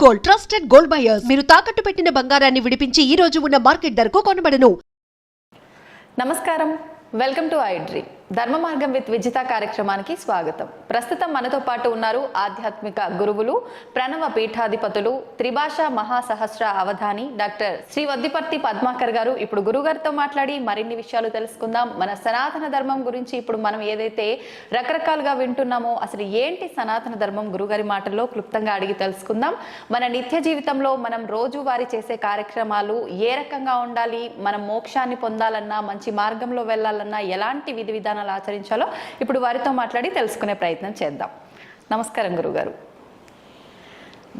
Gold, trusted gold buyers. మీరు తాకట్టు పెట్టిన బంగారాన్ని విడిపించి ఈ రోజు ఉన్న మార్కెట్ ధరకు కొనబడను. నమస్కారం, వెల్కమ్ టు ఐడ్రీ. ధర్మ మార్గం విత్ విజిత కార్యక్రమానికి స్వాగతం. ప్రస్తుతం మనతో పాటు ఉన్నారు ఆధ్యాత్మిక గురువులు, ప్రణవ పీఠాధిపతులు, త్రిభాష మహాసహస్ర అవధాని డాక్టర్ శ్రీ వద్దిపర్తి పద్మాకర్ గారు. ఇప్పుడు గురుగారితో మాట్లాడి మరిన్ని విషయాలు తెలుసుకుందాం. మన సనాతన ధర్మం గురించి ఇప్పుడు మనం ఏదైతే రకరకాలుగా వింటున్నామో అసలు ఏంటి సనాతన ధర్మం, గురుగారి మాటల్లో క్లుప్తంగా అడిగి తెలుసుకుందాం. మన నిత్య జీవితంలో మనం రోజువారీ చేసే కార్యక్రమాలు ఏ రకంగా ఉండాలి, మనం మోక్షాన్ని పొందాలన్నా, మంచి మార్గంలో వెళ్ళాలన్నా ఎలాంటి విధి విధానాలు ఆచరించాలో ఇప్పుడు వారితో మాట్లాడి తెలుసుకునే ప్రయత్నం చేద్దాం. నమస్కారం గురుగారు.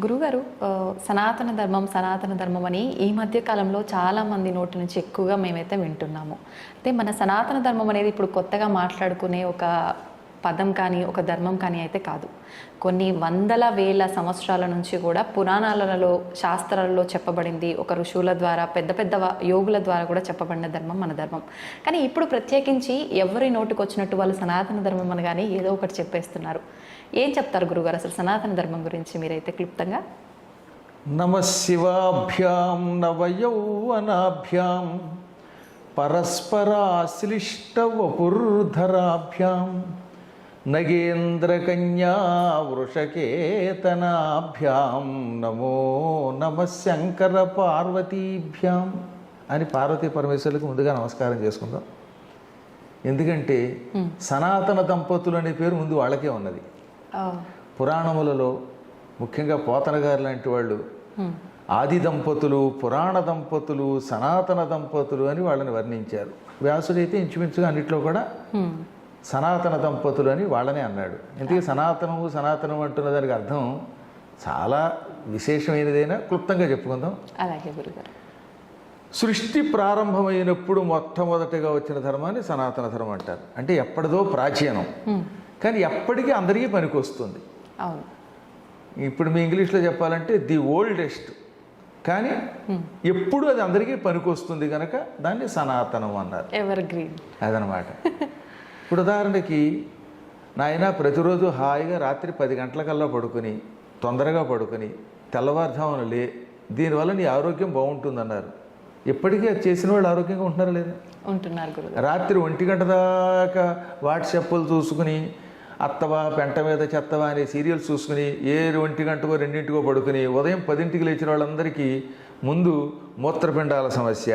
గురుగారు, సనాతన ధర్మం అని ఈ మధ్య కాలంలో చాలా మంది నోటి నుంచి ఎక్కువగా మేమైతే వింటున్నాము. అయితే మన సనాతన ధర్మం అనేది ఇప్పుడు కొత్తగా మాట్లాడుకునే ఒక పదం కానీ ఒక ధర్మం కానీ అయితే కాదు. కొన్ని వందల వేల సంవత్సరాల నుంచి కూడా పురాణాలలో, శాస్త్రాలలో చెప్పబడింది. ఒక ఋషువుల ద్వారా, పెద్ద పెద్ద యోగుల ద్వారా కూడా చెప్పబడిన ధర్మం మన ధర్మం. కానీ ఇప్పుడు ప్రత్యేకించి ఎవరి నోటికి వచ్చినట్టు వాళ్ళు సనాతన ధర్మం అని కానీ ఏదో ఒకటి చెప్పేస్తున్నారు. ఏం చెప్తారు గురుగారు అసలు సనాతన ధర్మం గురించి మీరైతే క్లుప్తంగా? నమశివాభ్యాం నవయౌవనాభ్యాం పరస్పరాశ్లిష్టవపుర్ధరాభ్యాం నగేంద్రకన్యా వృషకేతనాభ్యాం నమో నమ శంకర పార్వతీభ్యాం అని పార్వతీ పరమేశ్వరులకు ముందుగా నమస్కారం చేసుకుందాం. ఎందుకంటే సనాతన దంపతులు అనే పేరు ముందు వాళ్ళకే ఉన్నది. పురాణములలో ముఖ్యంగా పోతన గారు లాంటి వాళ్ళు ఆది దంపతులు, పురాణ దంపతులు, సనాతన దంపతులు అని వాళ్ళని వర్ణించారు. వ్యాసుడైతే ఇంచుమించుగా అన్నిట్లో కూడా సనాతన దంపతులు అని వాళ్ళనే అన్నాడు. ఎందుకంటే సనాతనం అంటున్న దానికి అర్థం చాలా విశేషమైనదైనా క్లుప్తంగా చెప్పుకుందాం. అలాగే గురుగారు. సృష్టి ప్రారంభమైనప్పుడు మొట్టమొదటిగా వచ్చిన ధర్మాన్ని సనాతన ధర్మం అంటారు. అంటే ఎప్పటిదో ప్రాచీనం, కానీ ఎప్పటికీ అందరికీ పనికి వస్తుంది. అవును. ఇప్పుడు మీ ఇంగ్లీష్లో చెప్పాలంటే ది ఓల్డెస్ట్, కానీ ఎప్పుడు అది అందరికీ పనికి వస్తుంది కనుక దాన్ని సనాతనం అన్నారు. ఎవర్ గ్రీన్ అదనమాట. ఇప్పుడు ఉదాహరణకి నాయన ప్రతిరోజు హాయిగా రాత్రి 10 గంటలకల్లా పడుకుని, తొందరగా పడుకుని తెల్లవారుజామున లే, దీనివల్ల నీ ఆరోగ్యం బాగుంటుందన్నారు. ఇప్పటికీ అది చేసిన వాళ్ళు ఆరోగ్యంగా ఉంటున్నారా లేదా? ఉంటున్నారు గురుగారు. రాత్రి 1 గంట దాకా వాట్సాప్లు చూసుకుని, అత్తవా పెంట మీద చెత్తవా అనే సీరియల్స్ చూసుకుని 1 గంటకో 2 పడుకుని ఉదయం 10కి లేచిన వాళ్ళందరికీ ముందు మూత్రపిండాల సమస్య,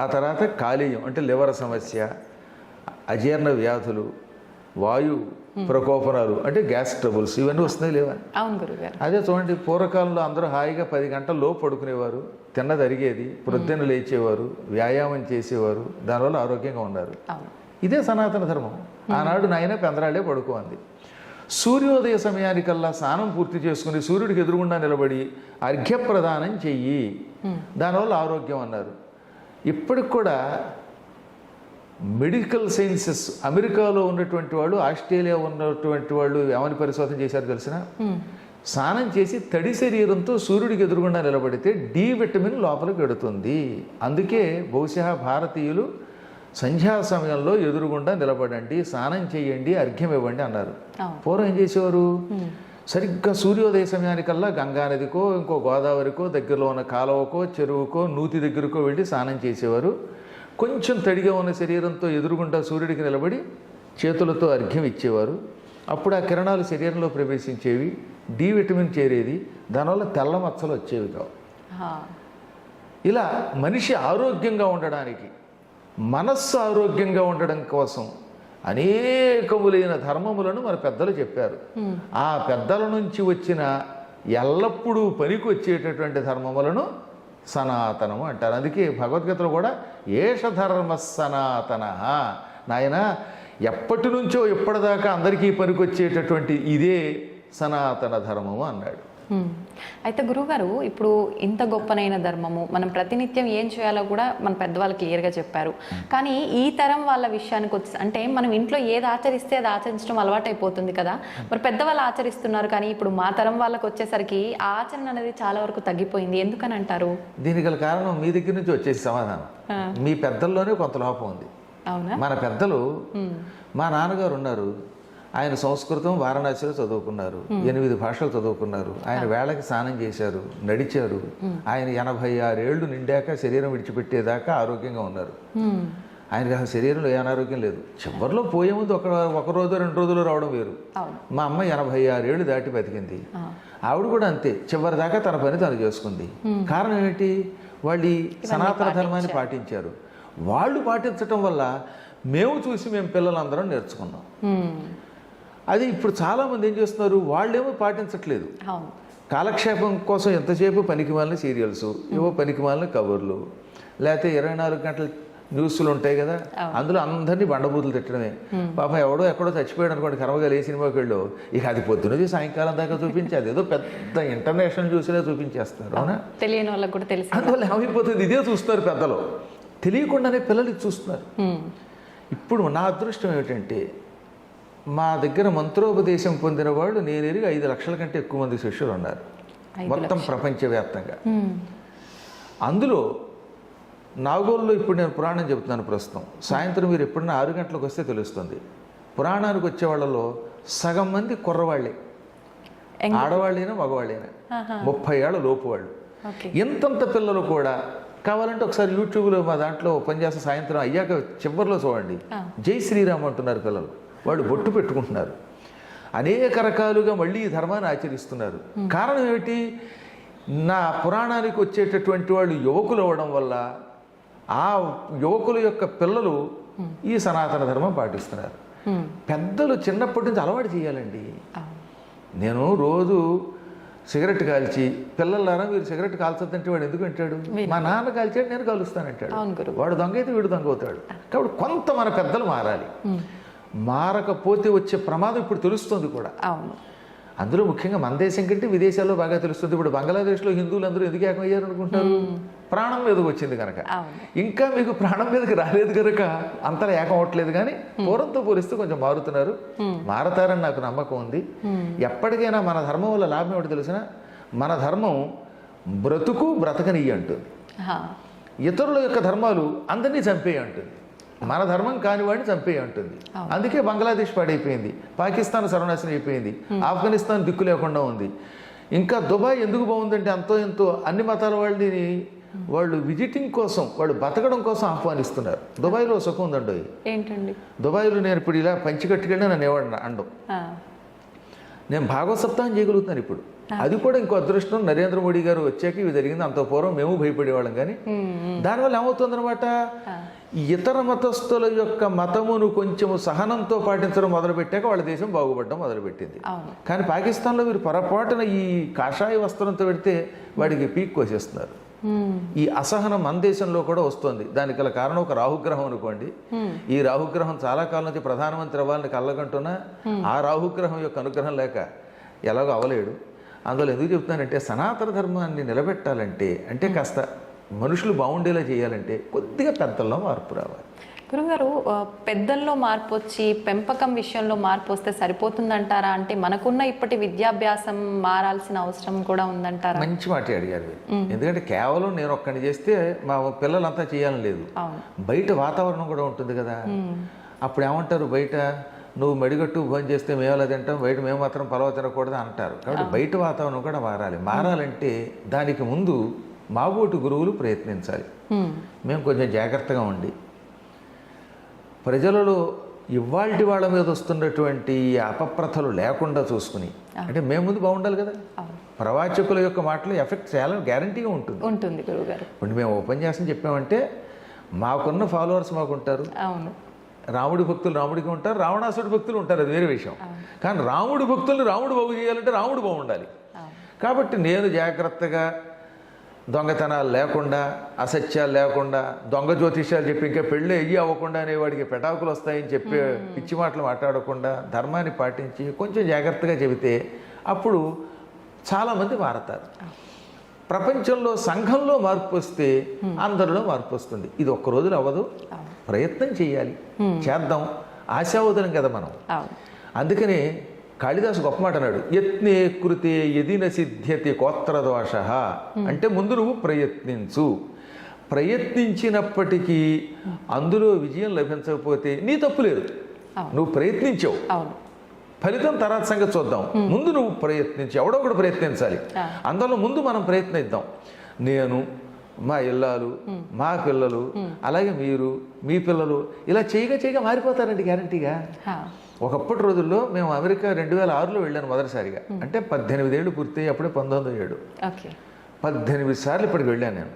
ఆ తర్వాత కాలేయం అంటే లివర్ సమస్య, అజీర్ణ వ్యాధులు, వాయు ప్రకోపనాలు అంటే గ్యాస్ ట్రబుల్స్, ఇవన్నీ వస్తున్నాయి లేవా? అవును గురుగారు. అదే చూడండి, పూర్వకాలంలో అందరూ హాయిగా 10 గంటల్లో పడుకునేవారు, తిన్నది అరిగేది, ప్రొద్దున లేచేవారు, వ్యాయామం చేసేవారు, దానివల్ల ఆరోగ్యంగా ఉన్నారు. ఇదే సనాతన ధర్మం. ఆనాడు నాయన పెందరాళ్ళే పడుకోంది. సూర్యోదయ సమయానికల్లా స్నానం పూర్తి చేసుకుని సూర్యుడికి ఎదురుగుండా నిలబడి అర్ఘ్యప్రదానం చెయ్యి, దానివల్ల ఆరోగ్యం అన్నారు. ఇప్పటికి కూడా మెడికల్ సైన్సెస్, అమెరికాలో ఉన్నటువంటి వాళ్ళు, ఆస్ట్రేలియా ఉన్నటువంటి వాళ్ళు ఏమని పరిశోధన చేశారు తెలిసిన? స్నానం చేసి తడి శరీరంతో సూర్యుడికి ఎదురుగుండా నిలబడితే డి విటమిన్ లోపలికి వెడుతుంది. అందుకే బహుశా భారతీయులు సంధ్యా సమయంలో ఎదురుగుండా నిలబడండి, స్నానం చేయండి, అర్ఘ్యం ఇవ్వండి అన్నారు. పూర్వం ఏం చేసేవారు? సరిగ్గా సూర్యోదయ సమయానికల్లా గంగా నదికో, ఇంకో గోదావరికో, దగ్గరలో ఉన్న కాలువకో, చెరువుకో, నూతి దగ్గరకో వెళ్ళి స్నానం చేసేవారు. కొంచెం తడిగా ఉన్న శరీరంతో ఎదురుగుండా సూర్యుడికి నిలబడి చేతులతో అర్ఘ్యం ఇచ్చేవారు. అప్పుడు ఆ కిరణాలు శరీరంలో ప్రవేశించేవి, డి విటమిన్ చేరేది, దానివల్ల తెల్ల మచ్చలు వచ్చేవి కావు. ఇలా మనిషి ఆరోగ్యంగా ఉండడానికి, మనస్సు ఆరోగ్యంగా ఉండడం కోసం అనేకములైన ధర్మములను మన పెద్దలు చెప్పారు. ఆ పెద్దల నుంచి వచ్చిన ఎల్లప్పుడూ పనికి వచ్చేటటువంటి ధర్మములను సనాతనము అంటారు. అందుకే భగవద్గీతలో కూడా ఏష ధర్మ సనాతన, నాయన ఎప్పటి నుంచో ఎప్పటిదాకా అందరికీ పనికొచ్చేటటువంటి ఇదే సనాతన ధర్మము అన్నాడు. అయితే గురువుగారు, ఇప్పుడు ఇంత గొప్పనైన ధర్మము మనం ప్రతినిత్యం ఏం చేయాలో కూడా మన పెద్దవాళ్ళు క్లియర్గా చెప్పారు. కానీ ఈ తరం వాళ్ళ విషయానికి వచ్చి, అంటే మనం ఇంట్లో ఏది ఆచరిస్తే అది ఆచరించడం అలవాటైపోతుంది కదా. మరి పెద్దవాళ్ళు ఆచరిస్తున్నారు, కానీ ఇప్పుడు మా తరం వాళ్ళకి వచ్చేసరికి ఆ ఆచరణ అనేది చాలా వరకు తగ్గిపోయింది. ఎందుకని అంటారు? దీనికి గల కారణం మీ దగ్గర నుంచి వచ్చేసి సమాధానం. మీ పెద్దల్లోనే కొంత లోపం ఉంది. అవునా? మన పెద్దలు, మా నాన్నగారు ఉన్నారు, ఆయన సంస్కృతం వారణాసిలో చదువుకున్నారు, 8 భాషలు చదువుకున్నారు. ఆయన వేళకి స్నానం చేశారు, నడిచారు. ఆయన 86 ఏళ్ళు నిండాక శరీరం విడిచిపెట్టేదాకా ఆరోగ్యంగా ఉన్నారు. ఆయనకి అసలు శరీరంలో ఏ అనారోగ్యం లేదు. చివరిలో పోయే ముందు ఒక రోజు 2 రోజులు రావడం వేరు. మా అమ్మ 86 ఏళ్ళు దాటి బతికింది. ఆవిడ కూడా అంతే, చివరి దాకా తన పని తను చేసుకుంది. కారణం ఏంటి? వాళ్ళు ఈ సనాతన ధర్మాన్ని పాటించారు. వాళ్ళు పాటించటం వల్ల మేము చూసి మేము పిల్లలందరం నేర్చుకున్నాం. అది ఇప్పుడు చాలామంది ఏం చేస్తున్నారు, వాళ్ళేమో పాటించట్లేదు. కాలక్షేపం కోసం ఎంతసేపు పనికిమాలిన సీరియల్స్, ఏవో పనికిమాలిన కబుర్లు, లేకపోతే 24 గంటల న్యూస్లు ఉంటాయి కదా, అందులో అందరినీ బండబూతులు తిట్టడమే. పాపం ఎవడో ఎక్కడో చచ్చిపోయాడు అనుకోండి, కర్మగా ఏ సినిమాకి వెళ్ళో ఇక అది పొద్దునది సాయంకాలం దాకా చూపించి అదేదో పెద్ద ఇంటర్నేషనల్ న్యూస్లే చూపించేస్తారు. అవునా? తెలియని వాళ్ళకి కూడా తెలుసు. అందువల్ల ఏమైపోతుంది, ఇదే చూస్తున్నారు పెద్దలు, తెలియకుండానే పిల్లలు చూస్తున్నారు. ఇప్పుడు నా అదృష్టం ఏమిటంటే మా దగ్గర మంత్రోపదేశం పొందిన వాళ్ళు నేను ఎరిగి 5 లక్షల కంటే ఎక్కువ మంది శిష్యులు ఉన్నారు మొత్తం ప్రపంచవ్యాప్తంగా. అందులో నాగోల్లో ఇప్పుడు నేను పురాణం చెబుతున్నాను ప్రస్తుతం. సాయంత్రం మీరు ఎప్పుడైనా 6 గంటలకు వస్తే తెలుస్తుంది. పురాణానికి వచ్చే వాళ్ళలో సగం మంది కుర్రవాళ్ళే, ఆడవాళ్ళైనా మగవాళ్ళైనా, 30 ఏళ్ళ లోపు వాళ్ళు. ఎంతంత పిల్లలు కూడా కావాలంటే ఒకసారి యూట్యూబ్లో మా దాంట్లో పనిచేస్తే సాయంత్రం అయ్యాక చివరిలో చూడండి, జై శ్రీరామ్ అంటున్నారు పిల్లలు. వాళ్ళు బొట్టు పెట్టుకుంటున్నారు, అనేక రకాలుగా మళ్ళీ ఈ ధర్మాన్ని ఆచరిస్తున్నారు. కారణం ఏమిటి? నా పురాణానికి వచ్చేటటువంటి వాళ్ళు యువకులు అవ్వడం వల్ల ఆ యువకుల యొక్క పిల్లలు ఈ సనాతన ధర్మం పాటిస్తున్నారు. పెద్దలు చిన్నప్పటి నుంచి అలవాటు చేయాలండి. నేను రోజు సిగరెట్ కాల్చి పిల్లలారా మీరు సిగరెట్ కాల్చొద్దంటే వాడు ఎందుకు అంటాడు? మా నాన్న కాల్చాడు నేను కాలుస్తానంటాడు. వాడు దొంగ అయితే వీడు దొంగ అవుతాడు. కాబట్టి కొంత మన పెద్దలు మారాలి. మారకపోతే వచ్చే ప్రమాదం ఇప్పుడు తెలుస్తుంది కూడా. అందులో ముఖ్యంగా మన దేశం కంటే విదేశాల్లో బాగా తెలుస్తుంది. ఇప్పుడు బంగ్లాదేశ్లో హిందువులు అందరూ ఎందుకు ఏకమయ్యారు అనుకుంటారు? ప్రాణం మీదకి వచ్చింది కనుక. ఇంకా మీకు ప్రాణం మీదకి రాలేదు కనుక అంతలా ఏకం అవ్వట్లేదు. కానీ పూర్వంతో పోలిస్తే కొంచెం మారుతున్నారు, మారతారని నాకు నమ్మకం ఉంది. ఎప్పటికైనా మన ధర్మం వల్ల లాభం ఏమిటి తెలిసిన? మన ధర్మం బ్రతుకు బ్రతకనియ్యి అంటుంది. ఇతరుల యొక్క ధర్మాలు అందరినీ చంపేయి అంటుంది. మన ధర్మం కాని వాడిని చంపేయి అంటుంది. అందుకే బంగ్లాదేశ్ పాడైపోయింది, పాకిస్తాన్ సర్వనాశనం అయిపోయింది, ఆఫ్ఘనిస్తాన్ దిక్కు లేకుండా ఉంది. ఇంకా దుబాయ్ ఎందుకు బాగుందంటే అంతో ఎంతో అన్ని మతాల వాళ్ళని వాళ్ళు విజిటింగ్ కోసం, వాళ్ళు బతకడం కోసం ఆహ్వానిస్తున్నారు. దుబాయ్లో సుఖం ఉందండి. ఏంటండి దుబాయ్లో నేను ఇప్పుడు ఇలా పంచి కట్టుకెళ్ళి నన్ను ఏమన్నా అండం, నేను భాగవత సప్తాహం చేయగలుగుతున్నాను ఇప్పుడు. అది కూడా ఇంకో అదృష్టం. నరేంద్ర మోడీ గారు వచ్చాక ఇవి జరిగింది. అంత పూర్వం మేము భయపడేవాళ్ళం. కానీ దానివల్ల ఏమవుతుందన్నమాట, ఇతర మతస్థుల యొక్క మతమును కొంచెము సహనంతో పాటించడం మొదలుపెట్టాక వాళ్ళ దేశం బాగుపడడం మొదలుపెట్టింది. కానీ పాకిస్తాన్లో మీరు పొరపాటున ఈ కాషాయ వస్త్రంతో పెడితే వాడికి పీక్ కోసేస్తున్నారు. ఈ అసహనం మన దేశంలో కూడా వస్తుంది. దానికి గల కారణం ఒక రాహుగ్రహం అనుకోండి. ఈ రాహుగ్రహం చాలా కాలం నుంచి ప్రధానమంత్రి అవ్వాలని కళ్ళగంటున్నా ఆ రాహుగ్రహం యొక్క అనుగ్రహం లేక ఎలాగో అవ్వలేడు. అందులో ఎందుకు చెప్తున్నానంటే సనాతన ధర్మాన్ని నిలబెట్టాలంటే, అంటే కాస్త మనుషులు బాగుండేలా చేయాలంటే కొద్దిగా పెద్దల్లో మార్పు రావాలి. గురుగారు, పెద్దల్లో మార్పు వచ్చి పెంపకం విషయంలో మార్పు వస్తే సరిపోతుందంటారా? అంటే మనకున్న ఇప్పటి విద్యాభ్యాసం మారాల్సిన అవసరం కూడా ఉందంటారా? మంచి మాట అడిగారు. ఎందుకంటే కేవలం నేను ఒక్కడిని చేస్తే మా పిల్లలంతా చేయాలని లేదు. బయట వాతావరణం కూడా ఉంటుంది కదా. అప్పుడు ఏమంటారు, బయట నువ్వు మడిగట్టు భోజనం చేస్తే మేము అలా తింటాం, బయట మేము మాత్రం పలవ తినకూడదు అంటారు. కాబట్టి బయట వాతావరణం కూడా మారాలి. మారాలంటే దానికి ముందు మాబోటి గురువులు ప్రయత్నించాలి. మేము కొంచెం జాగ్రత్తగా ఉండి ప్రజలలో ఇవాల్టి వాళ్ళ మీద వస్తున్నటువంటి అపప్రథలు లేకుండా చూసుకుని, అంటే మేము ముందు బాగుండాలి కదా. ప్రవాచకుల యొక్క మాటలు ఎఫెక్ట్ చాలా గ్యారంటీగా ఉంటుంది గురువుగారు. ఇప్పుడు మేము ఉపన్యాసం చెప్పామంటే మాకున్న ఫాలోవర్స్ మాకుంటారు. రాముడి భక్తులు రాముడికి ఉంటారు, రావణాసుడి భక్తులు ఉంటారు, అది వేరే విషయం. కానీ రాముడి భక్తుల్ని రాముడు బాగు చేయాలంటే రాముడు బాగుండాలి. కాబట్టి నేను జాగ్రత్తగా దొంగతనాలు లేకుండా, అసత్యాలు లేకుండా, దొంగ జ్యోతిష్యాలు చెప్పి ఇంకా పెళ్ళి అయ్యి అవ్వకుండా అనేవాడికి పెటాకులు వస్తాయని చెప్పి పిచ్చి మాటలు మాట్లాడకుండా ధర్మాన్ని పాటించి కొంచెం జాగ్రత్తగా చెబితే అప్పుడు చాలామంది మారతారు. ప్రపంచంలో సంఘంలో మార్పు వస్తే అందరిలో మార్పు వస్తుంది. ఇది ఒక్క రోజులు అవ్వదు, ప్రయత్నం చేయాలి, చేద్దాం. ఆశావదనం కదా మనం. అందుకనే కాళిదాసు గొప్ప మాట అన్నాడు, యత్నే కృతే యదిన సిద్ధ్యతి కోత్రదోష. అంటే ముందు నువ్వు ప్రయత్నించు, ప్రయత్నించినప్పటికీ అందులో విజయం లభించకపోతే నీ తప్పు లేదు, నువ్వు ప్రయత్నించావు. ఫలితం తర్వాత సంగతి చూద్దాం. ముందు నువ్వు ప్రయత్నించి ఎవడో ఒకడు ప్రయత్నించాలి. అందులో ముందు మనం ప్రయత్నిద్దాం. నేను, మా ఇల్లాలు, మా పిల్లలు, అలాగే మీరు, మీ పిల్లలు ఇలా చేయగా మారిపోతారండి గ్యారంటీగా. ఒకప్పటి రోజుల్లో మేము అమెరికా 2006లో వెళ్ళాను మొదటిసారిగా. అంటే 18 ఏళ్ళు పూర్తి, అప్పుడే 1907. 18 సార్లు ఇప్పటికి వెళ్ళాను నేను.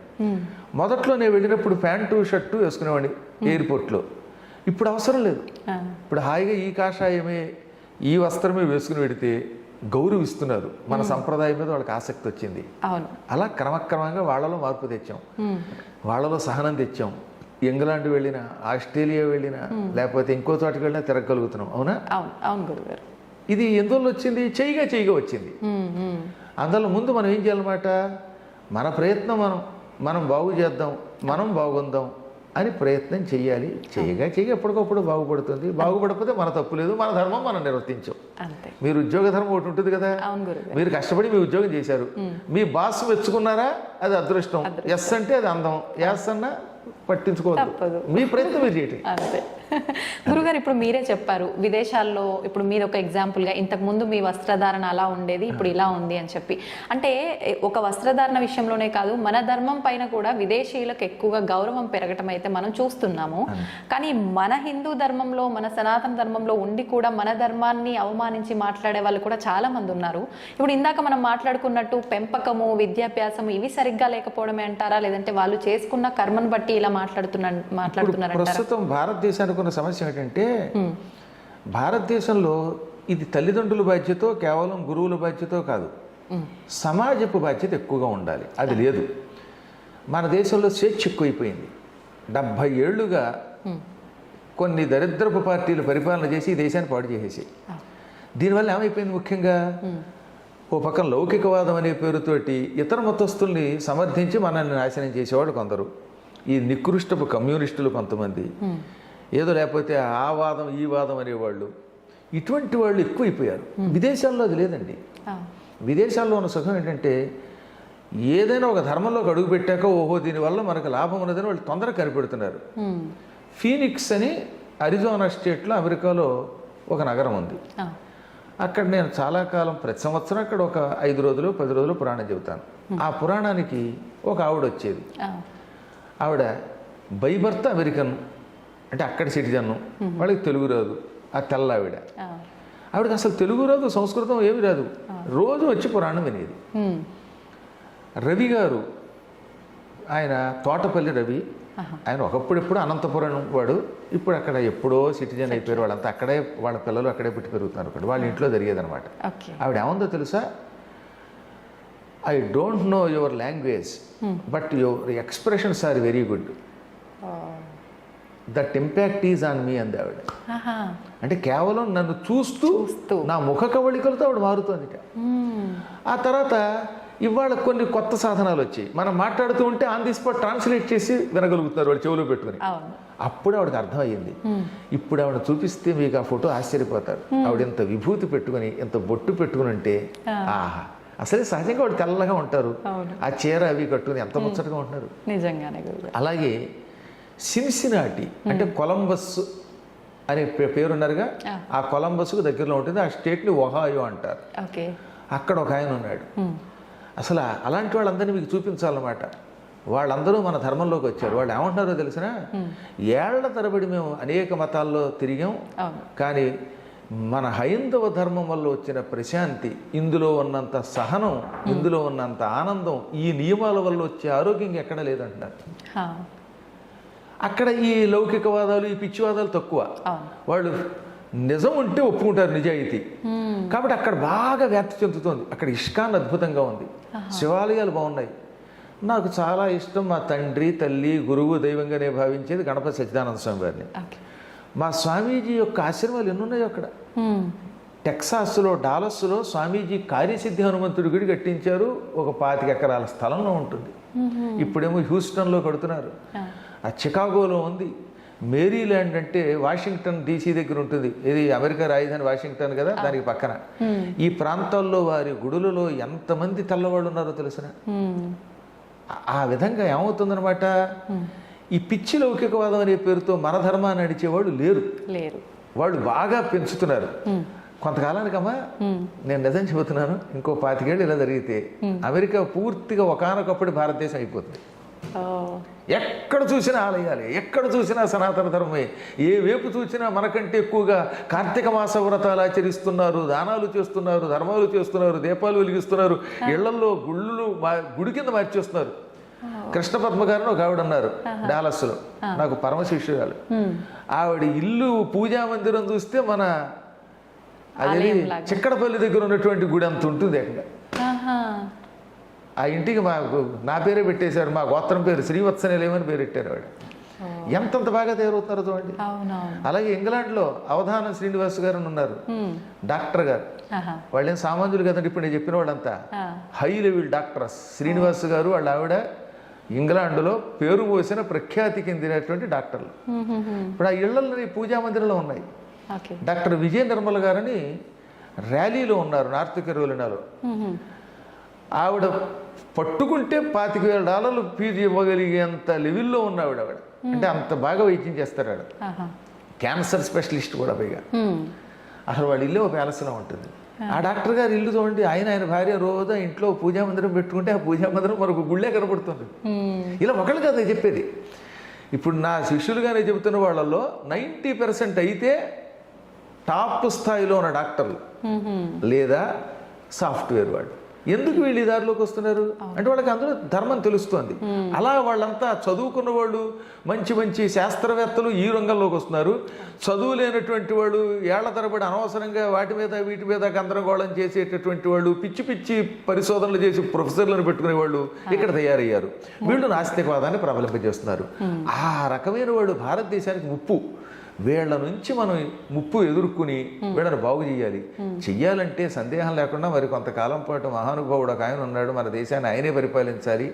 మొదట్లో నేను వెళ్ళినప్పుడు ప్యాంటు షర్టు వేసుకునేవాడిని ఎయిర్పోర్ట్లో. ఇప్పుడు అవసరం లేదు. ఇప్పుడు హాయిగా ఈ కాషాయమే, ఈ వస్త్రమే వేసుకుని వెడితే గౌరవిస్తున్నారు. మన సంప్రదాయం మీద వాళ్ళకి ఆసక్తి వచ్చింది. అలా క్రమక్రమంగా వాళ్ళలో మార్పు తెచ్చాం, వాళ్ళలో సహనం తెచ్చాం. ఇంగ్లాండ్ వెళ్ళినా, ఆస్ట్రేలియా వెళ్ళినా, లేకపోతే ఇంకో చోటకి వెళ్ళినా తిరగలుగుతున్నాం. అవునా? అవును గురుగారు. ఇది ఎందువల్ల వచ్చింది? చేయగా వచ్చింది. అందులో ముందు మనం ఏం చేయాలన్నమాట, మన ప్రయత్నం మనం బాగు చేద్దాం, మనం బాగుందాం అని ప్రయత్నం చెయ్యాలి. చేయగా ఎప్పటికప్పుడు బాగుపడుతుంది. బాగుపడకపోతే మన తప్పు లేదు, మన ధర్మం మనం నిర్వర్తించాం. మీరు ఉద్యోగ ధర్మం ఒకటి ఉంటుంది కదా. మీరు కష్టపడి మీ ఉద్యోగం చేశారు, మీ బాస్ మెచ్చుకున్నారా, అది అదృష్టం. ఎస్ అంటే అది అందం, ఎస్ అన్నా పట్టించుకోవద్దు, మీ ప్రయత్నం మీరు చేయటం. అంతే. గురుగారు, ఇప్పుడు మీరే చెప్పారు విదేశాల్లో, ఇప్పుడు మీరు ఒక ఎగ్జాంపుల్గా ఇంతకు ముందు మీ వస్త్రధారణ అలా ఉండేది, ఇప్పుడు ఇలా ఉంది అని చెప్పి. అంటే ఒక వస్త్రధారణ విషయంలోనే కాదు, మన ధర్మం పైన కూడా విదేశీయులకు ఎక్కువగా గౌరవం పెరగటం అయితే మనం చూస్తున్నాము. కానీ మన హిందూ ధర్మంలో, మన సనాతన ధర్మంలో ఉండి కూడా మన ధర్మాన్ని అవమానించి మాట్లాడే వాళ్ళు కూడా చాలా మంది ఉన్నారు. ఇప్పుడు ఇందాక మనం మాట్లాడుకున్నట్టు పెంపకము, విద్యాభ్యాసము ఇవి సరిగ్గా లేకపోవడమే అంటారా, లేదంటే వాళ్ళు చేసుకున్న కర్మను బట్టి ఇలా మాట్లాడుతున్నారు? ప్రస్తుతం భారతదేశానికి ఉన్న సమస్య ఏంటంటే, భారతదేశంలో ఇది తల్లిదండ్రుల బాధ్యత, కేవలం గురువుల బాధ్యత కాదు, సమాజపు బాధ్యత ఎక్కువగా ఉండాలి. అది లేదు. మన దేశంలో స్వేచ్ఛ ఎక్కువైపోయింది. 70 ఏళ్లుగా కొన్ని దరిద్రపు పార్టీలు పరిపాలన చేసి ఈ దేశాన్ని పాడు చేసేసి, దీనివల్ల ఏమైపోయింది? ముఖ్యంగా ఓ పక్కన లౌకికవాదం అనే పేరుతోటి ఇతర మతస్థుల్ని సమర్థించి మనల్ని నాశనం చేసేవాడు కొందరు, ఈ నికృష్టపు కమ్యూనిస్టులు కొంతమంది, ఏదో లేకపోతే ఆ వాదం ఈ వాదం అనేవాళ్ళు, ఇటువంటి వాళ్ళు ఎక్కువైపోయారు. విదేశాల్లో అది లేదండి. విదేశాల్లో ఉన్న సుఖం ఏంటంటే, ఏదైనా ఒక ధర్మంలోకి అడుగు పెట్టాక ఓహో దీనివల్ల మనకు లాభం ఉన్నదని వాళ్ళు తొందరగా కనిపెడుతున్నారు. ఫీనిక్స్ అని అరిజోనా స్టేట్లో అమెరికాలో ఒక నగరం ఉంది. అక్కడ నేను చాలా కాలం, ప్రతి సంవత్సరం అక్కడ ఒక 5 రోజులు 10 రోజులు పురాణం చెబుతాను. ఆ పురాణానికి ఒక ఆవిడ వచ్చేది. ఆవిడ బైబర్త్ అమెరికన్, అంటే అక్కడ సిటిజన్, వాళ్ళకి తెలుగు రాదు. ఆ తెల్ల ఆవిడకి అసలు తెలుగు రాదు, సంస్కృతం ఏమి రాదు. రోజు వచ్చి పురాణం వినేది. రవి గారు, ఆయన తోటపల్లి రవి, ఆయన ఒకప్పుడెప్పుడు అనంతపురం వాడు, ఇప్పుడు అక్కడ ఎప్పుడో సిటిజన్ అయిపోయారు. వాళ్ళంతా అక్కడే, వాళ్ళ పిల్లలు అక్కడే పుట్టి పెరుగుతున్నారు. అక్కడ వాళ్ళ ఇంట్లో జరిగేదనమాట. ఆవిడ ఏముందో తెలుసా, I don't know your language, but your expressions are very good. That impact is on me అంది ఆవిడ. అంటే కేవలం నన్ను చూస్తూ నా ముఖ కవళికలతో ఆవిడ మారుతుంది. ఆ తర్వాత ఇవాళ కొన్ని కొత్త సాధనాలు వచ్చాయి. మనం మాట్లాడుతూ ఉంటే ఆన్ ది స్పాట్ ట్రాన్స్లేట్ చేసి వినగలుగుతున్నారు వాళ్ళు చెవులో పెట్టుకుని. అప్పుడు ఆవిడకి అర్థమయ్యింది. ఇప్పుడు ఆవిడ చూపిస్తే మీకు ఆ ఫోటో ఆశ్చర్యపోతారు. ఆవిడ ఎంత విభూతి పెట్టుకుని, ఎంత బొట్టు పెట్టుకుని అంటే, ఆహా, అసలే సహజంగా వాళ్ళు తెల్లగా ఉంటారు. ఆ చీర అవి కట్టుకుని ఎంత ముచ్చటగా ఉంటున్నారు. నిజంగానే. అలాగే సిన్సినాటి అంటే కొలంబస్ అనే పేరున్నారుగా, ఆ కొలంబస్కు దగ్గరలో ఉంటుంది. ఆ స్టేట్ని ఒహాయో అంటారు. అక్కడ ఒక ఆయన ఉన్నాడు. అసలు అలాంటి వాళ్ళందరినీ మీకు చూపించాలన్నమాట. వాళ్ళందరూ మన ధర్మంలోకి వచ్చారు. వాళ్ళు ఏమంటున్నారో తెలిసినా, ఏళ్ల తరబడి మేము అనేక మతాల్లో తిరిగాం, కానీ మన హైందవ ధర్మం వల్ల వచ్చిన ప్రశాంతి, ఇందులో ఉన్నంత సహనం, ఇందులో ఉన్నంత ఆనందం, ఈ నియమాల వల్ల వచ్చే ఆరోగ్యం ఎక్కడ లేదంటున్నారు. అక్కడ ఈ లౌకికవాదాలు, ఈ పిచ్చివాదాలు తక్కువ. వాళ్ళు నిజం ఉంటే ఒప్పుకుంటారు, నిజాయితీ. కాబట్టి అక్కడ బాగా వ్యాప్తి చెందుతోంది. అక్కడ ఇష్కాన్ అద్భుతంగా ఉంది, శివాలయాలు బాగున్నాయి. నాకు చాలా ఇష్టం. మా తండ్రి, తల్లి, గురువు దైవంగానే భావించేది గణపతి సచ్చిదానంద స్వామి వారిని. మా స్వామీజీ యొక్క ఆశ్రమాలు ఎన్నున్నాయో అక్కడ. టెక్సాస్లో, డాలస్లో స్వామీజీ కార్యసిద్ధి హనుమంతుడి గుడి కట్టించారు. ఒక 25 ఎకరాల స్థలంలో ఉంటుంది. ఇప్పుడేమో హ్యూస్టన్లో కడుతున్నారు. ఆ చికాగోలో ఉంది. మేరీల్యాండ్ అంటే వాషింగ్టన్ DC దగ్గర ఉంటుంది. ఇది అమెరికా రాజధాని వాషింగ్టన్ కదా, దానికి పక్కన. ఈ ప్రాంతాల్లో వారి గుడులలో ఎంతమంది తెల్లవాళ్ళు ఉన్నారో తెలిసిన. ఆ విధంగా ఏమవుతుందనమాట, ఈ పిచ్చి లౌకికవాదం అనే పేరుతో మన ధర్మాన్ని నడిచేవాళ్ళు లేరు. వాళ్ళు బాగా పెంచుతున్నారు. కొంతకాలానికమ్మా నేను నిజం చెబుతున్నాను, ఇంకో 25 ఏళ్ళు ఇలా జరిగితే అమెరికా పూర్తిగా ఒకానొకప్పుడు భారతదేశం అయిపోతుంది. ఎక్కడ చూసినా ఆలయాలే, ఎక్కడ చూసినా సనాతన ధర్మమే. ఏ వైపు చూసినా మనకంటే ఎక్కువగా కార్తీక మాస వ్రతాలు ఆచరిస్తున్నారు, దానాలు చేస్తున్నారు, ధర్మాలు చేస్తున్నారు, దీపాలు వెలిగిస్తున్నారు, ఇళ్లలో గుడి కింద మార్చేస్తున్నారు. కృష్ణ పద్మ గారిని ఒక ఆవిడ ఉన్నారు డాలస్లో, నాకు పరమ శిష్యురాలు. ఆవిడ ఇల్లు పూజా మందిరం చూస్తే మన అది చిక్కడపల్లి దగ్గర ఉన్నటువంటి గుడి అంత ఉంటుంది అక్కడ. ఆ ఇంటికి నా పేరే పెట్టేశారు, మా గోత్రం పేరు శ్రీవత్సనిలయమని పేరు పెట్టారు ఆవిడ. ఎంతంత బాగా తయారవుతున్నారో చూడండి. అలాగే ఇంగ్లాండ్లో అవధానం శ్రీనివాస్ గారు ఉన్నారు, డాక్టర్ గారు. వాళ్ళేం సామాన్యులు కదండి, ఇప్పుడు నేను చెప్పిన వాళ్ళంతా హై లెవెల్ డాక్టర్స్. శ్రీనివాస్ గారు వాళ్ళ ఆవిడ ఇంగ్లాండ్లో పేరు పోసిన ప్రఖ్యాతి చెందినటువంటి డాక్టర్లు. ఇప్పుడు ఆ ఇళ్లలోని పూజా మందిరంలో ఉన్నాయి. డాక్టర్ విజయ నిర్మల గారని ర్యాలీలో ఉన్నారు నార్త్ కెరోలినాలో. ఆవిడ పట్టుకుంటే $25,000 ఫీజు ఇవ్వగలిగేంత లెవెల్లో ఉన్నావిడ. ఆవిడ అంటే అంత బాగా వైద్యం చేస్తారు ఆవిడ. క్యాన్సర్ స్పెషలిస్ట్ కూడా పైగా. అసలు వాళ్ళ ఇల్లు ఒక ప్యాలెస్లో ఉంటుంది. ఆ డాక్టర్ గారు ఇల్లు చూడండి, ఆయన భార్య రోజు ఇంట్లో పూజా మందిరం పెట్టుకుంటే ఆ పూజా మందిరం మరొక గుళ్ళే కనపడుతుంది. ఇలా ఒకళ్ళు కదా చెప్పేది. ఇప్పుడు నా శిష్యులుగానే చెబుతున్న వాళ్ళల్లో 90% అయితే టాప్ స్థాయిలో ఉన్న డాక్టర్లు లేదా సాఫ్ట్వేర్ వాళ్ళు. ఎందుకు వీళ్ళు ఈ దారిలోకి వస్తున్నారు అంటే వాళ్ళకి అందులో ధర్మం తెలుస్తుంది. అలా వాళ్ళంతా చదువుకున్న వాళ్ళు, మంచి మంచి శాస్త్రవేత్తలు ఈ రంగంలోకి వస్తున్నారు. చదువు లేనటువంటి వాళ్ళు, ఏళ్ల తరబడి అనవసరంగా వాటి మీద వీటి మీద గందరగోళం చేసేటటువంటి వాళ్ళు, పిచ్చి పిచ్చి పరిశోధనలు చేసి ప్రొఫెసర్లను పెట్టుకునే వాళ్ళు ఇక్కడ తయారయ్యారు. వీళ్ళు నాస్తికవాదాన్ని ప్రబలింపజేస్తున్నారు. ఆ రకమైన వాళ్ళు భారతదేశానికి ముప్పు. వీళ్ళ నుంచి మనం ముప్పు ఎదుర్కొని వీళ్ళని బాగు చెయ్యాలంటే సందేహం లేకుండా మరి కొంతకాలం పాటు మహానుభావుడు ఒక ఆయన ఉన్నాడు, మన దేశాన్ని ఆయనే పరిపాలించాలి.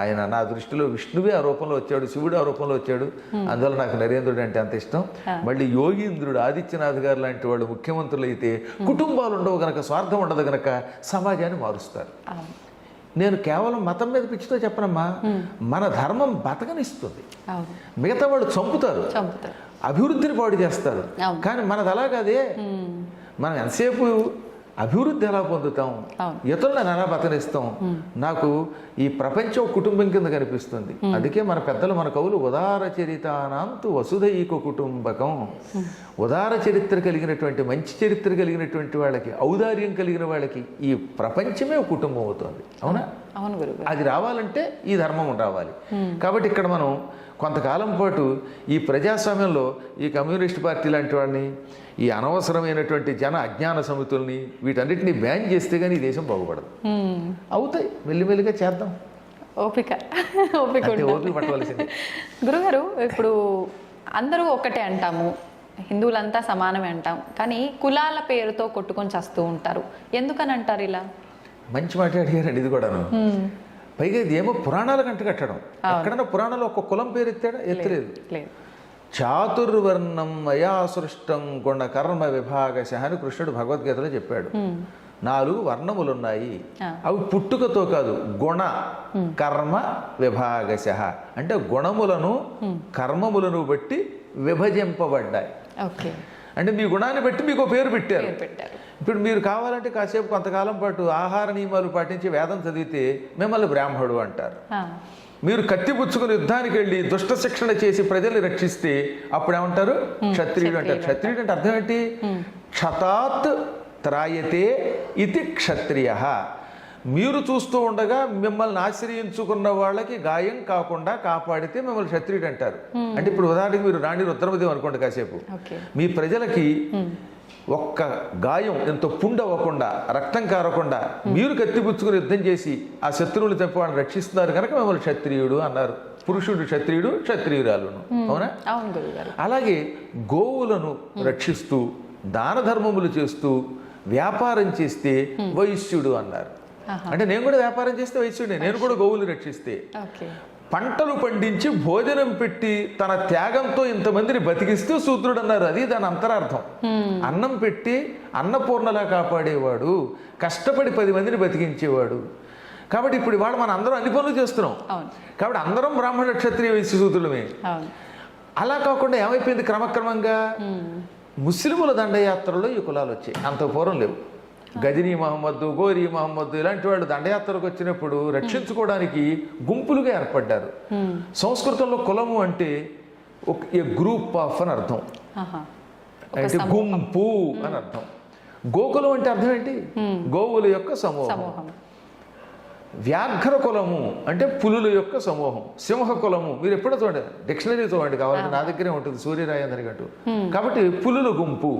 ఆయన నా దృష్టిలో విష్ణువే ఆ రూపంలో వచ్చాడు, శివుడు ఆ రూపంలో వచ్చాడు. అందువల్ల నాకు నరేంద్రుడు అంటే అంత ఇష్టం. మళ్ళీ యోగీంద్రుడు, ఆదిత్యనాథ్ గారు లాంటి వాళ్ళు ముఖ్యమంత్రులు అయితే కుటుంబాలు ఉండవు గనక, స్వార్థం ఉండదు గనక సమాజాన్ని మారుస్తారు. నేను కేవలం మతం మీద పిచ్చితో చెప్పనమ్మా, మన ధర్మం బతకనిస్తుంది. మిగతా వాళ్ళు చంపుతారు, అభివృద్ధిని పాడు చేస్తారు. కానీ మనది అలా కాదే. మనం ఎంతసేపు అభివృద్ధి ఎలా పొందుతాం, ఇతరులను ఎలా బతనిస్తాం. నాకు ఈ ప్రపంచం కుటుంబం కింద కనిపిస్తుంది. అందుకే మన పెద్దలు, మన కవులు ఉదార చరితానాంతు వసుధైక కుటుంబకం. ఉదార చరిత్ర కలిగినటువంటి, మంచి చరిత్ర కలిగినటువంటి వాళ్ళకి, ఔదార్యం కలిగిన వాళ్ళకి ఈ ప్రపంచమే ఒక కుటుంబం అవుతుంది. అవునా? అవును గురువు. అది రావాలంటే ఈ ధర్మం రావాలి. కాబట్టి ఇక్కడ మనం కొంతకాలం పాటు ఈ ప్రజాస్వామ్యంలో ఈ కమ్యూనిస్ట్ పార్టీ లాంటి వాడిని, ఈ అనవసరమైనటువంటి జన అజ్ఞాన సమితుల్ని, వీటన్నిటిని బ్యాన్ చేస్తే కానీ ఈ దేశం బాగుపడదు. అవుతాయి, మెల్లిమెల్లిగా చేద్దాం. ఓపిక పట్టవలసింది. గురుగారు, ఇప్పుడు అందరూ ఒకటే అంటాము, హిందువులంతా సమానమే అంటాం, కానీ కులాల పేరుతో కొట్టుకొని చేస్తూ ఉంటారు. ఎందుకని అంటారు ఇలా? మంచి మాట అడిగారండి. ఇది కూడాను పైగా ఇది ఏమో పురాణాల కంట కట్టడం. ఎక్కడన్నా పురాణాలు ఒక కులం పేరు ఎత్తాడా? ఎత్తలేదు. చాతుర్వర్ణం మయా సృష్టం గుణ కర్మ విభాగశ అని కృష్ణుడు భగవద్గీతలో చెప్పాడు. 4 వర్ణములున్నాయి. అవి పుట్టుకతో కాదు, గుణ కర్మ విభాగశ అంటే గుణములను కర్మములను బట్టి విభజింపబడ్డాయి. అంటే మీ గుణాన్ని బట్టి మీకు పేరు పెట్టారు. ఇప్పుడు మీరు కావాలంటే కాసేపు కొంతకాలం పాటు ఆహార నియమాలు పాటించి వేదం చదివితే మిమ్మల్ని బ్రాహ్మణుడు అంటారు. మీరు కత్తి పుచ్చుకుని యుద్ధానికి వెళ్ళి దుష్ట శిక్షణ చేసి ప్రజల్ని రక్షిస్తే అప్పుడు ఏమంటారు? క్షత్రియుడు అంటారు. క్షత్రియుడు అంటే అర్థం ఏంటి? క్షతాత్ త్రాయతే ఇది క్షత్రియ. మీరు చూస్తూ ఉండగా మిమ్మల్ని ఆశ్రయించుకున్న వాళ్ళకి గాయం కాకుండా కాపాడితే మిమ్మల్ని క్షత్రియుడు అంటారు. అంటే ఇప్పుడు ఉదాహరణకి మీరు రాణి రుద్రమదేవి అనుకోండి, కాసేపు మీ ప్రజలకి ఒక్క గాయం ఎంతో పుండవ్వకుండా, రక్తం కారకుండా మీరు కత్తిపుచ్చుకుని యుద్ధం చేసి ఆ శత్రువులు తప్ప వాళ్ళని రక్షిస్తున్నారు కనుక మిమ్మల్ని క్షత్రియుడు అన్నారు. పురుషుడు క్షత్రియుడు, క్షత్రియురాలును. అవునా? అలాగే గోవులను రక్షిస్తూ దాన ధర్మములు చేస్తూ వ్యాపారం చేస్తే వైశ్యుడు అన్నారు. అంటే నేను కూడా వ్యాపారం చేస్తే వైశ్యుడే, నేను కూడా గోవులు రక్షిస్తే. పంటలు పండించి భోజనం పెట్టి తన త్యాగంతో ఇంతమందిని బతికిస్తూ శూద్రుడు అన్నారు. అది దాని అంతరార్థం. అన్నం పెట్టి అన్నపూర్ణలా కాపాడేవాడు, కష్టపడి 10 మందిని బతికించేవాడు. కాబట్టి ఇప్పుడు ఇవాళ మనం అందరం అన్ని పనులు చేస్తున్నాం. కాబట్టి అందరం బ్రాహ్మణ క్షత్రియ వైశ్య శూద్రులమే. అలా కాకుండా ఏమైపోయింది క్రమక్రమంగా ముస్లిముల దండయాత్రలో ఈ కులాలు వచ్చాయి, అంత పూర్వం లేవు. గజనీ మహమ్మద్, గోరీ మహమ్మద్ ఇలాంటి వాళ్ళు దండయాత్రకు వచ్చినప్పుడు రక్షించుకోవడానికి గుంపులుగా ఏర్పడ్డారు. సంస్కృతంలో కులము అంటే ఒక గ్రూప్ ఆఫ్ అని అర్థం, అంటే గుంపు అని అర్థం. గోకులం అంటే అర్థం ఏంటి? గోవుల యొక్క సమూహం. వ్యాఘ్ర కులము అంటే పులుల యొక్క సమూహం. సింహ కులము మీరు ఎప్పుడో చూడండి, డిక్షనరీ చూడండి, కావాలంటే నా దగ్గరే ఉంటుంది సూర్యరాయందని గట్టు. కాబట్టి పులుల గుంపు.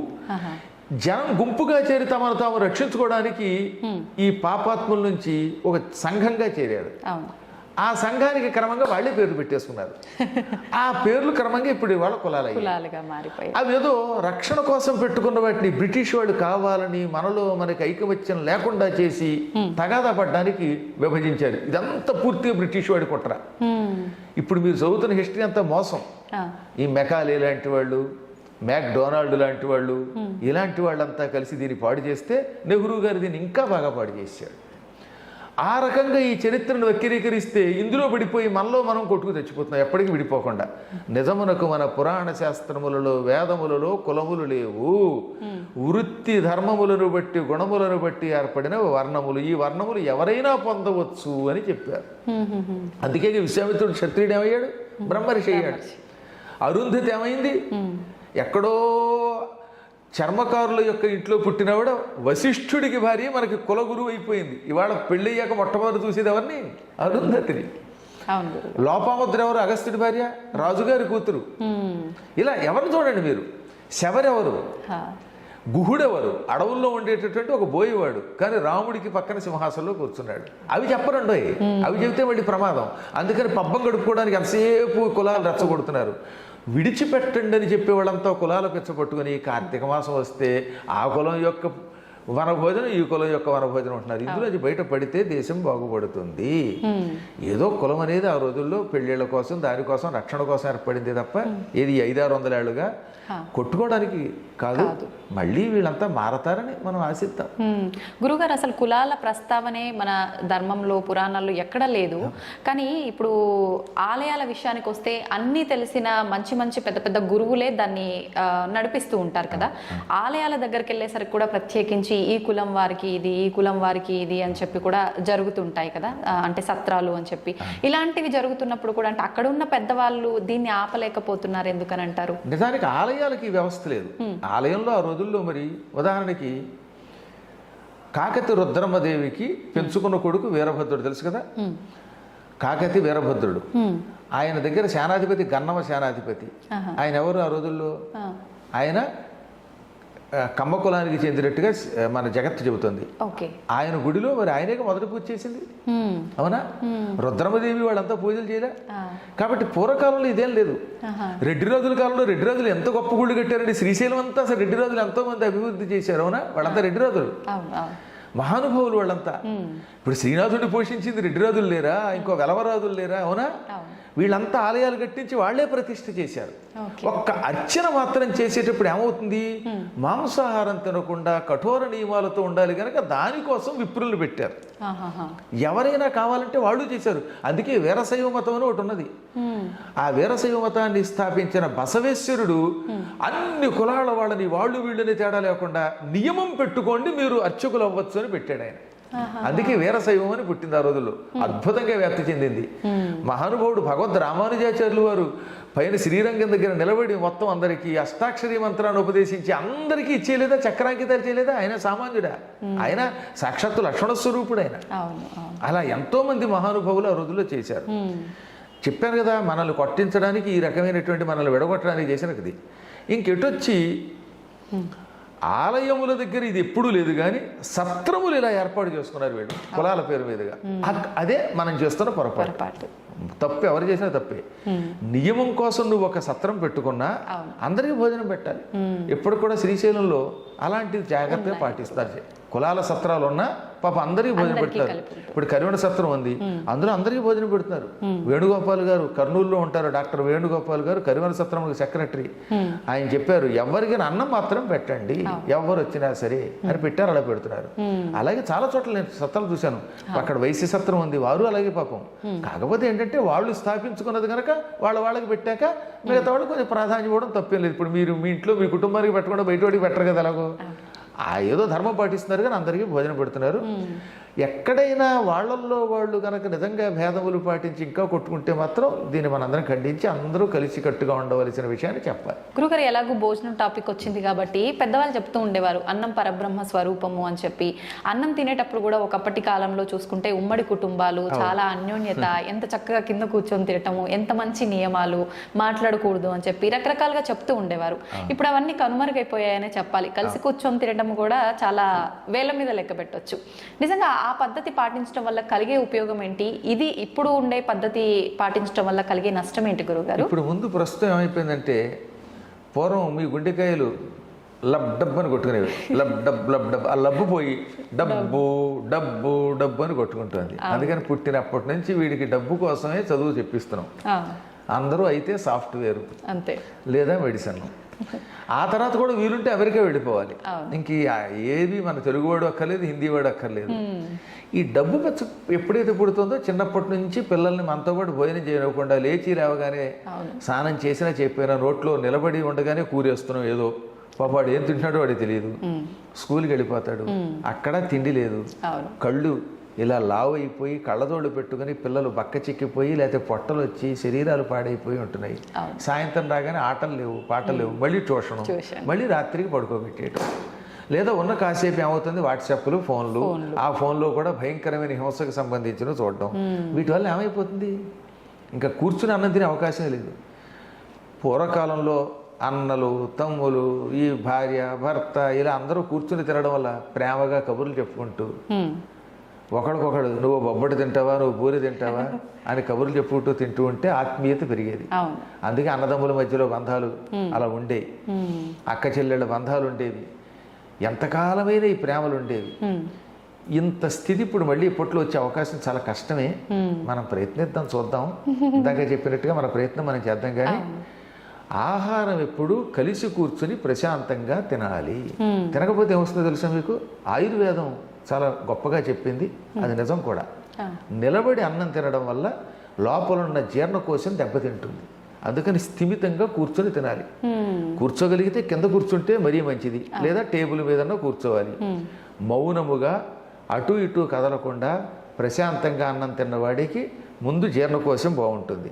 జనం గుంపుగా చేరి తమను తాము రక్షించుకోవడానికి ఈ పాపాత్ముల నుంచి ఒక సంఘంగా చేరారు. ఆ సంఘానికి క్రమంగా వాళ్ళే పేర్లు పెట్టేసుకున్నారు. ఆ పేర్లు క్రమంగా ఇప్పుడు వాళ్ళ కులాలుగా మారిపోయాయి. అవి ఏదో రక్షణ కోసం పెట్టుకున్న వాటిని బ్రిటిష్ వాళ్ళు కావాలని మనకి ఐకమత్యం లేకుండా చేసి తగాదా పడడానికి విభజించారు. ఇదంతా పూర్తిగా బ్రిటిష్ వాడి కుట్ర. ఇప్పుడు మీరు చదువుతున్న హిస్టరీ అంతా మోసం. ఈ మెకాలే లాంటి వాళ్ళు, మ్యాక్డొనాల్డ్ లాంటి వాళ్ళు, ఇలాంటి వాళ్ళంతా కలిసి దీన్ని పాడు చేస్తే నెహ్రూ గారు దీన్ని ఇంకా బాగా పాడు చేశాడు. ఆ రకంగా ఈ చరిత్రను వక్రీకరిస్తే ఇందులో పడిపోయి మనలో మనం కొట్టుకు తెచ్చిపోతున్నాం, ఎప్పటికీ విడిపోకుండా. నిజమునకు మన పురాణ శాస్త్రములలో వేదములలో కులములు లేవు. వృత్తి ధర్మములను బట్టి గుణములను బట్టి ఏర్పడిన వర్ణములు. ఈ వర్ణములు ఎవరైనా పొందవచ్చు అని చెప్పారు. అందుకే విశ్వామిత్రుడు క్షత్రియుడు ఏమయ్యాడు? బ్రహ్మర్షి అయ్యాడు. అరుంధతి ఏమైంది? ఎక్కడో చర్మకారుల యొక్క ఇంట్లో పుట్టినవాడు వశిష్ఠుడికి భార్య మనకి కులగురువు అయిపోయింది. ఇవాళ పెళ్ళయ్యాక మొట్టమొదటి చూసేది ఎవరిని? అరుంధతిని. లోపాముద్ర ఎవరు? అగస్త్యుడి భార్య, రాజుగారి కూతురు. ఇలా ఎవరు చూడండి మీరు. శబరెవరు? గుహుడెవరు? అడవుల్లో ఉండేటటువంటి ఒక బోయేవాడు, కానీ రాముడికి పక్కన సింహాసనంలో కూర్చున్నాడు. అవి చెప్పరండి, అవి చెబితే మళ్ళీ ప్రమాదం. అందుకని పబ్బం గడుపుకోవడానికి ఎంతసేపు కులాలు రెచ్చగొడుతున్నారు. విడిచిపెట్టండి అని చెప్పే వాళ్ళంతా కులాల పిచ్చపట్టుకుని కార్తీక మాసం వస్తే ఆ కులం యొక్క వనభోజనం, ఈ కులం యొక్క వనభోజనం ఉంటున్నారు. ఇందులో బయట పడితే దేశం బాగుపడుతుంది. ఏదో కులం అనేది ఆ రోజుల్లో పెళ్ళిళ్ళ కోసం, దానికోసం, రక్షణ కోసం ఏర్పడింది తప్ప ఏది 500-600 ఏళ్ళుగా కొట్టుకోవడానికి కాదు. మళ్ళీ వీళ్ళంతా మారతారని మనం ఆశిద్దాం. గురుగారు, అసలు కులాల ప్రస్తావనే మన ధర్మంలో, పురాణాల్లో ఎక్కడ లేదు. కానీ ఇప్పుడు ఆలయాల విషయానికి వస్తే అన్నీ తెలిసిన మంచి మంచి పెద్ద పెద్ద గురువులే దాన్ని నడిపిస్తూ ఉంటారు కదా. ఆలయాల దగ్గరికి వెళ్ళేసరికి కూడా ప్రత్యేకించి ఈ కులం వారికి ఇది, ఈ కులం వారికి ఇది అని చెప్పి కూడా జరుగుతుంటాయి కదా, అంటే సత్రాలు అని చెప్పి. ఇలాంటివి జరుగుతున్నప్పుడు కూడా అంటే అక్కడ ఉన్న పెద్దవాళ్ళు దీన్ని ఆపలేకపోతున్నారు ఎందుకని అంటారు? నిజానికి ఆలయాలకి వ్యవస్థ లేదు. ఆలయంలో ఆ రోజుల్లో మరి ఉదాహరణకి కాకతి రుద్రమ్మదేవికి పెంచుకున్న కొడుకు వీరభద్రుడు తెలుసు కదా. కాకతి వీరభద్రుడు, ఆయన దగ్గర సేనాధిపతి గన్నమ సేనాధిపతి. ఆయన ఎవరు ఆ రోజుల్లో? ఆయన కమ్మ కులానికి చెందినట్టుగా మన జగత్తు చెబుతుంది. ఆయన గుడిలో మరి ఆయనే మొదటి పూజ చేసింది, అవునా? రుద్రమదేవి వాళ్ళంతా పూజలు చేయలే. కాబట్టి పూర్వకాలంలో ఇదేం లేదు. రెడ్డి రాజుల కాలంలో రెడ్డి రాజులు ఎంత గొప్ప గుళ్ళు కట్టారండి. శ్రీశైలం అంతా అసలు రెడ్డి రాజులు ఎంతో మంది అభివృద్ధి చేశారు, అవునా? వాళ్ళంతా రెడ్డి రాజులు, మహానుభావులు వాళ్ళంతా. ఇప్పుడు శ్రీనాథుడిని పోషించింది రెడ్డి రాజులు లేరా? ఇంకో వెలవరాజులు లేరా? అవునా? వీళ్ళంతా ఆలయాలు కట్టించి వాళ్లే ప్రతిష్ఠ చేశారు. ఒక్క అర్చన మాత్రం చేసేటప్పుడు ఏమవుతుంది? మాంసాహారం తినకుండా కఠోర నియమాలతో ఉండాలి కనుక దానికోసం విప్రులు పెట్టారు. ఎవరైనా కావాలంటే వాళ్ళు చేశారు. అందుకే వీరశైవ మతం అని ఒకటి ఉన్నది. ఆ వీరశైవ మతాన్ని స్థాపించిన బసవేశ్వరుడు అన్ని కులాల వాళ్ళని, వాళ్ళు వీళ్ళని తేడా లేకుండా నియమం పెట్టుకోండి మీరు అర్చకులు అవ్వచ్చు అని పెట్టాడు ఆయన. అందుకే వీరశైవం అని పుట్టింది ఆ రోజుల్లో. అద్భుతంగా వ్యాప్తి చెందింది. మహానుభావుడు భగవద్ రామానుజాచార్యులు వారు పైన శ్రీరంగం దగ్గర నిలబడి మొత్తం అందరికీ అష్టాక్షరీ మంత్రాన్ని ఉపదేశించి అందరికీ ఇచ్చేయలేదా? చక్రాంకితాలు చేయలేదా? ఆయన సామాన్యుడా? ఆయన సాక్షాత్తు లక్ష్మణ స్వరూపుడు ఆయన. అలా ఎంతో మంది మహానుభావులు ఆ రోజుల్లో చేశారు. చెప్పాను కదా, మనల్ని కొట్టించడానికి, ఈ రకమైనటువంటి మనల్ని విడగొట్టడానికి చేసినది. ఇంకెటొచ్చి ఆలయముల దగ్గర ఇది ఎప్పుడూ లేదు, కానీ సత్రములు ఇలా ఏర్పాటు చేసుకున్నారు వీళ్ళు కులాల పేరు మీదుగా. అదే మనం చేస్తున్న పొరపాటు. తప్పు ఎవరు చేసినా తప్పే. నియమం కోసం నువ్వు ఒక సత్రం పెట్టుకున్నా అందరికీ భోజనం పెట్టాలి. ఎప్పుడు కూడా శ్రీశైలంలో అలాంటిది జాగ్రత్తగా పాటిస్తారు. కులాల సత్రాలు ఉన్నా పాప అందరికీ భోజనం పెడతారు. ఇప్పుడు కరివెన సత్రం ఉంది, అందులో అందరికీ భోజనం పెడుతున్నారు. వేణుగోపాల్ గారు కర్నూలులో ఉంటారు, డాక్టర్ వేణుగోపాల్ గారు కరివెన సత్రం సెక్రటరీ. ఆయన చెప్పారు ఎవరికి అన్నం మాత్రం పెట్టండి, ఎవరు వచ్చినా సరే అని పెట్టారు, అలా పెడుతున్నారు. అలాగే చాలా చోట్ల నేను సత్రాలు చూశాను. అక్కడ వైశ్య సత్రం ఉంది, వారు అలాగే పాపం. కాకపోతే ఏంటంటే వాళ్ళు స్థాపించుకున్నది కనుక వాళ్ళకి పెట్టాక మిగతా వాళ్ళు కొంచెం ప్రాధాన్యం ఇవ్వడం తప్పేం లేదు. ఇప్పుడు మీరు మీ ఇంట్లో మీ కుటుంబానికి పెట్టకుండా బయట వాడికి పెట్టరు కదా, ఎలాగో ఏదో ధర్మం పాటిస్తున్నారు కానీ అందరికీ భోజనం పెడుతున్నారు. ఎక్కడైనా వాళ్ళల్లో వాళ్ళు కనుక నిజంగా భేదములు పాటించి ఇంకా కొట్టుకుంటే మాత్రం దీన్ని మనందరం ఖండించి అందరూ కలిసి కట్టుగా ఉండవలసిన విషయాన్ని చెప్పాలి. గురుగారు, ఎలాగో భోజనం టాపిక్ వచ్చింది కాబట్టి పెద్దవాళ్ళు చెప్తూ ఉండేవారు అన్నం పరబ్రహ్మ స్వరూపము అని చెప్పి. అన్నం తినేటప్పుడు కూడా ఒకప్పటి కాలంలో చూసుకుంటే ఉమ్మడి కుటుంబాలు, చాలా అన్యోన్యత, ఎంత చక్కగా కింద కూర్చొని తినటము, ఎంత మంచి నియమాలు, మాట్లాడకూడదు అని చెప్పి రకరకాలుగా చెప్తూ ఉండేవారు. ఇప్పుడు అవన్నీ కనుమరుగైపోయాయనే చెప్పాలి. కలిసి కూర్చొని తినడం కూడా చాలా వేల మీద లెక్క పెట్టొచ్చు. నిజంగా ఆ పద్ధతి పాటించడం వల్ల కలిగే ఉపయోగం ఏంటి? ఇది ఇప్పుడు ఉండే పద్ధతి పాటించడం వల్ల కలిగే నష్టం ఏంటి గురుగారు? ఇప్పుడు ముందు ప్రస్తుతం ఏమైపోయిందంటే, పూర్వం మీ గుండెకాయలు లబ్ డబ్ అని కొట్టుకునేవి, లబ్ డబ్ ఆ లబ్బు పోయి డబ్బు డబ్బు డబ్బు అని కొట్టుకుంటుంది. అందుకని పుట్టినప్పటి నుంచి వీడికి డబ్బు కోసమే చదువు చెప్పిస్తున్నాం. అందరూ అయితే సాఫ్ట్వేర్ అంతే, లేదా మెడిసిన్. ఆ తర్వాత కూడా వీలుంటే అమెరికా వెళ్ళిపోవాలి. ఇంక ఏది మన తెలుగువాడు అక్కర్లేదు, హిందీ వాడు అక్కర్లేదు. ఈ డబ్బు పెచ్చ ఎప్పుడైతే పుడుతుందో చిన్నప్పటి నుంచి పిల్లల్ని మనతో పాటు భోజనం చేయకుండా లేచి లేవగానే స్నానం చేసినా చెప్పినా నోట్లో నిలబడి ఉండగానే కూరేస్తున్నాం ఏదో. పాపాడు ఏం తింటున్నాడో వాడికి తెలియదు. స్కూల్కి వెళ్ళిపోతాడు, అక్కడ తిండి లేదు, కళ్ళు ఇలా లావు అయిపోయి కళ్ళజోళ్ళు పెట్టుకుని పిల్లలు బక్క చిక్కిపోయి లేకపోతే పొట్టలు వచ్చి శరీరాలు పాడైపోయి ఉంటున్నాయి. సాయంత్రం రాగానే ఆటలు లేవు, పాటలు లేవు, మళ్ళీ ట్యూషను, మళ్ళీ రాత్రికి పడుకోబెట్టేయటం. లేదా ఉన్న కాసేపు ఏమవుతుంది వాట్సాప్లు, ఫోన్లు. ఆ ఫోన్లో కూడా భయంకరమైన హింసకు సంబంధించిన చూడడం. వీటి వల్ల ఏమైపోతుంది, ఇంకా కూర్చుని అన్నం తినే అవకాశమే లేదు. పూర్వకాలంలో అన్నలు, తమ్ములు, ఈ భార్య, భర్త ఇలా అందరూ కూర్చుని తినడం వల్ల ప్రేమగా కబుర్లు చెప్పుకుంటూ ఒకడికొకడు నువ్వు బొబ్బడి తింటావా, నువ్వు పూరి తింటావా అని కబుర్లు చెప్పుకుంటూ తింటూ ఉంటే ఆత్మీయత పెరిగేది. అందుకే అన్నదమ్ముల మధ్యలో బంధాలు అలా ఉండేవి, అక్క చెల్లెళ్ళ బంధాలు ఉండేవి, ఎంతకాలమైన ఈ ప్రేమలు ఉండేవి. ఇంత స్థితి ఇప్పుడు మళ్ళీ ఇప్పట్లో వచ్చే అవకాశం చాలా కష్టమే. మనం ప్రయత్నిద్దాం, చూద్దాం. ఇందాక చెప్పినట్టుగా మన ప్రయత్నం మనం చేద్దాం. కానీ ఆహారం ఎప్పుడు కలిసి కూర్చుని ప్రశాంతంగా తినాలి. తినకపోతే ఏమొస్తుందో తెలుసా మీకు? ఆయుర్వేదం చాలా గొప్పగా చెప్పింది, అది నిజం కూడా. నిలబడి అన్నం తినడం వల్ల లోపల ఉన్న జీర్ణకోశం దెబ్బతింటుంది. అందుకని స్థిమితంగా కూర్చొని తినాలి. కూర్చోగలిగితే కింద కూర్చుంటే మరీ మంచిది, లేదా టేబుల్ మీదన్నా కూర్చోవాలి. మౌనముగా అటు ఇటు కదలకుండా ప్రశాంతంగా అన్నం తిన్నవాడికి ముందు జీర్ణకోశం బాగుంటుంది,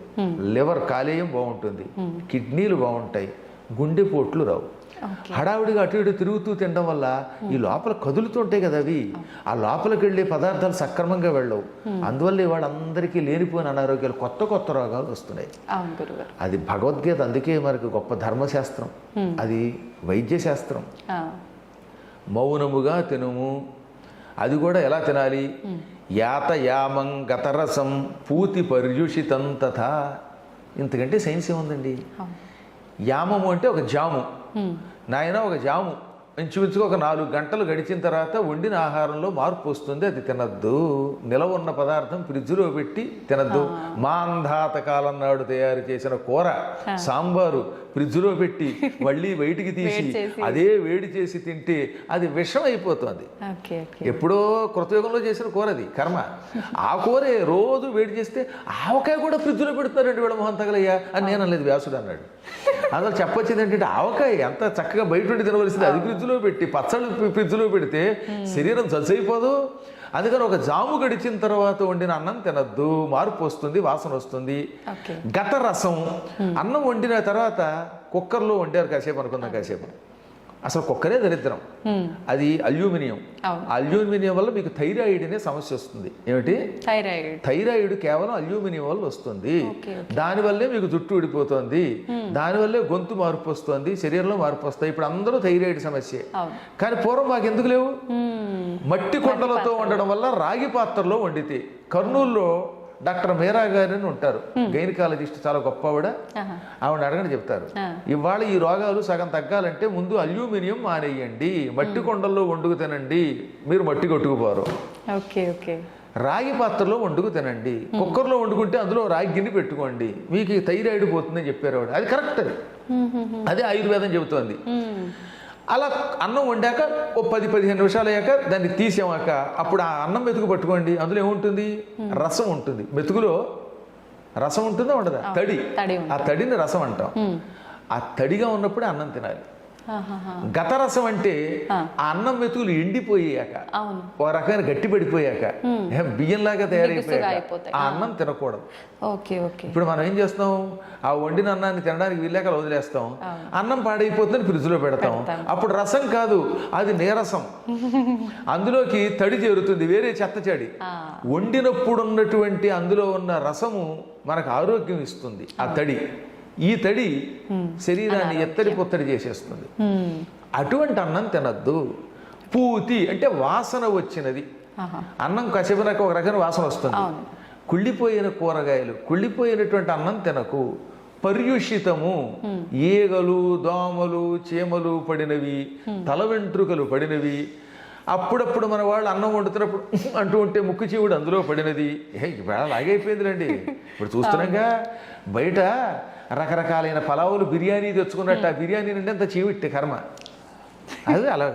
లివర్ కాలేయం బాగుంటుంది, కిడ్నీలు బాగుంటాయి, గుండెపోట్లు రావు. హడావుడిగా అటు ఇటు తిరుగుతూ తినడం వల్ల ఈ లోపల కదులుతుంటాయి కదా అవి, ఆ లోపలికి వెళ్ళే పదార్థాలు సక్రమంగా వెళ్ళవు. అందువల్ల వాళ్ళందరికీ లేనిపోయిన అనారోగ్యాలు, కొత్త కొత్త రోగాలు వస్తున్నాయి. అది భగవద్గీత అందుకే మనకు గొప్ప ధర్మశాస్త్రం, అది వైద్యశాస్త్రం. మౌనముగా తినుము. అది కూడా ఎలా తినాలి? యాత యామం గతరసం పూతి పర్యుషితం తథా. ఇంతకంటే సైన్స్ ఏముందండి? యామము అంటే ఒక జాము. నాయన ఒక జాము ఇంచుమించుగా ఒక 4 గంటలు గడిచిన తర్వాత వండిన ఆహారంలో మార్పు వస్తుంది, అది తినద్దు. నిలవ ఉన్న పదార్థం ఫ్రిడ్జ్లో పెట్టి తినద్దు. మాంధాత కాలం నాడు తయారు చేసిన కూర, సాంబారు ఫ్రిడ్జ్లో పెట్టి మళ్ళీ బయటికి తీసి అదే వేడి చేసి తింటే అది విషం అయిపోతుంది. ఎప్పుడో కృతయుగంలో చేసిన కూర అది, కర్మ. ఆ కూరే రోజు వేడి చేస్తే ఆవకాయ కూడా ఫ్రిడ్జ్లో పెడుతున్నారండి వీళ్ళ మొహం తగలయ్యా అని నేను అనలేదు, వ్యాసుడు అన్నాడు. అందులో చెప్పొచ్చింది ఏంటంటే ఆవకాయ ఎంత చక్కగా బయట ఉండి తినవలసింది, అది ఫ్రిడ్జ్లో పెట్టి పచ్చళ్ళు ఫ్రిడ్జ్లో పెడితే శరీరం జల్సైపోదు. అందుకని ఒక జాము గడిచిన తర్వాత వండిన అన్నం తినద్దు, మార్పు వస్తుంది, వాసన వస్తుంది. గత రసం, అన్నం వండిన తర్వాత కుక్కర్లో వండారు కాసేపు అనుకుందాం, కాసేపు అసలు కుక్కరే దరిద్రం, అది అల్యూమినియం. అల్యూమినియం వల్ల మీకు థైరాయిడ్ అనే సమస్య వస్తుంది. ఏమిటి? థైరాయిడ్ కేవలం అల్యూమినియం వల్ల వస్తుంది. దానివల్లే మీకు జుట్టు ఊడిపోతుంది, దానివల్లే గొంతు మార్పు వస్తుంది, శరీరంలో మార్పు వస్తాయి. ఇప్పుడు అందరూ థైరాయిడ్ సమస్య. కానీ పూర్వం మాకు ఎందుకు లేవు? మట్టి కొండలతో వండడం వల్ల రాగి పాత్రలో వండితే. కర్నూలులో డాక్టర్ మీరా గారు అని ఉంటారు, గైనకాలజిస్ట్, చాలా గొప్ప ఆవిడ అడగని చెప్తారు. ఇవాళ ఈ రోగాలు సగం తగ్గాలంటే ముందు అల్యూమినియం మానేయండి, మట్టి కొండల్లో వండుకు తినండి, మీరు మట్టి కొట్టుకుపోరు. Okay okay. రాగి పాత్రలో వండుకు తినండి, కుక్కర్లో వండుకుంటే అందులో రాగి గిన్నె పెట్టుకోండి, మీకు థైరాయిడ్ పోతుందని చెప్పారు ఆవిడ. అది కరెక్ట్, అదే ఆయుర్వేదం చెబుతోంది. అలా అన్నం వండాక ఓ 10-15 నిమిషాలు అయ్యాక దాన్ని తీసామాక అప్పుడు ఆ అన్నం మెతుకు పట్టుకోండి, అందులో ఏముంటుంది, రసం ఉంటుంది. మెతుకులో రసం ఉంటుందా ఉండదా, తడి, ఆ తడిని రసం అంటాం. ఆ తడిగా ఉన్నప్పుడే అన్నం తినాలి. గతరసం అంటే ఆ అన్నం మెతుకులు ఎండిపోయాక, ఓ రకమైన గట్టి పడిపోయాక, బియ్యంలాగా తయారైపోయాక ఆ అన్నం తినకూడదు. ఇప్పుడు మనం ఏం చేస్తాం, ఆ వండిన అన్నాన్ని తినడానికి వీళ్ళాక వదిలేస్తాం, అన్నం పాడైపోతుందని ఫ్రిడ్జ్లో పెడతాం. అప్పుడు రసం కాదు, అది నీరసం, అందులోకి తడి చేరుతుంది, వేరే చెత్త చెడి. వండినప్పుడు ఉన్నటువంటి అందులో ఉన్న రసము మనకు ఆరోగ్యం ఇస్తుంది. ఆ తడి, ఈ తడి శరీరాన్ని ఎత్తడి పొత్తడి చేసేస్తుంది. అటువంటి అన్నం తినద్దు. పూతి అంటే వాసన వచ్చినది అన్నం, కసిపినాక ఒక రకమైన వాసన వస్తుంది. కుళ్ళిపోయిన కూరగాయలు, కుళ్ళిపోయినటువంటి అన్నం తినకు. పర్యుషితము, ఈగలు, దోమలు, చీమలు పడినవి, తల వెంట్రుకలు పడినవి, అప్పుడప్పుడు మన వాళ్ళు అన్నం వండుతున్నప్పుడు అంటూ ఉంటే ముక్కు చీవుడు అందులో పడినది. ఇవాళ లాగైపోయిందిలేండి. ఇప్పుడు చూస్తున్నాగా బయట రకరకాలైన పలావులు, బిర్యానీ తెచ్చుకున్నట్టు ఆ బిర్యానీ నుండి అంత చీవిట్టే కర్మ. అది అలా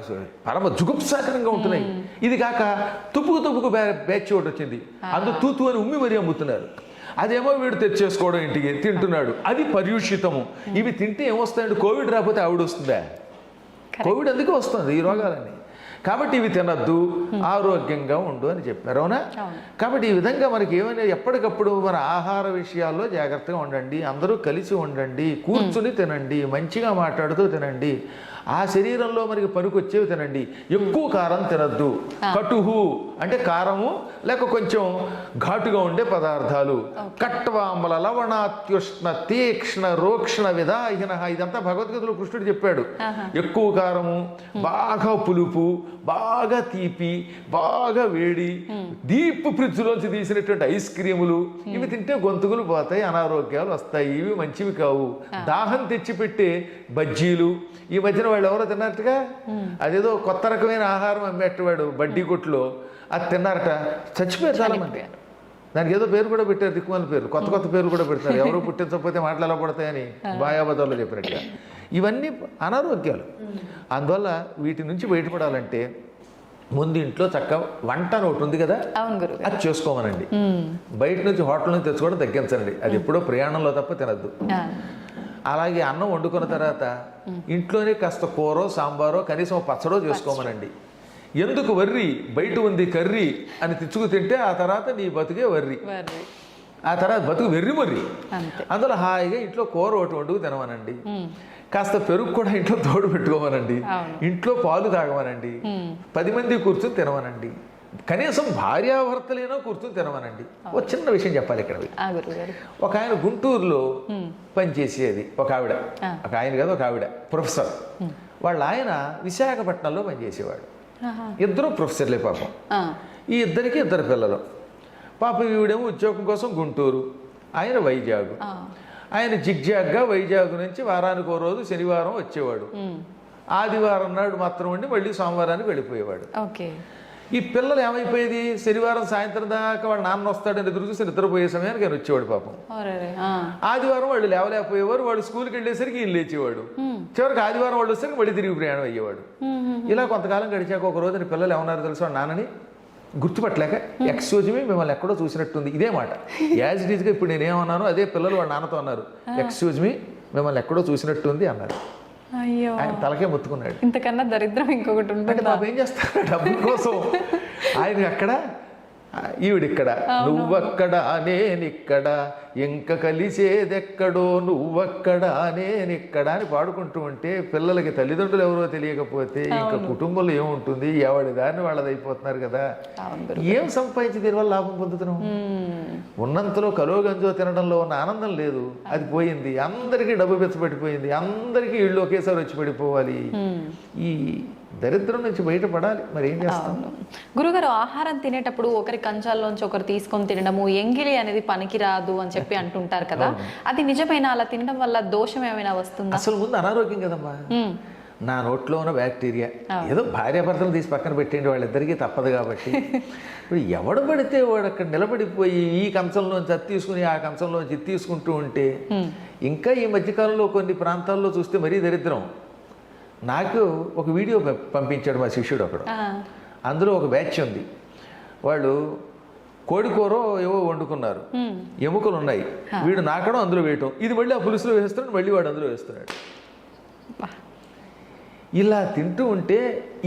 పరమ జుగుప్సాకరంగా ఉంటున్నాయి. ఇది కాక తుప్పుకు బ్యాచ్ ఒకటి వచ్చింది, అందులో తూతు అని ఉమ్మి మరీ అమ్ముతున్నారు. అదేమో వీడు తెచ్చేసుకోవడం, ఇంటికి తింటున్నాడు, అది పర్యూషితము. ఇవి తింటే ఏమొస్తాయండి, కోవిడ్ రాకపోతే ఆవిడ వస్తుందా? కోవిడ్ అందుకే వస్తుంది ఈ రోగాలన్నీ. కాబట్టి ఇవి తినద్దు, ఆరోగ్యంగా ఉండు అని చెప్పారు. అవునా? కాబట్టి ఈ విధంగా మనకి ఏమైనా ఎప్పటికప్పుడు మన ఆహార విషయాల్లో జాగ్రత్తగా ఉండండి, అందరూ కలిసి ఉండండి, కూర్చుని తినండి, మంచిగా మాట్లాడుతూ తినండి, ఆ శరీరంలో మనకి పనికొచ్చేవి తినండి. ఎక్కువ కారం తినద్దు. కటుహు అంటే కారము లేక కొంచెం ఘాటుగా ఉండే పదార్థాలు. కట్వామల లవణాత్యుష్ణ తీక్ష్ణ రోక్షణ విధాహిన, ఇదంతా భగవద్గీతలో కృష్ణుడు చెప్పాడు. ఎక్కువ కారము, బాగా పులుపు, బాగా తీపి, బాగా వేడి, డీప్ ఫ్రిడ్జ్లోంచి తీసినటువంటి ఐస్ క్రీములు, ఇవి తింటే గొంతుకులు పోతాయి, అనారోగ్యాలు వస్తాయి, ఇవి మంచివి కావు. దాహం తెచ్చిపెట్టే బజ్జీలు, ఈ మధ్యన వాళ్ళు ఎవరో తిన్నారటగా, అదేదో కొత్త రకమైన ఆహారం అమ్మేటవాడు బడ్డీ కొట్లో, అది తిన్నారట, చచ్చిపోయారు చాలా మంది. దానికి ఏదో పేరు కూడా పెట్టారు, దిక్కుమాల పేరు, కొత్త పేర్లు కూడా పెడతారు, ఎవరో పుట్టించకపోతే మాటలు ఎలా పడతాయని బాయాబదాల్లో చెప్పినట్టుగా. ఇవన్నీ అనారోగ్యాలు. అందువల్ల వీటి నుంచి బయటపడాలంటే ముందు ఇంట్లో చక్కగా వంట అని ఒకటి ఉంది కదా, అది చేసుకోమనండి. బయట నుంచి హోటల్ నుంచి తెచ్చుకోవడం తగ్గించండి, అది ఎప్పుడో ప్రయాణంలో తప్ప తినద్దు. అలాగే అన్నం వండుకున్న తర్వాత ఇంట్లోనే కాస్త కూరో సాంబారో కనీసం పచ్చడో చేసుకోమనండి. ఎందుకు వర్రి, బయట ఉంది కర్రీ అని తెచ్చుకు తింటే ఆ తర్వాత నీ బతుకే వర్రి, ఆ తర్వాత బతుకు వెర్రి మర్రి. అందులో హాయిగా ఇంట్లో కూర ఒకటి వండుకు తినమనండి. కాస్త పెరుగు కూడా ఇంట్లో తోడు పెట్టుకోమనండి, ఇంట్లో పాలు తాగమనండి, 10 మంది కూర్చొని తినమనండి, కనీసం భార్యాభర్తలేనో కూర్చొని తినమనండి. ఒక చిన్న విషయం చెప్పాలి ఇక్కడ. ఒక ఆయన గుంటూరులో పనిచేసేది ఒక ఆవిడ, ఒక ఆయన కాదు ఒక ఆవిడ ప్రొఫెసర్. వాళ్ళ ఆయన విశాఖపట్నంలో పనిచేసేవాడు. ఇద్దరు ప్రొఫెసర్లే పాపం. ఈ ఇద్దరికి 2 పిల్లలు. పాపం ఈవిడేమో ఉద్యోగం కోసం గుంటూరు, ఆయన వైజాగ్. ఆయన జిగ్జాగ్గా వైజాగ్ నుంచి వారానికి ఓ రోజు శనివారం వచ్చేవాడు, ఆదివారం నాడు మాత్రం ఉండి మళ్ళీ సోమవారానికి వెళ్ళిపోయేవాడు. ఈ పిల్లలు ఏమైపోయేది, శనివారం సాయంత్రం దాకా వాళ్ళ నాన్న వస్తాడని ఎదురు చూసి నిద్రపోయే సమయానికి ఆయన వచ్చేవాడు పాపం. ఆదివారం వాళ్ళు లేవలేకపోయేవారు, వాళ్ళు స్కూల్కి వెళ్ళేసరికి ఈయన లేచేవాడు. చివరికి ఆదివారం వాళ్ళు వచ్చేసరికి మళ్ళీ తిరిగి ప్రయాణం అయ్యేవాడు. ఇలా కొంతకాలం గడిచాక ఒక రోజున పిల్లలు ఏమన్నారు తెలుసు, వాళ్ళ నాన్నని గుర్తుపట్టలేక, ఎక్స్క్యూజ్ మీ, మిమ్మల్ని ఎక్కడో చూసినట్టుంది, ఇదే మాట యాజ్ ఇట్ ఈజ్గా ఇప్పుడు నేనేమన్నాను అదే పిల్లలు వాళ్ళ నాన్నతో అన్నారు. ఎక్స్క్యూజ్ మీ, మిమ్మల్ని ఎక్కడో చూసినట్టుంది అన్నారు. ఆయన తలకే మొత్తుకున్నాడు. ఇంతకన్నా దరిద్రం ఇంకొకటి ఉంటుంది. బాబు ఏం చేస్తాడు డబ్బు కోసం, ఆయన అక్కడ ఈవిడిక్కడ, నువ్వక్కడ నేనిక్కడ, ఇంక కలిసేదెక్కడో నువ్వక్కడ నేనిక్కడ అని పాడుకుంటూ ఉంటే పిల్లలకి తల్లిదండ్రులు ఎవరో తెలియకపోతే ఇంకా కుటుంబంలో ఏముంటుంది, ఎవడి దాన్ని వాళ్ళదైపోతున్నారు కదా. ఏం సంపాదించి దీనివల్ల లాభం పొందుతున్నాం? ఉన్నంతలో కలోగంజో తినడంలో ఉన్న ఆనందం లేదు, అది పోయింది. అందరికీ డబ్బు పెచ్చబడిపోయింది, అందరికీ ఇళ్ళు ఒకేసారి వచ్చి పడిపోవాలి. ఈ దరిద్రం నుంచి బయటపడాలి, మరి ఏం చేస్తాం. గురుగారు, ఆహారం తినేటప్పుడు ఒకరి కంచాల్లోంచి ఒకరు తీసుకొని తినడము, ఎంగిలి అనేది పనికిరాదు అని చెప్పి అంటుంటారు కదా, అది నిజమైన? అలా తినడం వల్ల దోషం ఏమైనా వస్తుందా? అసలు ముందు అనారోగ్యం కదమ్మా. నా నోట్లో ఉన్న బ్యాక్టీరియా ఏదో భార్యాభర్తలు తీసి పక్కన పెట్టేయండి, వాళ్ళిద్దరికీ తప్పదు కాబట్టి. ఇప్పుడు ఎవడు పడితే వాడు అక్కడ నిలబడిపోయి ఈ కంచంలోంచి అది తీసుకుని ఆ కంచంలోంచి ఇది తీసుకుంటూ ఉంటే, ఇంకా ఈ మధ్యకాలంలో కొన్ని ప్రాంతాల్లో చూస్తే మరీ దరిద్రం. నాకు ఒక వీడియో పంపించాడు మా శిష్యుడు ఒకడు. అందులో ఒక బ్యాచ్ ఉంది, వాళ్ళు కోడికూర ఏవో వండుకున్నారు, ఎముకలు ఉన్నాయి, వీడు నాకడం అందులో వేయటం, ఇది మళ్ళీ ఆ పులుసులో వేస్తున్నాడు, మళ్ళీ వాడు అందులో వేస్తున్నాడు. ఇలా తింటూ ఉంటే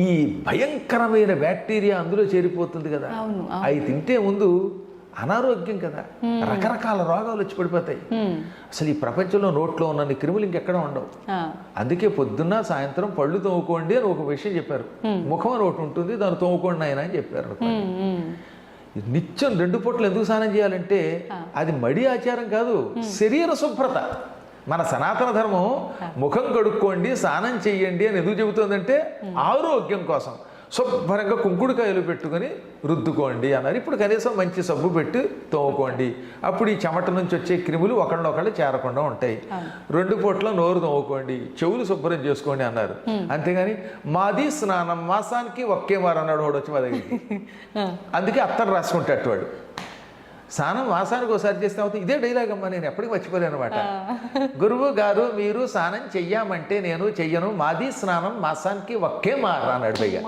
ఈ భయంకరమైన బ్యాక్టీరియా అందులో చేరిపోతుంది కదా. అవి తింటే ముందు అనారోగ్యం కదా, రకరకాల రోగాలు వచ్చి పడిపోతాయి. అసలు ఈ ప్రపంచంలో నోట్లో ఉన్న క్రిములు ఇంకెక్కడ ఉండవు. అందుకే పొద్దున్న సాయంత్రం పళ్ళు తోముకోండి అని ఒక విషయం చెప్పారు. ముఖం అని ఒకటి ఉంటుంది, దాన్ని తోముకోండి ఆయన అని చెప్పారు. నిత్యం 2 పూటలు ఎందుకు స్నానం చేయాలంటే అది మడి ఆచారం కాదు, శరీర శుభ్రత. మన సనాతన ధర్మం ముఖం కడుక్కోండి, స్నానం చెయ్యండి అని ఎందుకు చెబుతుందంటే ఆరోగ్యం కోసం. శుభ్రంగా కుంకుడుకాయలు పెట్టుకుని రుద్దుకోండి అన్నారు. ఇప్పుడు కనీసం మంచి సబ్బు పెట్టి తోముకోండి, అప్పుడు ఈ చెమట నుంచి వచ్చే క్రిములు ఒకళ్ళొకళ్ళు చేరకుండా ఉంటాయి. 2 పూట్ల నోరు తోముకోండి, చెవులు శుభ్రం చేసుకోండి అన్నారు. అంతేగాని మాది స్నానం మాసానికి ఒకే మారు అన్నాడు వాడు వచ్చి మా దగ్గరికి. అందుకే అత్తను రాసుకుంటాడు వాడు. స్నానం మాసానికి ఒకసారి చేస్తే అవుతుంది. ఇదే డైలాగ్ అమ్మా, నేను ఎప్పటికీ మర్చిపోలేను అనమాట. గురువు గారు మీరు స్నానం చెయ్యమంటే నేను చెయ్యను, మాది స్నానం మాసానికి ఒకే మారు అన్నాడు. పైగా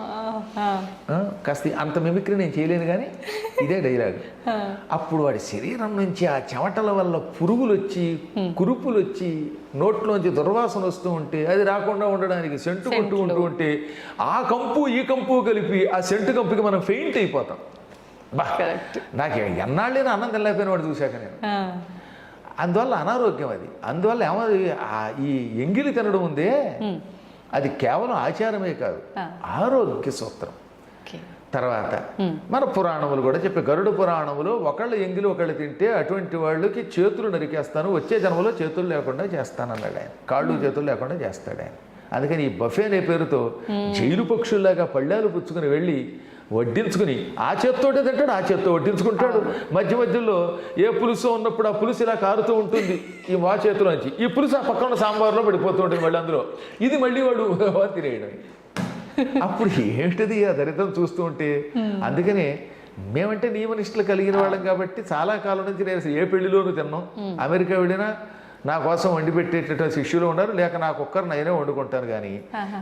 కాస్త అంత మిమిక్రీ నేను చేయలేను కానీ ఇదే డైలాగ్. అప్పుడు వాడి శరీరం నుంచి ఆ చెమటల వల్ల పురుగులు వచ్చి కురుపులు వచ్చి నోట్లోంచి దుర్వాసన వస్తూ ఉంటే అది రాకుండా ఉండడానికి సెంటు కొట్టుకుంటూ ఉంటే ఆ కంపు ఈ కంపు కలిపి ఆ సెంటు కంపుకి మనం ఫెయింట్ అయిపోతాం. నాకు ఎన్నాళ్ళైనా అన్నం తినలేకపోయిన వాడు చూశాక నేను. అందువల్ల అనారోగ్యం అది. అందువల్ల ఏమది ఈ ఎంగిలి తినడం ఉందే అది కేవలం ఆచారమే కాదు, ఆరోగ్య సూత్రం. తర్వాత మన పురాణములు కూడా చెప్పే, గరుడ పురాణములో ఒకళ్ళు ఎంగిలి ఒకళ్ళు తింటే అటువంటి వాళ్ళకి చేతులు నరికేస్తాను, వచ్చే జన్మలో చేతులు లేకుండా చేస్తానన్నాడు ఆయన, కాళ్ళు చేతులు లేకుండా చేస్తాడు ఆయన. అందుకని ఈ బఫే అనే పేరుతో జైలు పక్షుల్లాగా పళ్ళాలు పుచ్చుకుని వెళ్ళి వడ్డించుకుని ఆ చేత్తోటే తింటాడు, ఆ చేత్తో వడ్డించుకుంటాడు. మధ్య మధ్యలో ఏ పులుసు ఉన్నప్పుడు ఆ పులుసు ఇలా కారుతూ ఉంటుంది ఈ మా చేతిలోంచి, ఈ పులుసు ఆ పక్కన ఉన్న సాంబార్లో పడిపోతూ ఉంటుంది మళ్ళీ అందులో, ఇది మళ్ళీ వాడు తినేయడం. అప్పుడు ఏంటిది ఆ దరిద్రం చూస్తూ ఉంటే. అందుకనే మేమంటే నియమనిష్టలు కలిగిన వాళ్ళం కాబట్టి చాలా కాలం నుంచి నేను ఏ పెళ్లిలోనూ తిన్నాం. అమెరికా వెళ్ళినా నా కోసం వండి పెట్టేటటువంటి శిష్యులు ఉన్నారు, లేక నాకు ఒక్కరు నేనే వండుకుంటాను, కానీ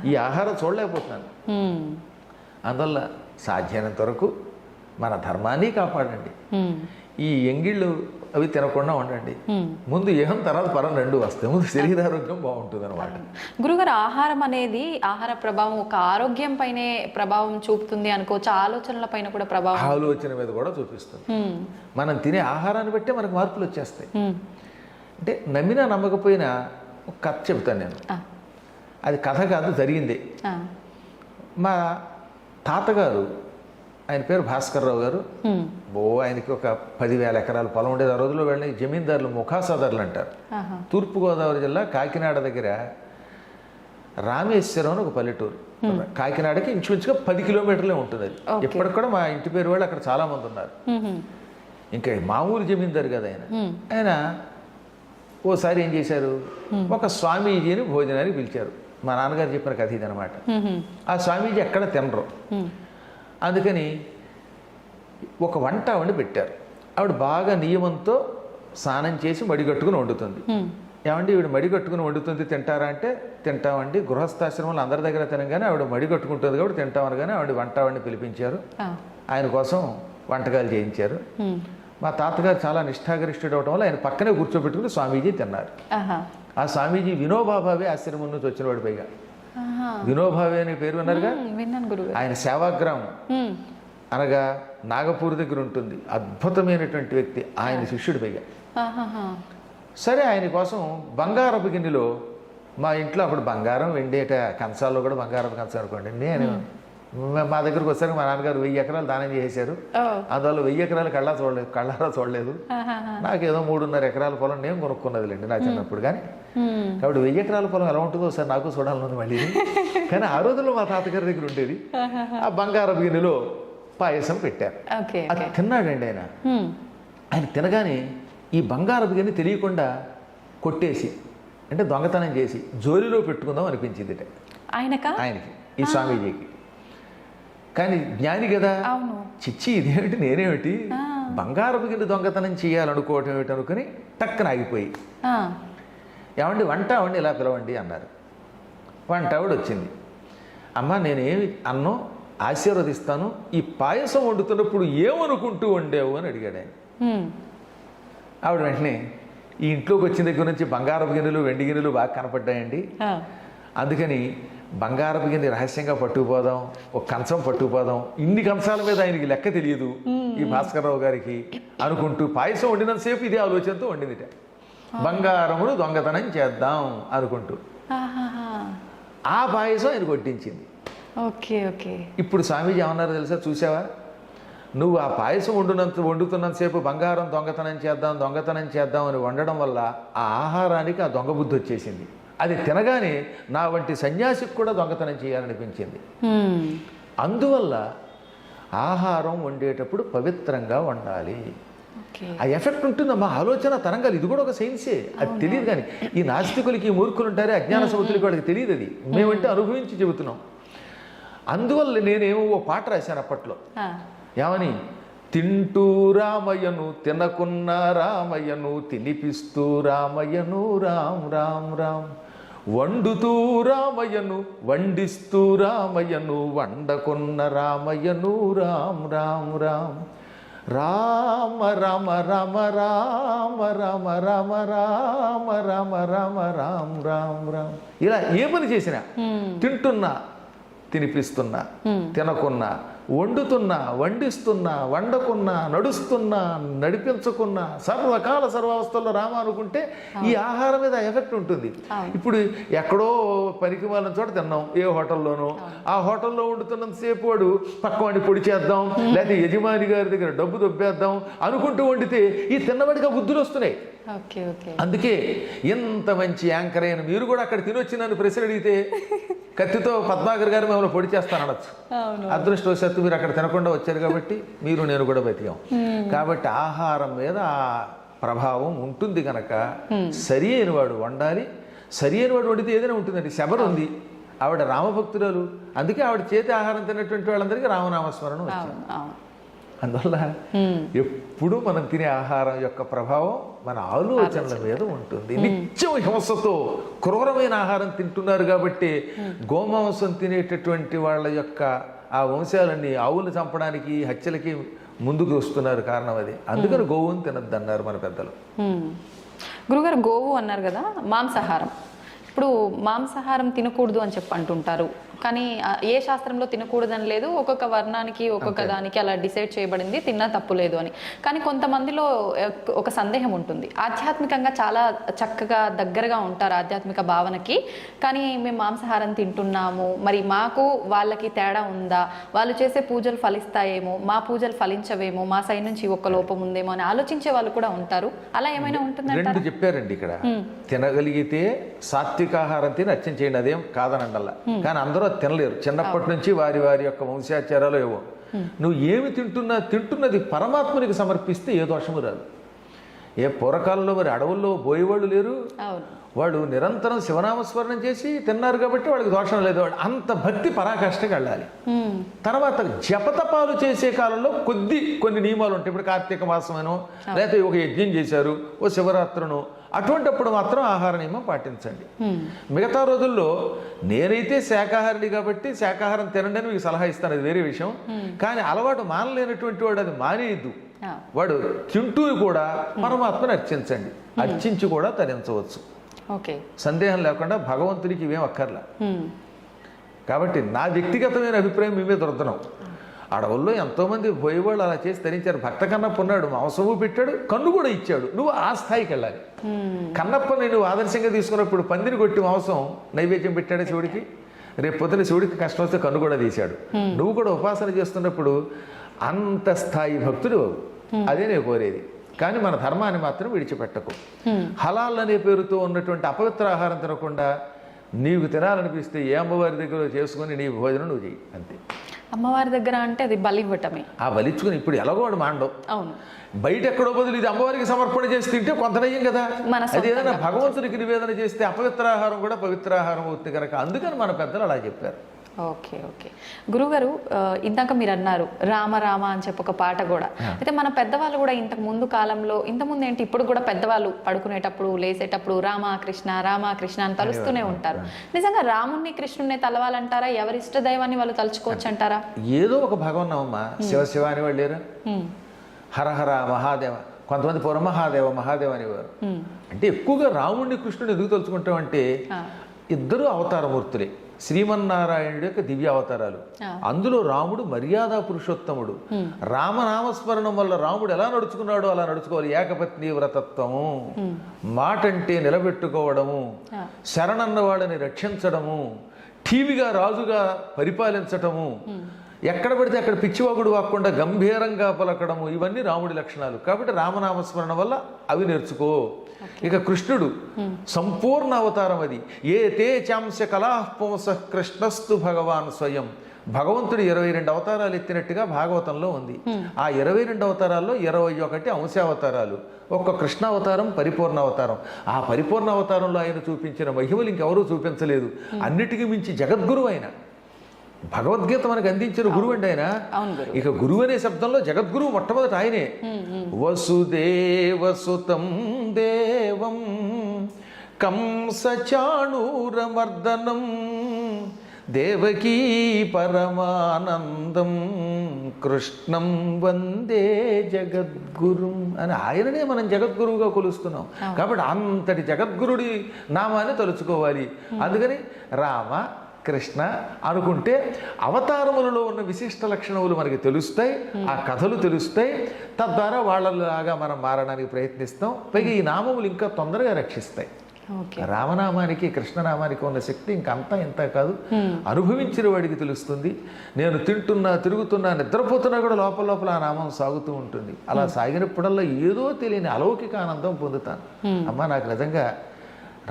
ఈ ఆహారం చూడలేకపోతున్నాను. అందువల్ల సాధ్యమైనంత వరకు మన ధర్మాన్ని కాపాడండి. ఈ ఎంగిళ్ళు అవి తినకుండా ఉండండి. ముందు ఏహం తర్వాత పరం రెండు వస్తాయి, ముందు శరీరారోగ్యం బాగుంటుంది అనమాట. గురుగారు, ఆహారం అనేది ఆహార ప్రభావం ఒక ఆరోగ్యం పైనే ప్రభావం చూపుతుంది అనుకోవచ్చు, ఆలోచనల పైన కూడా ప్రభావం, ఆలోచన మీద కూడా చూపిస్తుంది. మనం తినే ఆహారాన్ని బట్టే మనకు మార్పులు వచ్చేస్తాయి. అంటే నమ్మినా నమ్మకపోయినా ఒక కథ చెబుతాను నేను. అది కథ కాదు, జరిగిందే. మా తాతగారు, ఆయన పేరు భాస్కర్రావు గారు, ఆయనకి ఒక 10,000 ఎకరాల పొలం ఉండేది. ఆ రోజుల్లో వెళ్ళి జమీందారులు ముఖాసదారులు అంటారు. తూర్పుగోదావరి జిల్లా కాకినాడ దగ్గర రామేశ్వరం అని ఒక పల్లెటూరు. కాకినాడకి ఇంచుమించుగా 10 కిలోమీటర్లే ఉంటుంది అది. ఇప్పటికి కూడా మా ఇంటి పేరు వాళ్ళు అక్కడ చాలా మంది ఉన్నారు. ఇంకా మామూలు జమీందారు కదా ఆయన. ఆయన ఓసారి ఏం చేశారు, ఒక స్వామీజీని భోజనానికి పిలిచారు. మా నాన్నగారు చెప్పిన కథ ఇది అనమాట. ఆ స్వామీజీ ఎక్కడ తినరు, అందుకని ఒక వంట వండి పెట్టారు. ఆవిడ బాగా నియమంతో స్నానం చేసి మడిగట్టుకుని వండుతుంది. ఏమండి ఈవిడ మడిగట్టుకుని వండుతుంది, తింటారా అంటే తింటామండి. గృహస్థాశ్రమంలో అందరి దగ్గర తినగానే ఆవిడ మడిగట్టుకుంటుంది కాబట్టి తింటామని, కానీ ఆవిడ వంట వండి పిలిపించారు. ఆయన కోసం వంటకాలు చేయించారు. మా తాతగారు చాలా నిష్ఠాగరిష్ఠుడు అవడం వల్ల ఆయన పక్కనే కూర్చోబెట్టుకుని స్వామీజీ తిన్నారు. ఆ స్వామీజీ వినోబాభావే ఆశ్రమం నుంచి వచ్చినవాడు. పైగా వినోబావే అనే పేరు విన్నారుగా. ఆయన సేవాగ్రామం అనగా నాగపూర్ దగ్గర ఉంటుంది, అద్భుతమైనటువంటి వ్యక్తి, ఆయన శిష్యుడు. పైగా సరే ఆయన కోసం బంగారపు గిన్నెలో, మా ఇంట్లో అప్పుడు బంగారం వెండేట కంచాల్లో కూడా బంగారపు కంచం అనుకోండి, నేను మా దగ్గరకు వచ్చారు మా నాన్నగారు 1000 ఎకరాలు దానం చేశారు. అందువల్ల 1000 ఎకరాలు కళ్ళారా చూడలేదు. నాకేదో 3.5 ఎకరాల పొలం నేను కొనుక్కున్నదిలేండి నా చిన్నప్పుడు. కానీ కాబట్టి 1000 ఎకరాల పొలం ఎలా ఉంటుందో ఒకసారి నాకు చూడాలని మళ్ళీ. కానీ ఆ రోజుల్లో మా తాతగారి దగ్గర ఉండేది. ఆ బంగారపు గిన్నెలో పాయసం పెట్టారు. అది తిన్నాడండి ఆయన. ఆయన తినగానే ఈ బంగారపు గిన్నె తెలియకుండా కొట్టేసి, అంటే దొంగతనం చేసి జోలిలో పెట్టుకుందాం అనిపించింది ఆయనకి, ఈ స్వామీజీకి. కానీ జ్ఞాని కదా, చిచ్చి ఇదేమిటి నేనేమిటి బంగారపు గిన్నె దొంగతనం చేయాలనుకోవటం ఏమిటి అనుకుని టక్కన ఆగిపోయి, ఏమండి వంట అవండి ఇలా పిలవండి అన్నారు. వంట ఆవిడ వచ్చింది. అమ్మ నేనేమి అన్నో ఆశీర్వదిస్తాను, ఈ పాయసం వండుతున్నప్పుడు ఏమనుకుంటూ వండావు అని అడిగాడు ఆయన. ఆవిడ వెంటనే ఈ ఇంట్లోకి వచ్చిన దగ్గర నుంచి బంగారపు గిన్నెలు వెండి గిన్నెలు బాగా కనపడ్డాయండి, అందుకని బంగారపు గిన్నె రహస్యంగా పట్టుకుపోదాం, ఒక కంచం పట్టుకుపోదాం. ఇన్ని కంచాల మీద ఆయనకి లెక్క తెలియదు ఈ భాస్కర్రావు గారికి అనుకుంటూ పాయసం వండినంతసేపు ఇదే ఆలోచనతో వండిందిట. బంగారమును దొంగతనం చేద్దాం అనుకుంటూ ఆ పాయసం ఆయన కొట్టించింది. ఇప్పుడు స్వామీజీ ఏమన్నారో తెలుసా, చూసావా నువ్వు ఆ పాయసం వండుతున్నంతసేపు బంగారం దొంగతనం చేద్దాం అని వండడం వల్ల ఆ ఆహారానికి ఆ దొంగ బుద్ధి వచ్చేసింది. అది తినగానే నా వంటి సన్యాసికి కూడా దొంగతనం చేయాలనిపించింది. అందువల్ల ఆహారం వండేటప్పుడు పవిత్రంగా వండాలి. ఆ ఎఫెక్ట్ ఉంటుందమ్మా, ఆలోచన తరంగాలు. ఇది కూడా ఒక సైన్సే, అది తెలియదు. కానీ ఈ నాస్తికులకి, ఈ మూర్ఖులు ఉంటారే అజ్ఞాన సముద్రులకి, వాళ్ళకి తెలియదు. అది మేమంటే అనుభవించి చెబుతున్నాం. అందువల్ల నేనేమో ఓ పాట రాశాను అప్పట్లో. ఏమని? తింటూ రామయ్యను తినకున్న రామయ్యను తినిపిస్తూ రామయ్యను రామ్ రామ్ రామ్, వండుతూ రామయ్యను వండిస్తూ రామయ్యను వండకున్న రామయ్యను రామ్ రామ్ రామ్, రామ రామ రామ రామ రామ రామ రామ రామ రామ రామ్ రామ్ రామ్. ఇలా ఏ పని చేసినా, తింటున్నా తినిపిస్తున్నా, తినకున్నా, వండుతున్నా వండిస్తున్నా, వండకున్నా, నడుస్తున్నా నడిపించకున్నా, సర్వకాల సర్వావస్థల్లో రామ అనుకుంటే ఈ ఆహారం మీద ఎఫెక్ట్ ఉంటుంది. ఇప్పుడు ఎక్కడో పనికి వాళ్ళ చోట తిన్నాం, ఏ హోటల్లోనో, ఆ హోటల్లో వండుతున్నంతసేపు వాడు పక్క వాడిని పొడి చేద్దాం, లేకపోతే యజమాని గారి దగ్గర డబ్బు దొబ్బేద్దాం అనుకుంటూ వండితే ఈ తిన్నవాడికి బుద్ధులు వస్తున్నాయి. అందుకే ఇంత మంచి యాంకర్ అయిన మీరు కూడా అక్కడ తినొచ్చి నన్ను ప్రశ్న అడిగితే కత్తితో పద్మాకర్ గారు మిమ్మల్ని పొడి చేస్తానడచ్చు. అదృష్టవశాత్తు మీరు అక్కడ తినకుండా వచ్చారు కాబట్టి మీరు నేను కూడా బతికాం. కాబట్టి ఆహారం మీద ఆ ప్రభావం ఉంటుంది కనుక సరి అయిన వాడు వండాలి. సరి అయిన వాడు వండితే ఏదైనా ఉంటుందండి. శబరి ఉంది, ఆవిడ రామభక్తురాలు, అందుకే ఆవిడ చేతి ఆహారం తిన్నటువంటి వాళ్ళందరికీ రామనామస్మరణ వచ్చింది. అందువల్ల ఎప్పుడు మనం తినే ఆహారం యొక్క ప్రభావం మన ఆలోచనల మీద ఉంటుంది. నిత్యం హింసతో క్రూరమైన ఆహారం తింటున్నారు కాబట్టి గోమాంసం తినేటటువంటి వాళ్ళ యొక్క ఆ వంశాలన్నీ ఆవులు చంపడానికి, హత్యలకి ముందుకు వస్తున్నారు. కారణం అది. అందుకని గోవుని తినద్దు అన్నారు మన పెద్దలు. గురుగారు గోవు అన్నారు కదా, మాంసాహారం. ఇప్పుడు మాంసాహారం తినకూడదు అని చెప్పి అంటుంటారు, కానీ ఏ శాస్త్రంలో తినకూడదని లేదు. ఒక్కొక్క వర్ణానికి ఒక్కొక్క దానికి అలా డిసైడ్ చేయబడింది, తిన్నా తప్పు లేదు అని. కానీ కొంతమందిలో ఒక సందేహం ఉంటుంది. ఆధ్యాత్మికంగా చాలా చక్కగా దగ్గరగా ఉంటారు ఆధ్యాత్మిక భావనకి, కానీ మేము మాంసాహారం తింటున్నాము, మరి మాకు వాళ్ళకి తేడా ఉందా, వాళ్ళు చేసే పూజలు ఫలిస్తాయేమో, మా పూజలు ఫలించవేమో, మా సైడ్ నుంచి ఒక లోపం ఉందేమో అని ఆలోచించే వాళ్ళు కూడా ఉంటారు. అలా ఏమైనా ఉంటుందంటే రెండు చెప్పారండి ఇక్కడ. తినగలిగితే సాత్వికాహారం తిని అర్చన చేయండి, అదేం కాదనండల్లా. కానీ అందరూ తినలేరు. చిన్నప్పటి నుంచి వారి వారి యొక్క వంశాచారాలు ఏవో. నువ్వు ఏమి తింటున్నది పరమాత్మునికి సమర్పిస్తే ఏ దోషము రాదు. ఏ పూర్వకాలంలో మరి అడవుల్లో బోయేవాళ్ళు లేరు, వాళ్ళు నిరంతరం శివనామస్మరణం చేసి తిన్నారు కాబట్టి వాళ్ళకి దోషం లేదు. వాళ్ళు అంత భక్తి పరాకాష్ఠకి వెళ్ళాలి. తర్వాత జపతపాలు చేసే కాలంలో కొన్ని నియమాలు ఉంటాయి. ఇప్పుడు కార్తీక మాసమనో లేకపోతే ఒక యజ్ఞం చేశారు, ఓ శివరాత్రనో, అటువంటిప్పుడు మాత్రం ఆహార నియమం పాటించండి. మిగతా రోజుల్లో నేనైతే శాకాహారిని కాబట్టి శాకాహారం తినండి అని మీకు సలహా ఇస్తాను, అది వేరే విషయం. కానీ అలవాటు మానలేనటువంటి వాడు అది మానేయద్దు. వాడు తింటూ కూడా పరమాత్మను అర్చించండి, అర్చించి కూడా తరించవచ్చు. సందేహం లేకుండా భగవంతుడికి ఇవేం అక్కర్లా. కాబట్టి నా వ్యక్తిగతమైన అభిప్రాయం మీ మీద దొరుకుతున్నాం. అడవుల్లో ఎంతోమంది పోయేవాళ్ళు అలా చేసి తరించారు. భక్త కన్నప్ప ఉన్నాడు, మాంసము పెట్టాడు, కన్ను కూడా ఇచ్చాడు. నువ్వు ఆ స్థాయికి వెళ్ళాలి. కన్నప్పని నువ్వు ఆదర్శంగా తీసుకున్నప్పుడు పందిని కొట్టి మాంసం నైవేద్యం పెట్టాడే శివుడికి. రేపు పొద్దున శివుడికి కష్టం వస్తే కన్ను కూడా తీశాడు. నువ్వు కూడా ఉపాసన చేస్తున్నప్పుడు అంత స్థాయి భక్తుడు అదే నేను కోరేది. కానీ మన ధర్మాన్ని మాత్రం విడిచిపెట్టకు. హలాల్ అనే పేరుతో ఉన్నటువంటి అపవిత్ర ఆహారం తినకుండా నీకు తినాలనిపిస్తే ఏ అమ్మవారి దగ్గర చేసుకుని నీ భోజనం నువ్వు చెయ్యి, అంతే. అమ్మవారి దగ్గర అంటే అది బలి ఇవ్వటమే. ఆ బలిచ్చుకుని ఇప్పుడు ఎలాగో వాడు మాండవు. అవును, బయట ఎక్కడో బదులు ఇది అమ్మవారికి సమర్పణ చేసి తింటే కొంత నయ్యం కదా. అది ఏదైనా భగవంతునికి నివేదన చేస్తే అపవిత్రాహారం కూడా పవిత్రాహారం అవుతుంది కనుక అందుకని మన పెద్దలు అలా చెప్పారు. ఓకే ఓకే గురుగారు, ఇందాక మీరు అన్నారు రామ రామ అని చెప్పి ఒక పాట కూడా. అయితే మన పెద్దవాళ్ళు కూడా ఇంతకు ముందు కాలంలో, ఇంతకుముందు ఏంటి ఇప్పుడు కూడా పెద్దవాళ్ళు పడుకునేటప్పుడు లేసేటప్పుడు రామకృష్ణ రామకృష్ణ అని తలుస్తూనే ఉంటారు. నిజంగా రాముణ్ణి కృష్ణుణ్ణి తలవాలంటారా? ఎవరి ఇష్ట దైవాన్ని వాళ్ళు తలుచుకోవచ్చు అంటారా? ఏదో ఒక భగవన్నమ్మా, శివ శివ అని వాళ్ళు లేరు, హరహర మహాదేవ, కొంతమంది పురమహాదేవ మహాదేవ అనేవారు. అంటే ఎక్కువగా రాముణ్ణి కృష్ణుని ఎందుకు తలుచుకుంటామంటే ఇద్దరు అవతారమూర్తులే, శ్రీమన్నారాయణుడి యొక్క దివ్య అవతారాలు. అందులో రాముడు మర్యాద పురుషోత్తముడు. రామనామస్మరణం వల్ల రాముడు ఎలా నడుచుకున్నాడో అలా నడుచుకోవాలి. ఏకపత్ని వ్రతత్వము, మాట అంటే నిలబెట్టుకోవడము, శరణన్న వాళ్ళని రక్షించడము, టీవీగా రాజుగా పరిపాలించటము, ఎక్కడ పడితే అక్కడ పిచ్చివాగుడు వాక్కుండా గంభీరంగా పలకడము, ఇవన్నీ రాముడి లక్షణాలు. కాబట్టి రామనామస్మరణ వల్ల అవి నేర్చుకో. ఇక కృష్ణుడు సంపూర్ణ అవతారం. అది ఏ తే చాంశ కళాపుంస కృష్ణస్తు భగవాన్ స్వయం. భగవంతుడు 22 అవతారాలు ఎత్తినట్టుగా భాగవతంలో ఉంది. ఆ 22 అవతారాల్లో 21 అంశావతారాలు, ఒక్క కృష్ణావతారం పరిపూర్ణ అవతారం. ఆ పరిపూర్ణ అవతారంలో ఆయన చూపించిన మహిమలు ఇంకెవరూ చూపించలేదు. అన్నిటికీ మించి జగద్గురు ఆయన. భగవద్గీత మనకు అందించిన గురువు అండి ఆయన. ఇక గురువు అనే శబ్దంలో జగద్గురువు మొట్టమొదట ఆయనే. వసుదేవసుతం దేవం కంసచాణూరమర్దనం దేవకీ పరమానందం కృష్ణం వందే జగద్గురుం అని ఆయననే మనం జగద్గురువుగా కొలుస్తున్నాం. కాబట్టి అంతటి జగద్గురుడి నామాన్ని తలుచుకోవాలి. అందుకని రామ కృష్ణ అనుకుంటే అవతారములలో ఉన్న విశిష్ట లక్షణములు మనకి తెలుస్తాయి, ఆ కథలు తెలుస్తాయి. తద్వారా వాళ్ళలాగా మనం మారడానికి ప్రయత్నిస్తాం. పైగా ఈ నామములు ఇంకా తొందరగా రక్షిస్తాయి. రామనామానికి కృష్ణనామానికి ఉన్న శక్తి ఇంకంతా ఇంత కాదు, అనుభవించిన వాడికి తెలుస్తుంది. నేను తింటున్నా, తిరుగుతున్నా, నిద్రపోతున్నా కూడా లోపల లోపల ఆ నామం సాగుతూ ఉంటుంది. అలా సాగినప్పుడల్లా ఏదో తెలియని అలౌకిక ఆనందం పొందుతాను. అమ్మ నాకు నిజంగా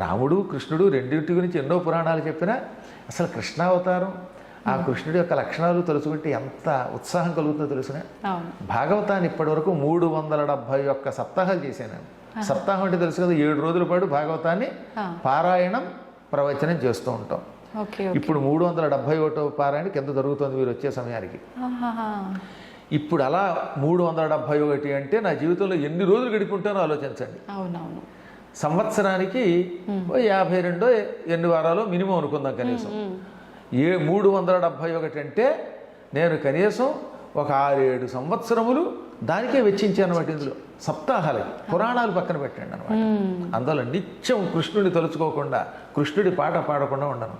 రాముడు కృష్ణుడు రెండింటి గురించి ఎన్నో పురాణాలు చెప్పినా అసలు కృష్ణావతారం, ఆ కృష్ణుడి యొక్క లక్షణాలు తెలుసుకుంటే ఎంత ఉత్సాహం కలుగుతుందో తెలుసునా. భాగవతాన్ని ఇప్పటి వరకు 371 సప్తాహాలు చేశాను. సప్తాహం అంటే తెలుసు కదా, 7 రోజుల పాటు భాగవతాన్ని పారాయణం ప్రవచనం చేస్తూ ఉంటాం. ఇప్పుడు 371వ పారాయణ కింద జరుగుతుంది మీరు వచ్చే సమయానికి. ఇప్పుడు అలా 371 అంటే నా జీవితంలో ఎన్ని రోజులు గడిపుంటానో ఆలోచించండి. సంవత్సరానికి 52 ఎన్ని వారాలు మినిమం అనుకుందాం కనీసం. 371 అంటే నేను కనీసం ఒక 6-7 సంవత్సరములు దానికే వెచ్చించాను అనమాట. ఇందులో సప్తాహాలకి పురాణాలు పక్కన పెట్టండి అనమాట. అందులో నిత్యం కృష్ణుడిని తలుచుకోకుండా, కృష్ణుడి పాట పాడకుండా ఉండను.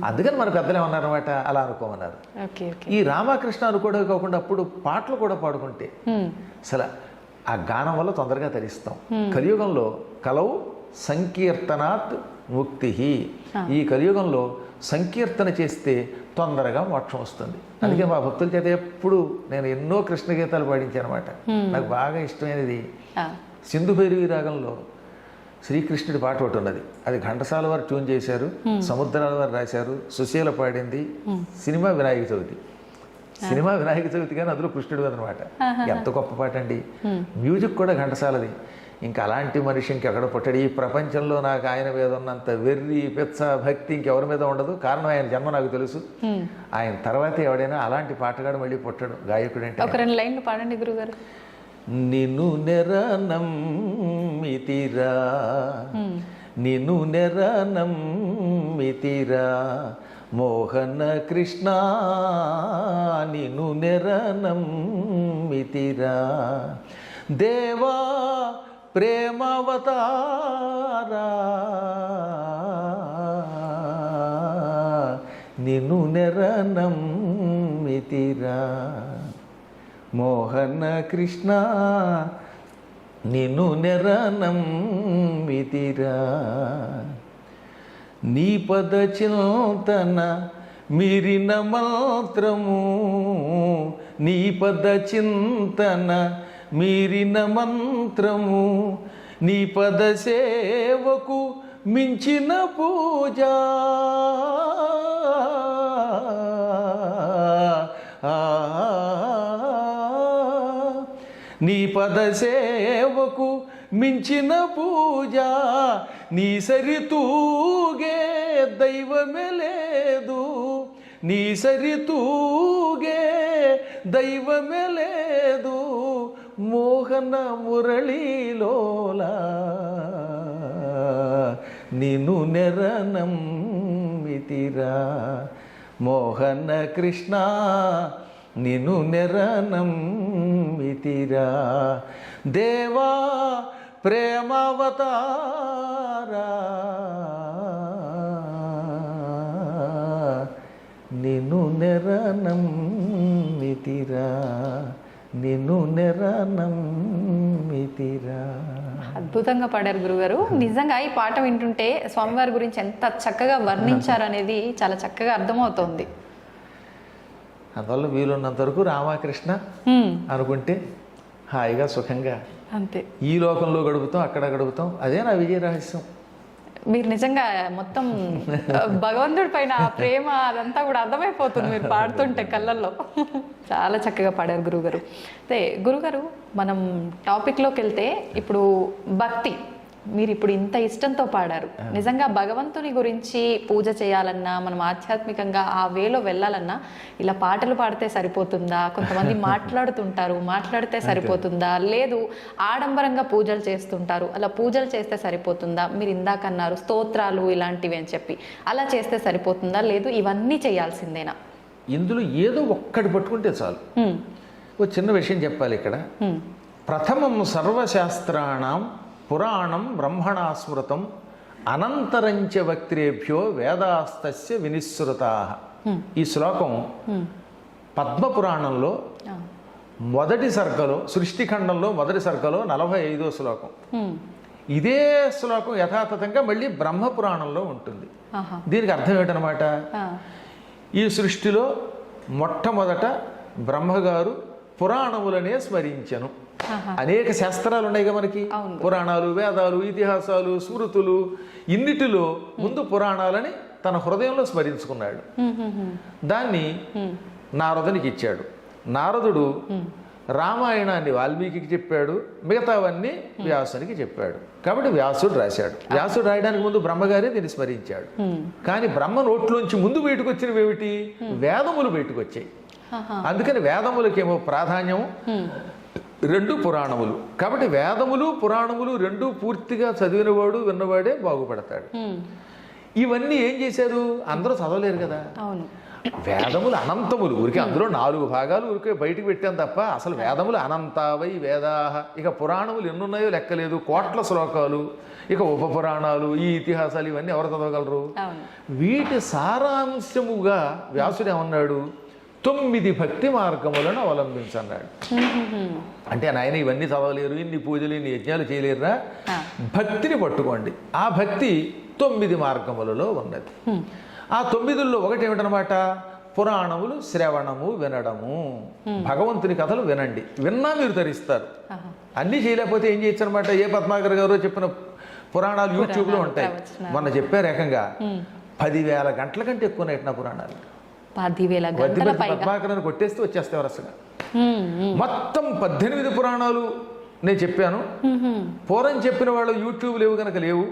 అందుకని మన పెద్దలు ఏమన్నారన్నమాట, అలా అనుకోమన్నారు. ఈ రామకృష్ణ అనుకోవడం కాకుండా అప్పుడు పాటలు కూడా పాడుకుంటే అసలు ఆ గానం వల్ల తొందరగా తరిస్తాం. కలియుగంలో కలవు సంకీర్తనాత్ ముక్తి. ఈ కలియుగంలో సంకీర్తన చేస్తే తొందరగా మోక్షం వస్తుంది. అందుకే మా భక్తుల చేత ఎప్పుడు నేను ఎన్నో కృష్ణ గీతాలు పాడించాను అనమాట. నాకు బాగా ఇష్టమైనది సింధు భైరవి రాగంలో శ్రీకృష్ణుడి పాట ఒకటి ఉన్నది. అది ఘంటసాల వారు ట్యూన్ చేశారు, సముద్రాల వారు రాశారు, సుశీల పాడింది. సినిమా వినాయక చవితి. సినిమా వినాయక చవితి కానీ అందులో కృష్ణుడు అనమాట. ఎంత గొప్ప పాట అండి. మ్యూజిక్ కూడా ఘంటసాలది. ఇంకా అలాంటి మనిషి ఇంకెక్కడ పుట్టాడు ఈ ప్రపంచంలో. నాకు ఆయన మీద ఉన్నంత వెర్రి పెచ్చ భక్తి ఇంకెవరి మీద ఉండదు. కారణం ఆయన జన్మ నాకు తెలుసు. ఆయన తర్వాత ఎవడైనా అలాంటి పాటగాడు మళ్ళీ పుట్టాడు గాయకుడు అంటే. ఒక 2 లైన్లు పాడండి గురుగారు. నిన్ను నెరనమ్మితిరా, నిన్ను నెరనమ్మితిరా మోహన కృష్ణ, నిన్ను నెరనమ్మితిరా దేవా ప్రేమావతారా, నిన్ను నెరనమ్మితిరా మోహన కృష్ణ, నిన్ను నెరనమ్మితిరా నీ పద చింతన మీరిన మంత్రము నీ పద చింతన, మీరిన మంత్రము నీ పద సేవకు మించిన పూజ. నీ పద సేవకు మించిన పూజ, నీ సరితూగే దైవమే లేదు, నీ సరితూగే దైవమే లేదు. మోహన మురళీలోలా నిన్ను నెరనమ్మితిరా, మోహన కృష్ణ నిన్ను నెరనమ్మితిరా. దేవా ప్రేమావతారా నిన్ను నెరనమ్మితిరా, నిన్ను నెరనమ్మితిరా. అద్భుతంగా పాడారు గురుగారు. నిజంగా ఈ పాట వింటుంటే స్వామివారి గురించి ఎంత చక్కగా వర్ణించారనేది చాలా చక్కగా అర్థమవుతోంది. అందువల్ల వీలున్నంత వరకు రామకృష్ణ అనుకుంటే హాయిగా సుఖంగా అంతే ఈ లోకంలో గడుపుతాం, అక్కడ గడుపుతాం. అదే నా విజయ రహస్యం. మీరు నిజంగా మొత్తం భగవంతుడి పైన ఆ ప్రేమ అదంతా కూడా అర్థమైపోతుంది మీరు పాడుతుంటే కళ్ళల్లో. చాలా చక్కగా పాడారు గురుగారు. అయితే గురుగారు, మనం టాపిక్లోకి వెళ్తే ఇప్పుడు భక్తి, మీరు ఇప్పుడు ఇంత ఇష్టంతో పాడారు. నిజంగా భగవంతుని గురించి పూజ చేయాలన్నా, మనం ఆధ్యాత్మికంగా ఆ వేలో వెళ్ళాలన్నా ఇలా పాటలు పాడితే సరిపోతుందా? కొంతమంది మాట్లాడుతుంటారు, మాట్లాడితే సరిపోతుందా? లేదు ఆడంబరంగా పూజలు చేస్తుంటారు, అలా పూజలు చేస్తే సరిపోతుందా? మీరు ఇందాక అన్నారు స్తోత్రాలు ఇలాంటివి అని చెప్పి, అలా చేస్తే సరిపోతుందా? లేదు ఇవన్నీ చేయాల్సిందేనా? ఇందులో ఏదో ఒక్కటి పట్టుకుంటే చాలు. ఒక చిన్న విషయం చెప్పాలి ఇక్కడ. ప్రథమం సర్వశాస్త్రాణం పురాణం బ్రహ్మణా స్మృతం అనంతరంచ వక్త్రేభ్యో వేదాస్తస్య వినిశ్రుతాః. ఈ శ్లోకం పద్మపురాణంలో మొదటి సర్గలో, సృష్టిఖండంలో మొదటి సర్గలో 45వ శ్లోకం. ఇదే శ్లోకం యథాతథంగా మళ్ళీ బ్రహ్మపురాణంలో ఉంటుంది. దీనికి అర్థం ఏంటనమాట, ఈ సృష్టిలో మొట్టమొదట బ్రహ్మగారు పురాణములనే స్మరించెను. అనేక శాస్త్రాలు ఉన్నాయిగా మనకి, పురాణాలు, వేదాలు, ఇతిహాసాలు, స్మృతులు. ఇన్నిటిలో ముందు పురాణాలని తన హృదయంలో స్మరించుకున్నాడు. దాన్ని నారదునికి ఇచ్చాడు. నారదుడు రామాయణాన్ని వాల్మీకి చెప్పాడు, మిగతావన్నీ వ్యాసునికి చెప్పాడు. కాబట్టి వ్యాసుడు రాశాడు. వ్యాసుడు రాయడానికి ముందు బ్రహ్మగారే దీన్ని స్మరించాడు. కానీ బ్రహ్మ నోట్లోంచి ముందు బయటకు వచ్చినవి ఏమిటి? వేదములు బయటకు వచ్చాయి. అందుకని వేదములకేమో ప్రాధాన్యం, రెండు పురాణములు. కాబట్టి వేదములు పురాణములు రెండు పూర్తిగా చదివినవాడు విన్నవాడే బాగుపడతాడు. ఇవన్నీ ఏం చేశారు? అందరూ చదవలేరు కదా. వేదములు అనంతములు, ఊరికే అందులో 4 భాగాలు ఊరికే బయటికి పెట్టాం తప్ప అసలు వేదములు అనంతావై వేదాహ. ఇక పురాణములు ఎన్నున్నాయో లెక్కలేదు, కోట్ల శ్లోకాలు. ఇక ఉపపురాణాలు, ఈ ఇతిహాసాలు ఇవన్నీ ఎవరు చదవగలరు? వీటి సారాంశముగా వ్యాసుడు ఏమన్నాడు? 9 భక్తి మార్గములను అవలంబించన్నాడు. అంటే నాయన ఇవన్నీ చదవలేరు, ఇన్ని పూజలు, ఇన్ని యజ్ఞాలు చేయలేరురా, భక్తిని పట్టుకోండి. ఆ భక్తి 9 మార్గములలో ఉన్నది. ఆ 9లో ఒకటి ఏమిటనమాట? పురాణములు శ్రవణము, వినడము. భగవంతుని కథలు వినండి, విన్నా మీరు తరిస్తారు. అన్నీ చేయలేకపోతే ఏం చేయొచ్చు అనమాట? ఏ పద్మాకర్ గారు చెప్పిన పురాణాలు యూట్యూబ్లో ఉంటాయి. మొన్న చెప్పారు ఏకంగా 10,000 గంటల కంటే ఎక్కువ నైట్ నా పురాణాలు. 10,000 గంటల పద్మాకరని కొట్టేస్తే వచ్చేస్తే వరుసగా మొత్తం 18 పురాణాలు నేను చెప్పాను. పూర్వం చెప్పిన వాళ్ళు యూట్యూబ్ లేవు కనుక లేవు.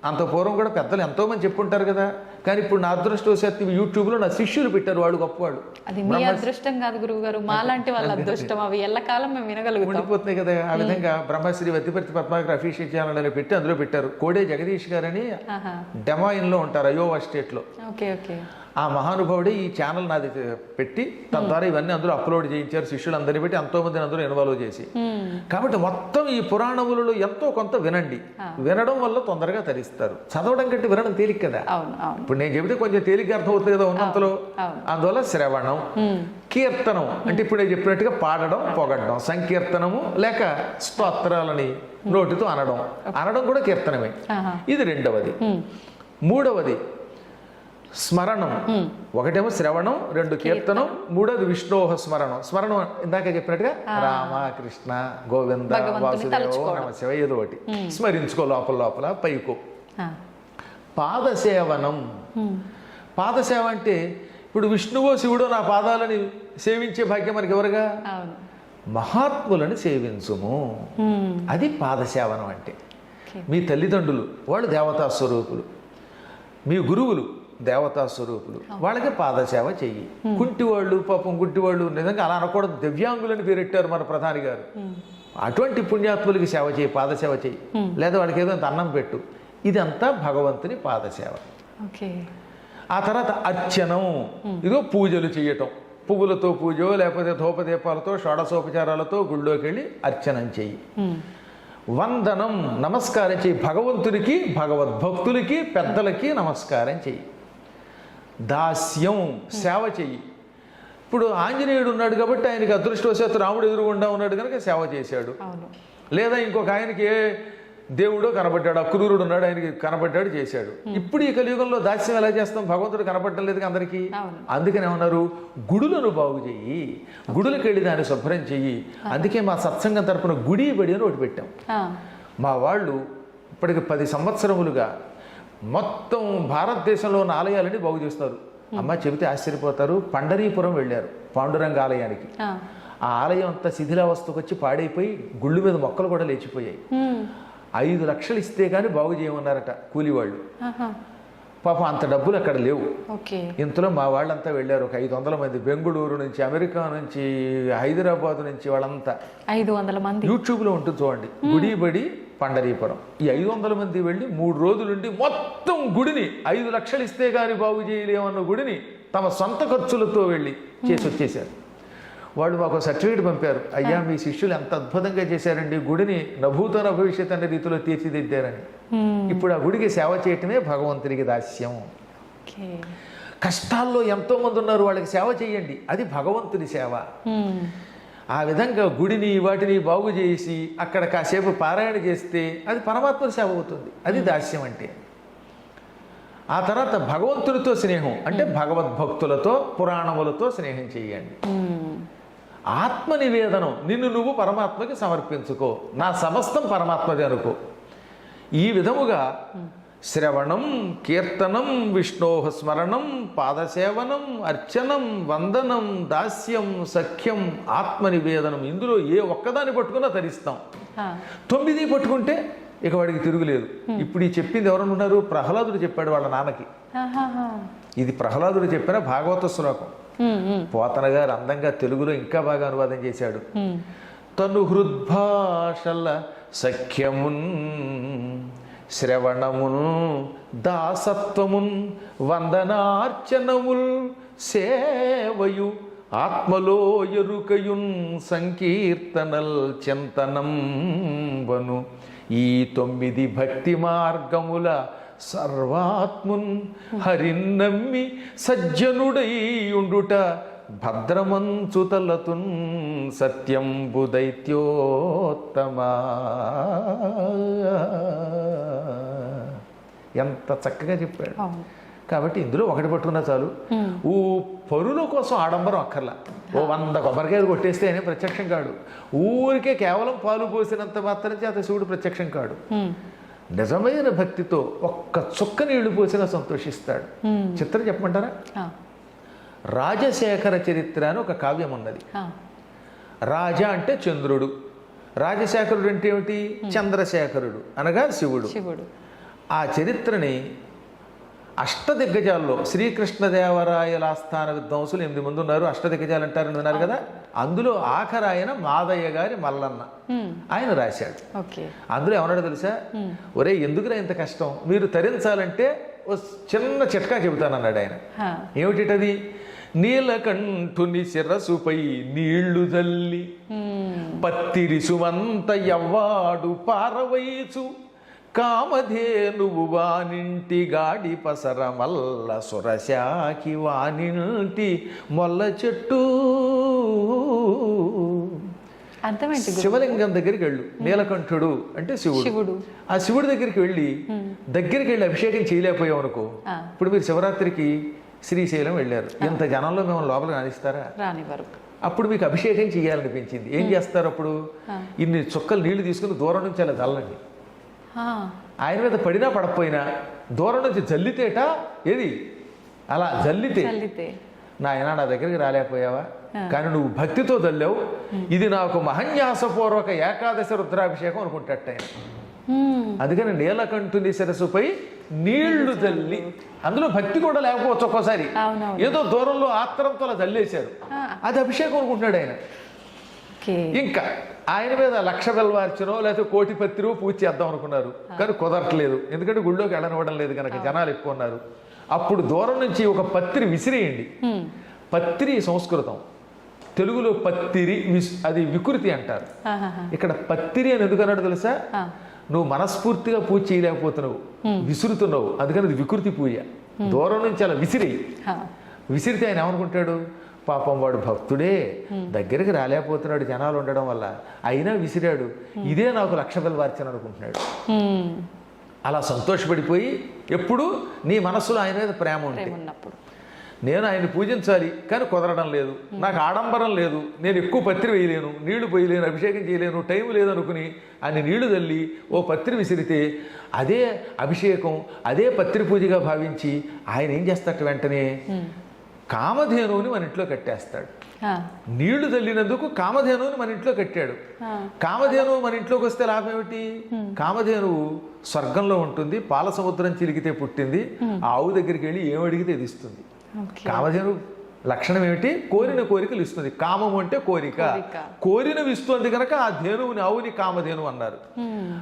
అంత పూర్వం కూడా పెద్దలు ఎంతో మంది చెప్పుంటారు కదా. కానీ ఇప్పుడు నా అదృష్టవశాత్తు యూట్యూబ్లో నా శిష్యులు పెట్టారు, వాళ్ళు గొప్పవాళ్ళు. అది మీ అదృష్టం కాదు గురువు గారు, మాలాంటి వాళ్ళ అదృష్టం. అవి ఎల్లకాలం మేము వినగలుగుతాం, ఉండిపోతున్నాయి కదా. ఆ విధంగా బ్రహ్మశ్రీ వద్దిపర్తి పద్మాకర్ అఫీషియల్ ఛానల్ అని పెట్టి అందులో పెట్టారు. కోడే జగదీష్ గారని డెమాయిన్లో ఉంటారు, అయోవా స్టేట్లో. ఆ మహానుభావుడే ఈ ఛానల్ నాది పెట్టి తద్వారా ఇవన్నీ అందులో అప్లోడ్ చేయించారు. శిష్యులందరినీ పెట్టి ఎంతో మందిని అందులో ఇన్వాల్వ్ చేసి. కాబట్టి మొత్తం ఈ పురాణములలో ఎంతో కొంత వినండి. వినడం వల్ల తొందరగా తరిస్తారు. చదవడం కంటే వినడం తేలిక కదా. ఇప్పుడు నేను చెబితే కొంచెం తేలిక అర్థం అవుతుంది కదా ఉన్నంతలో. అందువల్ల శ్రవణం, కీర్తనం అంటే ఇప్పుడు నేను చెప్పినట్టుగా పాడడం, పొగడడం, సంకీర్తనము లేక స్తోత్రాలని నోటితో అనడం కూడా కీర్తనమే. ఇది రెండవది. మూడవది స్మరణం, ఒకటేమో శ్రవణం, రెండు కీర్తనం, మూడోది విష్ణోహ స్మరణం. స్మరణం ఇందాక చెప్పినట్టుగా రామ కృష్ణ గోవింద వాసుదేవ నమ శివ ఏదో ఒకటి స్మరించుకో లోపల లోపల పైకో. పాదసేవనం, పాదసేవ అంటే ఇప్పుడు విష్ణువో శివుడో నా పాదాలని సేవించే భాగ్యం మనకి ఎవరుగా? మహాత్ములను సేవించుము, అది పాదసేవనం అంటే. మీ తల్లిదండ్రులు వాళ్ళు దేవతా స్వరూపులు, మీ గురువులు దేవతా స్వరూపులు, వాళ్ళకి పాదసేవ చెయ్యి. కుంటివాళ్ళు పాపం గుడ్డివాళ్ళు నిజంగా అలా అనకూడదు, దివ్యాంగులని పేరెట్టారు మన ప్రధాని గారు. అటువంటి పుణ్యాత్ములకి సేవ చేయి, పాదసేవ చెయ్యి, లేదా వాళ్ళకి ఏదో అన్నం పెట్టు. ఇదంతా భగవంతుని పాదసేవ. ఆ తర్వాత అర్చనం, ఇదో పూజలు చేయటం, పువ్వులతో పూజో లేకపోతే ధూపదీపాలతో షోడశోపచారాలతో గుళ్ళోకి వెళ్ళి అర్చనం చెయ్యి. వందనం, నమస్కారం చెయ్యి, భగవంతునికి భగవద్భక్తులకి పెద్దలకి నమస్కారం చెయ్యి. దాస్యం, సేవ చెయ్యి. ఇప్పుడు ఆంజనేయుడు ఉన్నాడు కాబట్టి ఆయనకి అదృష్టవశాత్తు రాముడు ఎదురుగుండా ఉన్నాడు కనుక సేవ చేశాడు. లేదా ఇంకొక ఆయనకి ఏ దేవుడో కనబడ్డాడు, అక్రూరుడు ఉన్నాడు ఆయనకి కనబడ్డాడు చేశాడు. ఇప్పుడు ఈ కలియుగంలో దాస్యం ఎలా చేస్తాం? భగవంతుడు కనపడటం లేదు అందరికీ. అందుకని ఏమన్నారు? గుడులను బాగు చెయ్యి, గుడులకు వెళ్ళి దాన్ని శుభ్రం చెయ్యి. అందుకే మా సత్సంగం తరపున గుడి బడి అని ఒకటి పెట్టాం. మా వాళ్ళు ఇప్పటికి 10 సంవత్సరములుగా మొత్తం భారతదేశంలో ఉన్న ఆలయాలని బాగు చేస్తున్నారు. అమ్మ చెబితే ఆశ్చర్యపోతారు. పండరీపురం వెళ్ళారు పాండురంగ ఆలయానికి. ఆ ఆలయం అంతా శిథిలావస్థకు వచ్చి పాడైపోయి గుళ్ళు మీద మొక్కలు కూడా లేచిపోయాయి. 5 లక్షలు ఇస్తే కానీ బాగు చేయమన్నారట కూలివాళ్ళు. పాపం అంత డబ్బులు అక్కడ లేవు. ఇంతలో మా వాళ్ళంతా వెళ్ళారు, ఒక 500 మంది. బెంగుళూరు నుంచి, అమెరికా నుంచి, హైదరాబాద్ నుంచి వాళ్ళంతా 500 మంది. యూట్యూబ్లో ఉంటుంది చూడండి, గుడి బడి పండరీపురం. ఈ 500 మంది వెళ్ళి 3 రోజులుండి మొత్తం గుడిని 5 లక్షలు ఇస్తే కానీ బాగు చేయలేమన్న గుడిని తమ సొంత ఖర్చులతో వెళ్ళి చేసి వచ్చేశారు. వాళ్ళు మాకు సర్టిఫికేట్ పంపారు, అయ్యా మీ శిష్యులు ఎంత అద్భుతంగా చేశారండి, గుడిని నభూతన భవిష్యత్ అనే రీతిలో తీర్చిదిద్దారని. ఇప్పుడు ఆ గుడికి సేవ చేయటమే భగవంతునికి దాస్యం. కష్టాల్లో ఎంతో మంది ఉన్నారు, వాళ్ళకి సేవ చేయండి, అది భగవంతుని సేవ. ఆ విధంగా గుడిని వాటిని బాగు చేసి అక్కడ కాసేపు పారాయణ చేస్తే అది పరమాత్మ సేవ అవుతుంది. అది దాస్యం అంటే. ఆ తర్వాత భగవంతుడితో స్నేహం అంటే భగవద్భక్తులతో పురాణములతో స్నేహం చేయండి. ఆత్మ నివేదనం, నిన్ను నువ్వు పరమాత్మకి సమర్పించుకో, నా సమస్తం పరమాత్మది అనుకో. ఈ విధముగా శ్రవణం, కీర్తనం, విష్ణోహ స్మరణం, పాదసేవనం, అర్చనం, వందనం, దాస్యం, సఖ్యం, ఆత్మనివేదనం, ఇందులో ఏ ఒక్కదాన్ని పట్టుకున్నా తరిస్తాం. 9 పట్టుకుంటే ఇక వాడికి తిరుగులేదు. ఇప్పుడు ఈ చెప్పింది ఎవరనున్నారు? ప్రహ్లాదుడు చెప్పాడు వాళ్ళ నాన్నకి. ఇది ప్రహ్లాదుడు చెప్పిన భాగవత శ్లోకం. పోతన గారు అందంగా తెలుగులో ఇంకా బాగా అనువాదం చేశాడు. తను హృద్భాషల సఖ్యమున్, శ్రవణమున్, దాసత్వమున్, వందనార్చనముల్, సేవయు, ఆత్మలో ఎరుకయున్, సంకీర్తనల్ చింతనం వను, ఈ 9 భక్తి మార్గముల సర్వాత్మున్ హరిన్నమ్మి సజ్జనుడై ఉండుట భద్రమంచుతలతున్ సత్యంబు దైత్యోత్తమా. ఎంత చక్కగా చెప్పాడు. కాబట్టి ఇందులో ఒకటి పట్టుకున్నా చాలు. ఓ పరుల కోసం ఆడంబరం అక్కర్లా. ఓ 100 కొబ్బరికాయలు కొట్టేస్తే ఆయన ప్రత్యక్షం కాడు. ఊరికే కేవలం పాలు పోసినంత మాత్రం చేత శివుడు ప్రత్యక్షం కాడు. నిజమైన భక్తితో ఒక్క చుక్క నీళ్లు పోసినా సంతోషిస్తాడు. చిత్రం చెప్పమంటారా? రాజశేఖర చరిత్ర అని ఒక కావ్యం ఉన్నది. రాజ అంటే చంద్రుడు, రాజశేఖరుడు అంటే ఏమిటి? చంద్రశేఖరుడు అనగా శివుడు. ఆ చరిత్రని అష్టదిగ్గజాల్లో శ్రీకృష్ణదేవరాయల ఆస్థాన విద్వాంసులు 8 మంది ఉన్నారు. అష్టదిగ్గజాలు అంటారని విన్నారు కదా. అందులో ఆఖరు ఆయన మాదయ్య గారి మల్లన్న ఆయన రాశాడు. అందులో ఏమన్నాడు తెలుసా? ఒరే ఎందుకురా ఇంత కష్టం, మీరు తరించాలంటే ఓ చిన్న చిట్కా చెబుతానన్నాడు ఆయన. ఏమిటిటది? నీలకంఠుని శిరసుపై నీళ్లు జల్లి పత్తిరిసుమంత ఎవ్వాడు పారవైచు, కామధేనువు వానింటి గాడి పసర మల్ల సురశాకి వానింటి మొల్ల చెట్టు. అర్థమేంటి? శివలింగం దగ్గరికి వెళ్ళు. నీలకంఠుడు అంటే శివుడు. ఆ శివుడి దగ్గరికి వెళ్ళి అభిషేకం చేయలేకపోయావు అనుకో. ఇప్పుడు మీరు శివరాత్రికి శ్రీశైలం వెళ్ళారు, ఇంత జనంలో మేము లోపల రాణిస్తారా? రానివ్వరు. అప్పుడు మీకు అభిషేకం చేయాలనిపించింది, ఏం చేస్తారు అప్పుడు? ఇన్ని చుక్కలు నీళ్లు తీసుకుని దూరం నుంచి అలా చల్లండి. ఆయన మీద పడినా పడకపోయినా దూరం నుంచి జల్లితేట ఏది అలా జల్లితే నాయన నా దగ్గరికి రాలేకపోయావా, కానీ నువ్వు భక్తితో చల్లావు, ఇది నాకు మహన్యాసపూర్వక ఏకాదశి రుద్రాభిషేకం అనుకుంటాట ఆయన. అందుకని నీలకంఠుని శిరస్సుపై నీళ్లు జల్లి, అందులో భక్తి కూడా లేకపోవచ్చు ఒక్కోసారి, ఏదో దూరంలో ఆత్రంతో అలా జల్లేశారు, అది అభిషేకం అనుకుంటున్నాడు ఆయన. ఇంకా ఆయన మీద 1,00,000 బెల్వార్చనో లేకపోతే 1,00,00,000 పత్రిలో పూజ చేద్దాం అనుకున్నారు, కానీ కుదరట్లేదు, ఎందుకంటే గుళ్ళోకి వెళ్ళనివ్వడం లేదు కనుక, జనాలు ఎక్కువ ఉన్నారు. అప్పుడు దూరం నుంచి ఒక పత్రి విసిరేయండి. పత్రి సంస్కృతం, తెలుగులో పత్తిరి అది వికృతి అంటారు. ఇక్కడ పత్తిరి అని ఎందుకన్నాడు తెలుసా? నువ్వు మనస్ఫూర్తిగా పూజ చేయలేకపోతున్నావు, విసురుతున్నావు, అందుకని అది వికృతి పూజ. దూరం నుంచి అలా విసిరితే ఆయన ఏమనుకుంటాడు? పాపం వాడు భక్తుడే, దగ్గరికి రాలేకపోతున్నాడు జనాలు ఉండడం వల్ల, అయినా విసిరాడు, ఇదే నాకు 1,00,000 బెల్వార్చన అనుకుంటున్నాడు. అలా సంతోషపడిపోయి ఎప్పుడు నీ మనస్సులో ఆయన మీద ప్రేమ ఉంటే, నేను ఆయన పూజించాలి కానీ కుదరడం లేదు, నాకు ఆడంబరం లేదు, నేను ఎక్కువ పత్రి వేయలేను, నీళ్లు పోయలేను, అభిషేకం చేయలేను, టైం లేదనుకుని ఆయన నీళ్లు తల్లి ఓ పత్రి విసిరితే అదే అభిషేకం, అదే పత్రి పూజగా భావించి ఆయన ఏం చేస్తాడు? వెంటనే కామధేనువుని మన ఇంట్లో కట్టేస్తాడు. నీళ్లు తల్లినందుకు కామధేనువుని మన ఇంట్లో కట్టాడు. కామధేనువు మన ఇంట్లోకి వస్తే లాభం ఏమిటి? కామధేనువు స్వర్గంలో ఉంటుంది, పాల సముద్రం చిలికితే పుట్టింది, ఆ ఆవు దగ్గరికి వెళ్ళి ఏమడిగితే ఇది ఇస్తుంది. కామధేను లక్షణం ఏమిటి? కోరిన కోరికలు ఇస్తుంది. కామము అంటే కోరిక, కోరినవి ఇస్తుంది కనుక ఆ ధేనువుని, ఆవుని కామధేను అన్నారు.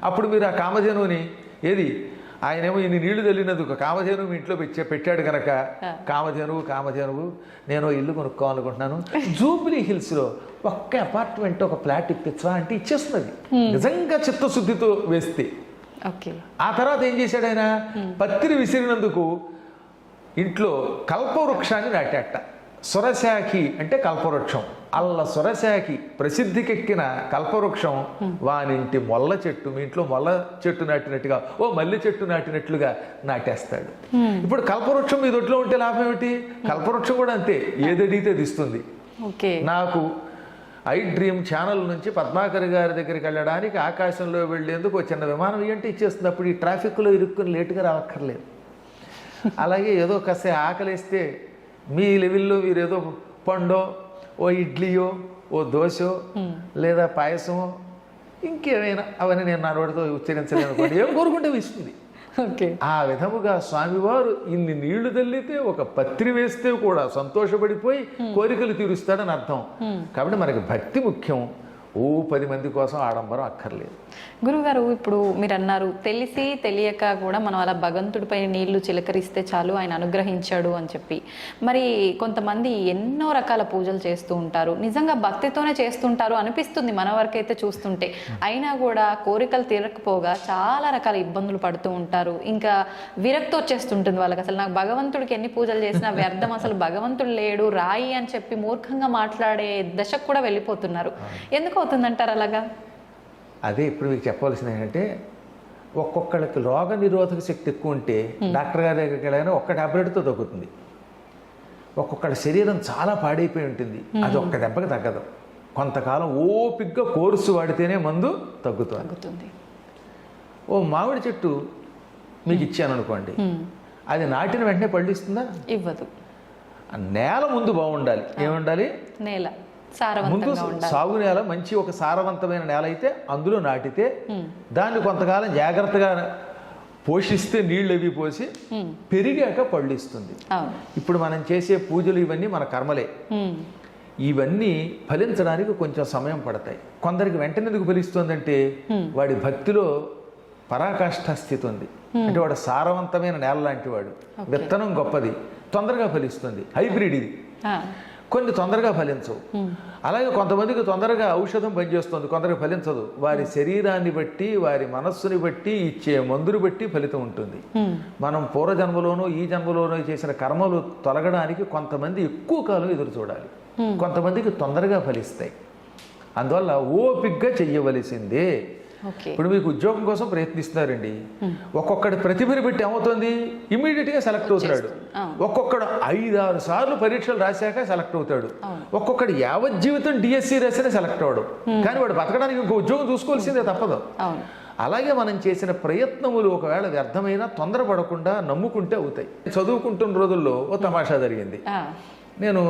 అప్పుడు మీరు ఆ కామధేనువుని ఏది, ఆయనేమో ఇన్ని నీళ్లు తల్లినందుకు కామధేనువు ఇంట్లో పెట్టాడు కనుక, కామధేనువు నేను ఇల్లు కొనుక్కోవాలనుకుంటున్నాను, జూబ్లీ హిల్స్లో ఒక్క అపార్ట్మెంట్ ఒక ఫ్లాట్ ఇప్పించా అంటే ఇచ్చేస్తున్నది, నిజంగా చిత్తశుద్ధితో వేస్తే. ఆ తర్వాత ఏం చేశాడు ఆయన? పత్రి విసిరినందుకు ఇంట్లో కల్పవృక్షాన్ని నాటాట. సురశాఖి అంటే కల్పవృక్షం, అల్ల సురశాఖి ప్రసిద్ధికెక్కిన కల్పవృక్షం వానింటి మొల్ల చెట్టు, మీ ఇంట్లో మొల్ల చెట్టు నాటినట్టుగా ఓ మల్లె చెట్టు నాటినట్లుగా నాటేస్తాడు. ఇప్పుడు కల్పవృక్షం మీ దొడ్లో ఉంటే లాభం ఏమిటి? కల్పవృక్షం కూడా అంతే, ఏదడిగితే అది ఇస్తుంది. నాకు ఐ డ్రీమ్ ఛానల్ నుంచి పద్మాకర్ గారి దగ్గరికి వెళ్ళడానికి ఆకాశంలో వెళ్ళేందుకు చిన్న విమానం ఇవ్వంటే ఇచ్చేస్తుంది. అప్పుడు ఈ ట్రాఫిక్లో ఇరుక్కుని లేటుగా రావక్కర్లేదు. అలాగే ఏదో కాస్త ఆకలిస్తే మీ లెవెల్లో మీరు ఏదో పండో, ఓ ఇడ్లీయో, ఓ దోశో, లేదా పాయసమో, ఇంకేమైనా, అవన్నీ నేను నా నోటితో ఉచ్చరించలేను అనుకోండి, ఏం కోరుకుంటే ఇస్తుంది. ఆ విధముగా స్వామివారు ఇన్ని నీళ్లు తల్లితే ఒక పత్రి వేస్తే కూడా సంతోషపడిపోయి కోరికలు తీరుస్తాడని అర్థం. కాబట్టి మనకి భక్తి ముఖ్యం, 10 మంది కోసం ఆడంబరం అక్కర్లేదు. గురుగారు, ఇప్పుడు మీరు అన్నారు తెలిసి తెలియక కూడా మనం అలా భగవంతుడిపై నీళ్లు చిలకరిస్తే చాలు ఆయన అనుగ్రహించాడు అని చెప్పి. మరి కొంతమంది ఎన్నో రకాల పూజలు చేస్తూ ఉంటారు, నిజంగా భక్తితోనే చేస్తుంటారు అనిపిస్తుంది మన వరకైతే చూస్తుంటే, అయినా కూడా కోరికలు తీరకపోగా చాలా రకాల ఇబ్బందులు పడుతూ ఉంటారు. ఇంకా విరక్తి వచ్చేస్తుంటుంది వాళ్ళకి, అసలు నాకు భగవంతుడికి ఎన్ని పూజలు చేసినా వ్యర్థం, అసలు భగవంతుడు లేడు, రాయి అని చెప్పి మూర్ఖంగా మాట్లాడే దశకు కూడా వెళ్ళిపోతున్నారు. ఎందుకు అవుతుందంటారు అలాగా? అదే ఇప్పుడు మీకు చెప్పవలసింది ఏంటంటే, ఒక్కొక్కళ్ళకి రోగ నిరోధక శక్తి ఎక్కువ ఉంటే డాక్టర్ గారి దగ్గరికి వెళ్ళగానే ఒక్క టాబ్లెట్తో తగ్గుతుంది. ఒక్కొక్కళ్ళ శరీరం చాలా పాడైపోయి ఉంటుంది, అది ఒక్క దెబ్బకి తగ్గదు. కొంతకాలం ఓపిగ్గా కోర్సు వాడితేనే మందు తగ్గుతుంది. ఓ మామిడి చెట్టు మీకు ఇచ్చాను అనుకోండి, అది నాటిన వెంటనే పళ్ళు ఇస్తుందా? ఇవ్వదు. నేల ముందు బాగుండాలి. ఏముండాలి? నేల ముందు సాగు నేల, మంచి ఒక సారవంతమైన నేల అయితే అందులో నాటితే దాన్ని కొంతకాలం జాగ్రత్తగా పోషిస్తే, నీళ్ళు అవి పోసి పెరిగాక పళ్ళు ఇస్తుంది. ఇప్పుడు మనం చేసే పూజలు ఇవన్నీ మన కర్మలే. ఇవన్నీ ఫలించడానికి కొంచెం సమయం పడతాయి. కొందరికి వెంటనే ఎందుకు ఫలిస్తుందంటే వాడి భక్తిలో పరాకాష్ఠ స్థితి ఉంది. అంటే వాడు సారవంతమైన నేల లాంటి వాడు, విత్తనం గొప్పది, తొందరగా ఫలిస్తుంది. హైబ్రిడ్ ఇది. కొన్ని తొందరగా ఫలించవు. అలాగే కొంతమందికి తొందరగా ఔషధం పనిచేస్తుంది, కొందరికి ఫలించదు. వారి శరీరాన్ని బట్టి, వారి మనస్సుని బట్టి, ఇచ్చే మందుని బట్టి ఫలితం ఉంటుంది. మనం పూర్వజన్మలోనూ ఈ జన్మలోనూ చేసిన కర్మలు తొలగడానికి కొంతమంది ఎక్కువ కాలం ఎదురు చూడాలి, కొంతమందికి తొందరగా ఫలిస్తాయి. అందువల్ల ఓపిగ్గా చెయ్యవలసిందే. ఓకే. ఇప్పుడు మీకు ఉద్యోగం కోసం ప్రయత్నిస్తున్నారండి, ఒక్కొక్కటి ప్రతిభని బట్టి ఏమవుతుంది, ఇమీడియట్గా సెలెక్ట్ అవుతాడు. ఒక్కొక్కడు 5-6 సార్లు పరీక్షలు రాశాక సెలెక్ట్ అవుతాడు. ఒక్కొక్కడు యావజ్జీవితం డిఎస్సి రాసినా సెలెక్ట్ అవడు. కానీ వాడు బతకడానికి ఇంకో ఉద్యోగం చూసుకోవాల్సిందే, తప్పదు. అలాగే మనం చేసిన ప్రయత్నములు ఒకవేళ వ్యర్థమైనా తొందరపడకుండా నమ్ముకుంటే అవుతాయి. చదువుకుంటున్న రోజుల్లో ఓ తమాషా జరిగింది. నేను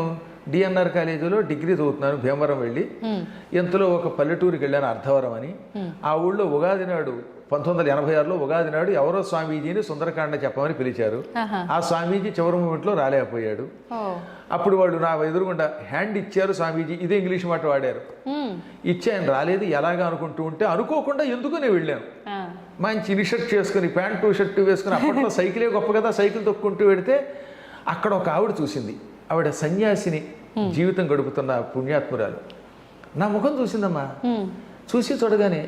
డిఎన్ఆర్ కాలేజీలో డిగ్రీ చదువుతున్నాను, భీమవరం వెళ్ళి. ఎంతలో ఒక పల్లెటూరుకి వెళ్ళాను, అర్ధవరం అని. ఆ ఊళ్ళో ఉగాది నాడు 1986లో ఉగాది నాడు ఎవరో స్వామీజీని సుందరకాండ చెప్పమని పిలిచారు. ఆ స్వామీజీ చివరి మూమెంట్లో రాలేకపోయాడు. అప్పుడు వాళ్ళు నా ఎదురుగుండా హ్యాండ్ ఇచ్చారు స్వామీజీ, ఇదే ఇంగ్లీష్ మాట వాడారు. ఇచ్చి ఆయన రాలేదు, ఎలాగా అనుకుంటూ ఉంటే అనుకోకుండా ఎందుకు నేను వెళ్ళాను. మంచి ఇనిషర్ట్ చేసుకుని ప్యాంటు షర్టు వేసుకుని, అప్పట్లో సైకిలే గొప్ప కదా, సైకిల్ తొక్కుంటూ వెడితే అక్కడ ఒక ఆవిడ చూసింది. ఆవిడ సన్యాసిని జీవితం గడుపుతున్న పుణ్యాత్మురాలు. నా ముఖం చూసిందమ్మా. చూసి చూడగానే,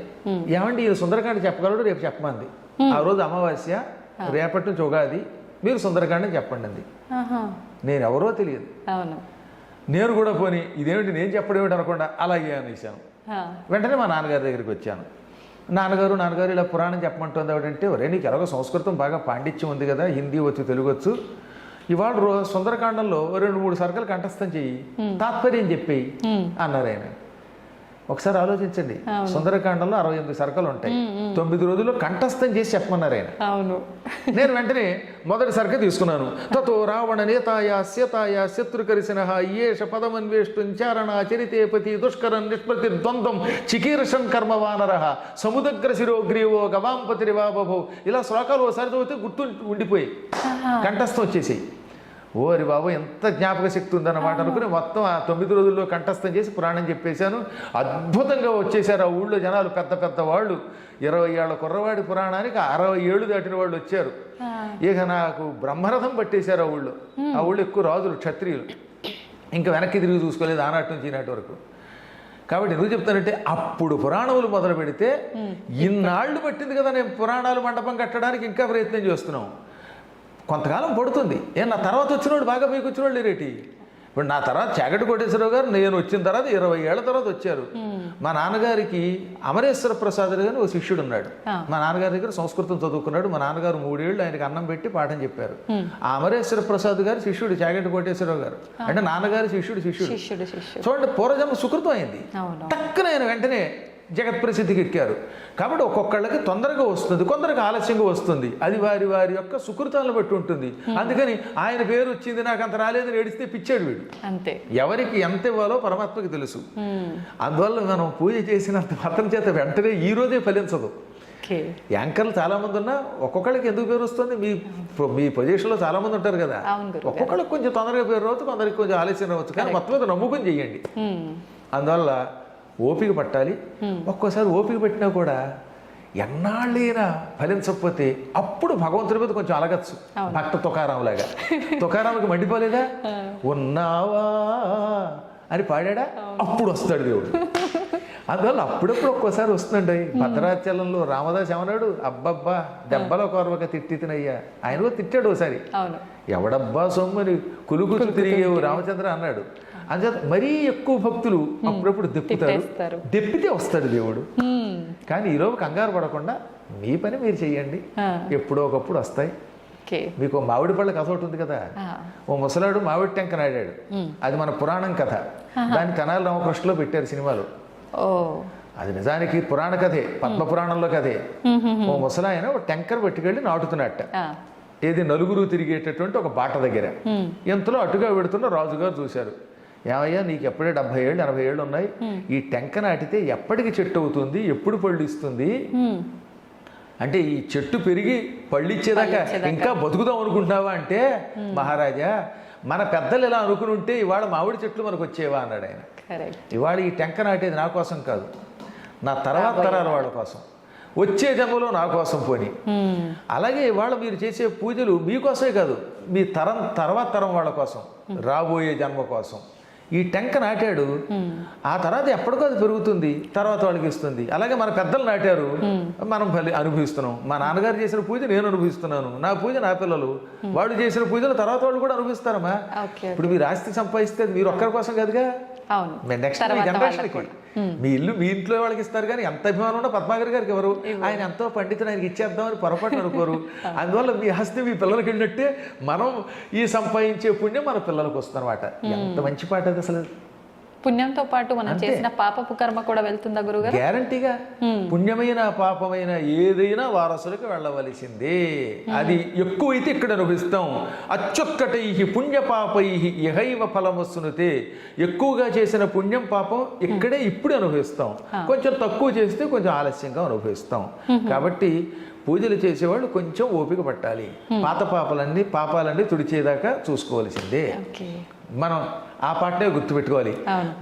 ఏమండి ఈయన సుందరకాండ చెప్పగలడు, రేపు చెప్పమంది. ఆ రోజు అమావాస్య, రేపటి నుంచి ఉగాది, మీరు సుందరకాండ చెప్పండి అంది. నేను ఎవరో తెలియదు. నేను కూడా పోనీ ఇదేమిటి నేను చెప్పడం ఏమిటి అనకుండా అలాగే అనేసాను. వెంటనే మా నాన్నగారి దగ్గరికి వచ్చాను. నాన్నగారు ఇలా పురాణం చెప్పమంటుంది ఆవిడంటే, ఒరే నీకు ఎలాగో సంస్కృతం బాగా పాండిత్యం ఉంది కదా, హిందీ వచ్చు, తెలుగు వచ్చు, ఇవాళ సుందరకాండంలో 2-3 సర్కలు కంఠస్థం చెయ్యి, తాత్పర్యం చెప్పేయి అన్నారు ఆయన. ఒకసారి ఆలోచించండి, సుందరకాండంలో 68 సర్కలు ఉంటాయి, 9 రోజుల్లో కంఠస్థం చేసి చెప్పమన్నారు ఆయన. నేను వెంటనే మొదటి సర్క తీసుకున్నాను. తతో రావణ నేతాయ శత్రుకరిసిన ఏష పదమన్వేష్టుంచారణ చరితేపతి దుష్కరం నిష్పతి ద్వంద్వం చికీర్షన్ కర్మవానర సముద్ర శిరోగ్రీవో గవాంపతిరివాబభో. ఇలా శ్లోకాలు ఓసారి చదివితే గుర్తు ఉండిపోయి కంఠస్థం వచ్చేసాయి. ఓరి బాబు ఎంత జ్ఞాపక శక్తి ఉందన్నమాట అనుకుని మొత్తం ఆ 9 రోజుల్లో కంఠస్థం చేసి పురాణం చెప్పేశాను. అద్భుతంగా వచ్చేసారు ఆ ఊళ్ళో జనాలు, పెద్ద పెద్ద వాళ్ళు. 20 ఏళ్ల కుర్రవాడి పురాణానికి 60 ఏళ్ళు దాటిన వాళ్ళు వచ్చారు. ఇక నాకు బ్రహ్మరథం పట్టేశారు ఆ ఊళ్ళో. ఆ ఊళ్ళో ఎక్కువ రాజులు, క్షత్రియులు. ఇంకా వెనక్కి తిరిగి చూసుకోలేదు ఆనాటి నుంచి ఈనాటి వరకు. కాబట్టి ఎందుకు చెప్తానంటే, అప్పుడు పురాణములు మొదలు పెడితే ఇన్నాళ్ళు పట్టింది కదా నేను పురాణాలు మండపం కట్టడానికి, ఇంకా ప్రయత్నం చేస్తున్నాం. కొంతకాలం పడుతుంది. నా తర్వాత వచ్చినోడు బాగా మీకు వచ్చినోళ్ళు లేరేటి. ఇప్పుడు నా తర్వాత చాగంటి కోటేశ్వరరావు గారు నేను వచ్చిన తర్వాత 20 ఏళ్ల తర్వాత వచ్చారు. మా నాన్నగారికి అమరేశ్వర ప్రసాద్ గారు ఒక శిష్యుడు ఉన్నాడు. మా నాన్నగారి దగ్గర సంస్కృతం చదువుకున్నాడు. మా నాన్నగారు 3 ఏళ్ళు ఆయనకి అన్నం పెట్టి పాఠం చెప్పారు. ఆ అమరేశ్వర ప్రసాద్ గారు శిష్యుడు చాగంటి కోటేశ్వరరావు గారు. అంటే నాన్నగారి శిష్యుడు. చూడండి, పూర్వజన్మ సుకృతం అయింది. టక్కున ఆయన వెంటనే జగత్ ప్రసిద్ధికి ఎక్కారు. కాబట్టి ఒక్కొక్కళ్ళకి తొందరగా వస్తుంది, కొందరికి ఆలస్యంగా వస్తుంది. అది వారి వారి యొక్క సుకృతాలను బట్టి ఉంటుంది. అందుకని ఆయన పేరు వచ్చింది నాకు అంత రాలేదని ఏడిస్తే పిచ్చాడు వీడు. అంతే, ఎవరికి ఎంత ఇవ్వాలో పరమాత్మకి తెలుసు. అందువల్ల మనం పూజ చేసినంత మాత్రం చేత వెంటనే ఈ రోజే ఫలించదు. యాంకర్లు చాలా మంది ఉన్నా ఒక్కొక్కళ్ళకి ఎందుకు పేరు వస్తుంది, మీ పొజిషన్లో చాలా మంది ఉంటారు కదా, ఒక్కొక్కళ్ళకి కొంచెం తొందరగా పేరు రావచ్చు, కొందరికి కొంచెం ఆలస్యం రావచ్చు. కానీ మొత్తం మీద నమ్ముకుని చెయ్యండి. అందువల్ల ఓపిక పట్టాలి. ఒక్కోసారి ఓపిక పట్టినా కూడా ఎన్నాళ్ళైనా ఫలించకపోతే అప్పుడు భగవంతుడి మీద కొంచెం అలగచ్చు. భక్త తుకారాం లాగా. తుకారాంకి మండిపోలేదా, ఉన్నావా అని పాడా, అప్పుడు వస్తాడు దేవుడు. అందువల్ల అప్పుడప్పుడు ఒక్కోసారి వస్తుందండి. భద్రాచలంలో రామదాస్ ఏమన్నాడు, అబ్బబ్బా దెబ్బల కొరవక తిట్టినయ్యా. ఆయన కూడా తిట్టాడు ఒకసారి. ఎవడబ్బా సొమ్మని కులుగులు తిరిగేవు రామచంద్ర అన్నాడు. అంచేత మరీ ఎక్కువ భక్తులు అప్పుడప్పుడు దెప్పుతారు, దెప్పితే వస్తాడు దేవుడు. కానీ ఈరోజు కంగారు పడకుండా మీ పని మీరు చెయ్యండి, ఎప్పుడో ఒకప్పుడు వస్తాయి. మీకు మామిడి పళ్ళ కథ ఒకటి ఉంది కదా, ఓ ముసలాడు మామిడి టెంక నాడాడు. అది మన పురాణం కథ. దాన్ని తెనాలి రామకృష్ణలో పెట్టారు సినిమాలో. అది నిజానికి పురాణ కథే, పద్మ పురాణంలో కథే. ఓ ముసలాయన ఒక టెంకర్ పట్టుకెళ్ళి నాటుతున్నట్ట. ఏది నలుగురు తిరిగేటటువంటి ఒక బాట దగ్గర. ఎంతలో అటుగా పెడుతున్న రాజుగారు చూశారు. ఏమయ్యా నీకు ఎప్పుడే 70 ఏళ్ళు 80 ఏళ్ళు ఉన్నాయి, ఈ టెంక నాటితే ఎప్పటికి చెట్టు అవుతుంది, ఎప్పుడు పళ్ళు ఇస్తుంది, అంటే ఈ చెట్టు పెరిగి పళ్ళు ఇచ్చేదాకా ఇంకా బతుకుదాం అనుకుంటున్నావా అంటే, మహారాజా మన పెద్దలు ఎలా అనుకుని ఉంటే ఇవాళ మామిడి చెట్లు మనకు వచ్చేవా అన్నాడు ఆయన. ఇవాళ ఈ టెంక నాటేది నా కోసం కాదు, నా తర్వాత తరాల వాళ్ళ కోసం, వచ్చే జన్మలో నా కోసం పోని. అలాగే ఇవాళ మీరు చేసే పూజలు మీకోసమే కాదు, మీ తర్వాత తరం వాళ్ళ కోసం, రాబోయే జన్మ కోసం. ఈ టెంక నాటాడు, ఆ తర్వాత ఎప్పటికో అది పెరుగుతుంది, తర్వాత వాళ్ళకి ఇస్తుంది. అలాగే మన పెద్దలు నాటారు, మనం అనుభవిస్తున్నాం. మా నాన్నగారు చేసిన పూజ నేను అనుభవిస్తున్నాను, నా పూజ నా పిల్లలు, వాళ్ళు చేసిన పూజలు తర్వాత వాళ్ళు కూడా అనుభవిస్తారమ్మా. ఇప్పుడు మీరు ఆస్తి సంపాదిస్తే మీరు ఒక్కరి కోసం కాదుగా, నెక్స్ట్ జనరేషన్కి మీ ఇల్లు మీ ఇంట్లో వాళ్ళకి ఇస్తారు కానీ ఎంత అభిమానం ఉన్నా పద్మాకర్ గారికి ఎవరు, ఆయన ఎంతో పండితుడు, ఆయనకి ఇచ్చేద్దామని పొరపాటు అనుకోరు. అందువల్ల మీ హస్తి మీ పిల్లలకి వెళ్ళినట్టే మనం ఈ సంపాదించే పుణ్యం మన పిల్లలకు వస్తుంది అనమాట. ఎంత మంచి పాట అది అసలు. పుణ్యంతో పాటు మనం చేసిన పాపపు కర్మ కూడా వెళ్తుందా గురుగారు? గ్యారంటీగా. పుణ్యమైన పాపమైన ఏదైనా వారసులకు వెళ్ళవలసిందే. అది ఎక్కువైతే ఇక్కడ అనుభవిస్తాం. అత్యుత్కటై పుణ్యపాపై ఇహైవ ఫలమొస్తునుతే. ఎక్కువగా చేసిన పుణ్యం పాపం ఇక్కడే ఇప్పుడు అనుభవిస్తాం, కొంచెం తక్కువ చేస్తే కొంచెం ఆలస్యంగా అనుభవిస్తాం. కాబట్టి పూజలు చేసేవాళ్ళు కొంచెం ఓపిక పట్టాలి. పాత పాపాలన్నీ తుడిచేదాకా చూసుకోవాల్సిందే. మనం ఆ పాటనే గుర్తుపెట్టుకోవాలి.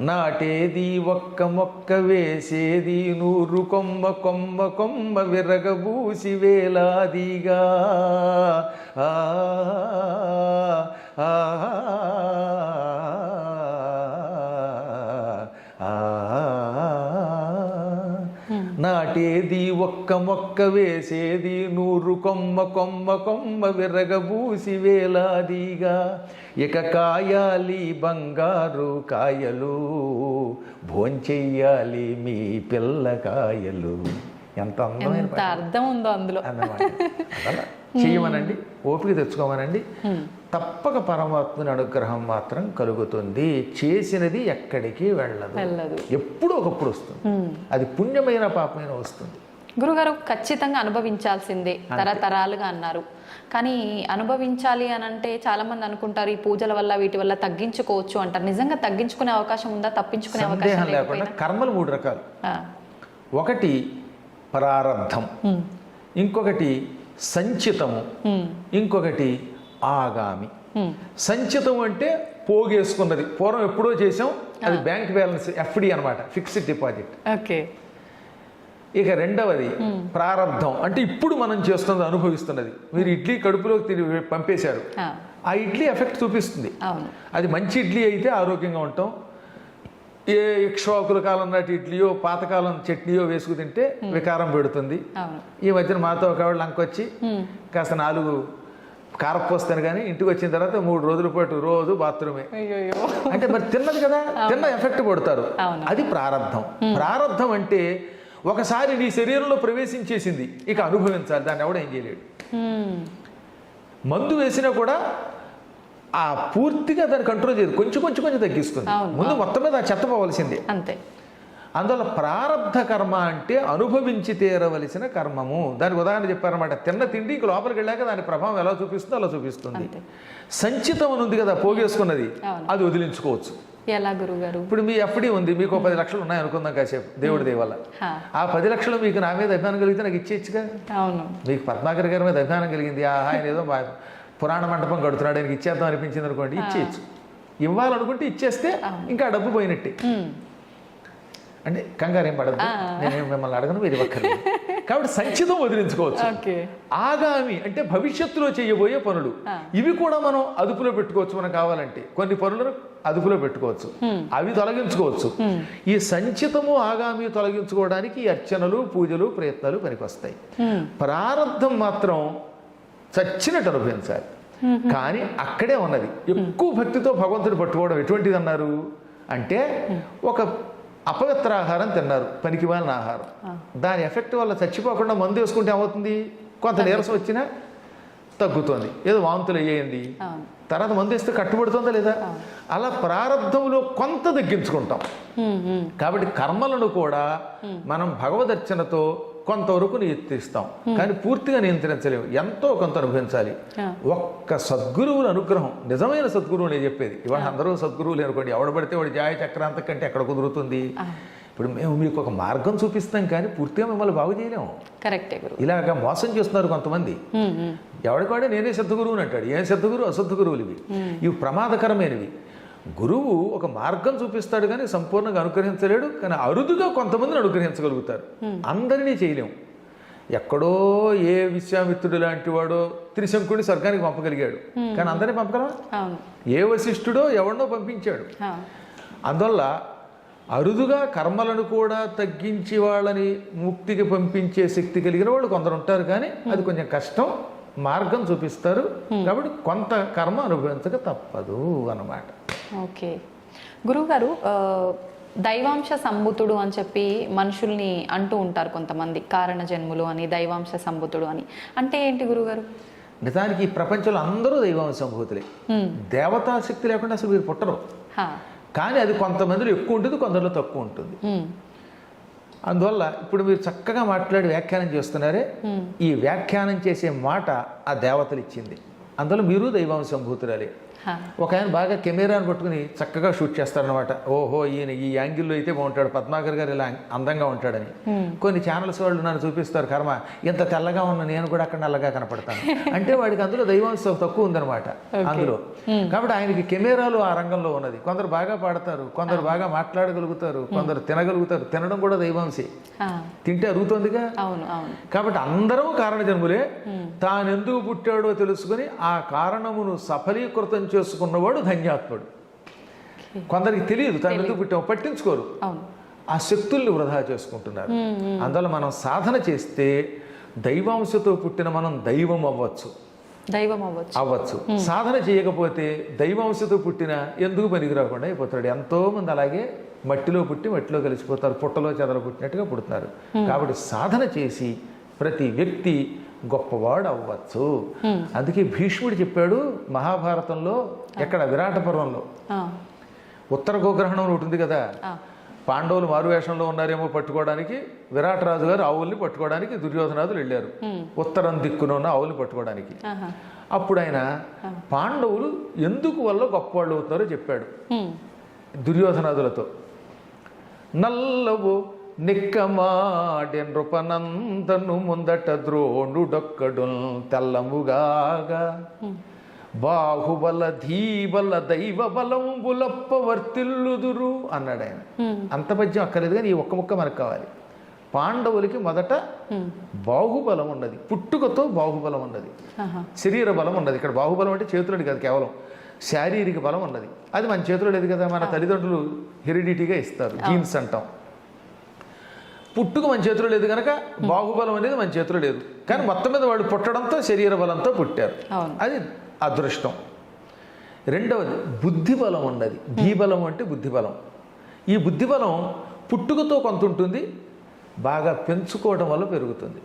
నాటేది ఒక్క మొక్క, వేసేది 100 కొమ్మ, కొమ్మ కొమ్మ విరగబూసి వేలాదిగా. నాటేది ఒక్క మొక్క, వేసేది 100 కొమ్మ, కొమ్మ కొమ్మ విరగబూసి వేలాదిగా. ఇక కాయాలి బంగారు కాయలు, భోంచెయ్యాలి మీ పిల్లకాయలు. ఎంత అందమైన అర్థం ఉందో అందులో అన్నమాట. అలా చెయ్యమనండి, ఓపిక తెచ్చుకోమనండి. తప్పక పరమాత్మని అనుగ్రహం మాత్రం కలుగుతుంది. చేసినది ఎక్కడికి వెళ్ళదు, ఎప్పుడూ ఒకప్పుడు వస్తుంది. అది పుణ్యమైన పాపమైన వస్తుంది. గురుగారు ఖచ్చితంగా అనుభవించాల్సిందే తరతరాలుగా అన్నారు. కానీ అనుభవించాలి అని అంటే చాలా మంది అనుకుంటారు ఈ పూజల వల్ల వీటి వల్ల తగ్గించుకోవచ్చు అంటారు. నిజంగా తగ్గించుకునే అవకాశం ఉందా? తప్పించుకునే అవకాశం లేకుండా కర్మలు 3 రకాలు. ఒకటి ప్రారబ్ధం, ఇంకొకటి సంచితము, ఇంకొకటి ఆగామి. సంచితం అంటే పోగేసుకున్నది, పూర్వం ఎప్పుడో చేసాం, అది బ్యాంక్ బ్యాలెన్స్, ఎఫ్డి అనమాట, ఫిక్స్డ్ డిపాజిట్. ఓకే. ఇక రెండవది ప్రారబ్ధం అంటే ఇప్పుడు మనం చేస్తున్నది, అనుభవిస్తున్నది. మీరు ఇడ్లీ కడుపులోకి పంపేశారు, ఆ ఇడ్లీ ఎఫెక్ట్ చూపిస్తుంది. అది మంచి ఇడ్లీ అయితే ఆరోగ్యంగా ఉంటాం. ఏ ఇక్ష్వాకుల కాలం నాటి ఇడ్లీయో పాతకాలం చట్నీయో వేసుకు తింటే వికారం పెడుతుంది. ఈ మధ్యన మాతో ఒక ఆవిడ లంకొచ్చి కాస్త 4 కారపోస్తాను కానీ ఇంటికి వచ్చిన తర్వాత 3 రోజుల పాటు రోజు బాత్రూమే. అంటే మరి తిన్నది కదా, తిన్న ఎఫెక్ట్ పడతారు. అది ప్రారబ్ధం. ప్రారబ్ధం అంటే ఒకసారి నీ శరీరంలో ప్రవేశించేసింది, ఇక అనుభవించాలి, దాన్ని ఎవడ ఏం చేయలేడు. మందు వేసినా కూడా ఆ పూర్తిగా దాన్ని కంట్రోల్ చేయదు, కొంచెం కొంచెం కొంచెం తగ్గిస్తుంది. ముందు మొత్తం మీద ఆ చెత్త పోవలసిందే. అంతే. అందువల్ల ప్రారబ్ధ కర్మ అంటే అనుభవించి తీరవలసిన కర్మము. దానికి ఉదాహరణ చెప్పారన్నమాట. తిన్న తిండి ఇంక లోపలికి వెళ్ళాక దాని ప్రభావం ఎలా చూపిస్తుందో అలా చూపిస్తుంది. సంచితం అని ఉంది కదా, పోగేసుకున్నది, అది వదిలించుకోవచ్చు. ఎలా గురుగారు? ఇప్పుడు మీ ఎఫ్డి ఉంది, మీకు 10 లక్షలు ఉన్నాయి అనుకుందాం కాసేపు, దేవుడి దయ వల్ల. ఆ 10 లక్షలు మీకు నా మీద అభిమానం కలిగితే నాకు ఇచ్చేయచ్చుగా. మీకు పద్మాకర్ గారి మీద అభిమానం కలిగింది, ఆయన ఏదో పురాణ మండపం కడుతున్నాడు, ఆయనకి ఇచ్చేద్దాం అనిపించింది అనుకోండి, ఇచ్చేయచ్చు. ఇవ్వాలనుకుంటే ఇచ్చేస్తే ఇంకా డబ్బు పోయినట్టే. అంటే కంగారు ఏం పడదు, నేను మిమ్మల్ని అడగను, మీరు ఒక్కరు. కాబట్టి సంచితం వదిలించుకోవచ్చు. ఆగామి అంటే భవిష్యత్తులో చేయబోయే పనులు, ఇవి కూడా మనం అదుపులో పెట్టుకోవచ్చు. మనం కావాలంటే కొన్ని పనులను అదుపులో పెట్టుకోవచ్చు, అవి తొలగించుకోవచ్చు. ఈ సంచితము ఆగామి తొలగించుకోవడానికి అర్చనలు, పూజలు, ప్రయత్నాలు పనికొస్తాయి. ప్రారంధం మాత్రం చచ్చినట్టు అనుభవించాలి. కానీ అక్కడే ఉన్నది. ఎక్కువ భక్తితో భగవంతుడు పట్టుకోవడం ఎటువంటిది అన్నారు అంటే, ఒక అపవిత్ర ఆహారం తిన్నారు, పనికిమాలిన ఆహారం, దాని ఎఫెక్ట్ వల్ల చచ్చిపోకుండా మందు వేసుకుంటే ఏమవుతుంది, కొంత నీరసం వచ్చినా తగ్గుతుంది, ఏదో వాంతులు అయ్యేయండి, తర్వాత మందు వేస్తే కట్టుబడుతుందా లేదా. అలా ప్రారంధంలో కొంత తగ్గించుకుంటాం. కాబట్టి కర్మలను కూడా మనం భగవదర్చనతో కొంతవరకు నియంత్రిస్తాం, కానీ పూర్తిగా నియంత్రించలేము, ఎంతో కొంత అనుభవించాలి. ఒక్క సద్గురువుల అనుగ్రహం, నిజమైన సద్గురువు నేను చెప్పేది. ఇవాళ అందరూ సద్గురువులు అనుకోండి, ఎవడ పడితే వాడు జాయ చక్రాంత కంటే ఎక్కడ కుదురుతుంది. ఇప్పుడు మేము మీకు ఒక మార్గం చూపిస్తాం కానీ పూర్తిగా మిమ్మల్ని బాగు చేయలేము. కరెక్టే. ఇలాగ మోసం చేస్తున్నారు కొంతమంది. ఎవడికాడే నేనే సద్గురువుని అంటాడు. ఏం సద్గురువు? అసద్దు గురువులు ఇవి. ఇవి ప్రమాదకరమైనవి. గురువు ఒక మార్గం చూపిస్తాడు కానీ సంపూర్ణంగా అనుగ్రహించలేడు. కానీ అరుదుగా కొంతమందిని అనుగ్రహించగలుగుతారు, అందరినీ చేయలేము. ఎక్కడో ఏ విశ్వామిత్రుడు లాంటి వాడో త్రిశంకుడిని స్వర్గానికి పంపగలిగాడు, కానీ అందరినీ పంపగలవా? ఏ వశిష్ఠుడో ఎవరినో పంపించాడు. అందువల్ల అరుదుగా కర్మలను కూడా తగ్గించి వాళ్ళని ముక్తికి పంపించే శక్తి కలిగిన వాళ్ళు కొందరు ఉంటారు, కానీ అది కొంచెం కష్టం. మార్గం చూపిస్తారు, కాబట్టి కొంత కర్మ అనుభవించక తప్పదు అన్నమాట. ఓకే గురువుగారు, దైవాంశ సంభూతుడు అని చెప్పి మనుషుల్ని అంటూ ఉంటారు కొంతమంది, కారణ జన్ములు అని, దైవాంశ సంభూతుడు అని. అంటే ఏంటి గురుగారు? నిజానికి ఈ ప్రపంచంలో అందరూ దైవాంశ సంభూతులే. దేవతా శక్తి లేకుండా అసలు మీరు పుట్టరు. కానీ అది కొంతమందిలో ఎక్కువ ఉంటుంది, కొందరిలో తక్కువ ఉంటుంది. అందువల్ల ఇప్పుడు మీరు చక్కగా మాట్లాడి వ్యాఖ్యానం చేస్తున్నారే, ఈ వ్యాఖ్యానం చేసే మాట ఆ దేవతలు ఇచ్చింది. అందువల్ల మీరు దైవాంశ సంభూతురాలే. ఒక ఆయన బాగా కెమెరాను పట్టుకుని చక్కగా షూట్ చేస్తారనమాట. ఓహో, ఈయన ఈ యాంగిల్లో అయితే బాగుంటాడు, పద్మాకర్ గారు ఇలా అందంగా ఉంటాడని. కొన్ని ఛానల్స్ వాళ్ళు నన్ను చూపిస్తారు, కర్మ ఎంత తెల్లగా ఉన్న నేను కూడా అక్కడ నల్లగా కనపడతాను అంటే వాడికి అందులో దైవాంశం తక్కువ ఉందనమాట అందులో. కాబట్టి ఆయనకి కెమెరాలు ఆ రంగంలో ఉన్నది. కొందరు బాగా పాడతారు, కొందరు బాగా మాట్లాడగలుగుతారు, కొందరు తినగలుగుతారు. తినడం కూడా దైవాంశే, తింటే అరుగుతుందిగా. కాబట్టి అందరం కారణ జన్ములే. తానెందుకు పుట్టాడో తెలుసుకుని ఆ కారణమును సఫలీకృతం చేసుకున్నవాడు ధన్యాత్ముడు. కొందరికి తెలియదు తాను ఎందుకు పుట్టామో, పట్టించుకోరు, ఆ శక్తుల్ని వృధా చేసుకుంటున్నారు. అందువల్ల మనం సాధన చేస్తే దైవాంశతో పుట్టిన మనం దైవం అవ్వచ్చు. సాధన చేయకపోతే దైవాంశతో పుట్టిన ఎందుకు పనికి రాకుండా అయిపోతాడు. ఎంతో మంది అలాగే మట్టిలో పుట్టి మట్టిలో కలిసిపోతారు, పుట్టలో చెదలు పుట్టినట్టుగా పుడుతున్నారు. కాబట్టి సాధన చేసి ప్రతి వ్యక్తి గొప్పవాడు అవ్వచ్చు. అందుకే భీష్ముడు చెప్పాడు మహాభారతంలో, ఎక్కడ విరాట పర్వంలో, ఉత్తర గోగ్రహణం ఉంటుంది కదా, పాండవులు మారువేషంలో ఉన్నారేమో పట్టుకోవడానికి, విరాటరాజు గారు ఆవుల్ని పట్టుకోవడానికి దుర్యోధనాదులు వెళ్ళారు ఉత్తరం దిక్కున ఉన్న ఆవుల్ని పట్టుకోవడానికి. అప్పుడు ఆయన పాండవులు ఎందుకు వల్ల గొప్పవాళ్ళు అవుతారో చెప్పాడు దుర్యోధనాదులతో. నల్లవు నిక్కమాడె నృపనందను ముందట ద్రోణుడొక్కడు తెల్లముగాగా బాహుబల ధీబల దైవ బలంబులప్ప వర్తిల్లుదురు అన్నాడు ఆయన. అంత పద్యం అక్కర్లేదు, కానీ ఈ ఒక్క ముక్క మనకు కావాలి. పాండవులకి మొదట బాహుబలం ఉన్నది, పుట్టుకతో బాహుబలం ఉన్నది, శరీర బలం ఉన్నది. ఇక్కడ బాహుబలం అంటే చేతులని కాదు, కేవలం శారీరక బలం ఉన్నది. అది మన చేతిలో లేదు కదా, మన తల్లిదండ్రులు హెరిడిటీగా ఇస్తారు, జీన్స్ అంటాం. పుట్టుక మన చేతిలో లేదు కనుక బాహుబలం అనేది మన చేతిలో లేదు. కానీ మొత్తం మీద వాళ్ళు పుట్టడంతో శరీర బలంతో పుట్టారు, అది అదృష్టం. రెండవది బుద్ధిబలం ఉన్నది. ధీబలం అంటే బుద్ధిబలం. ఈ బుద్ధిబలం పుట్టుకతో కొంత ఉంటుంది, బాగా పెంచుకోవడం వల్ల పెరుగుతుంది.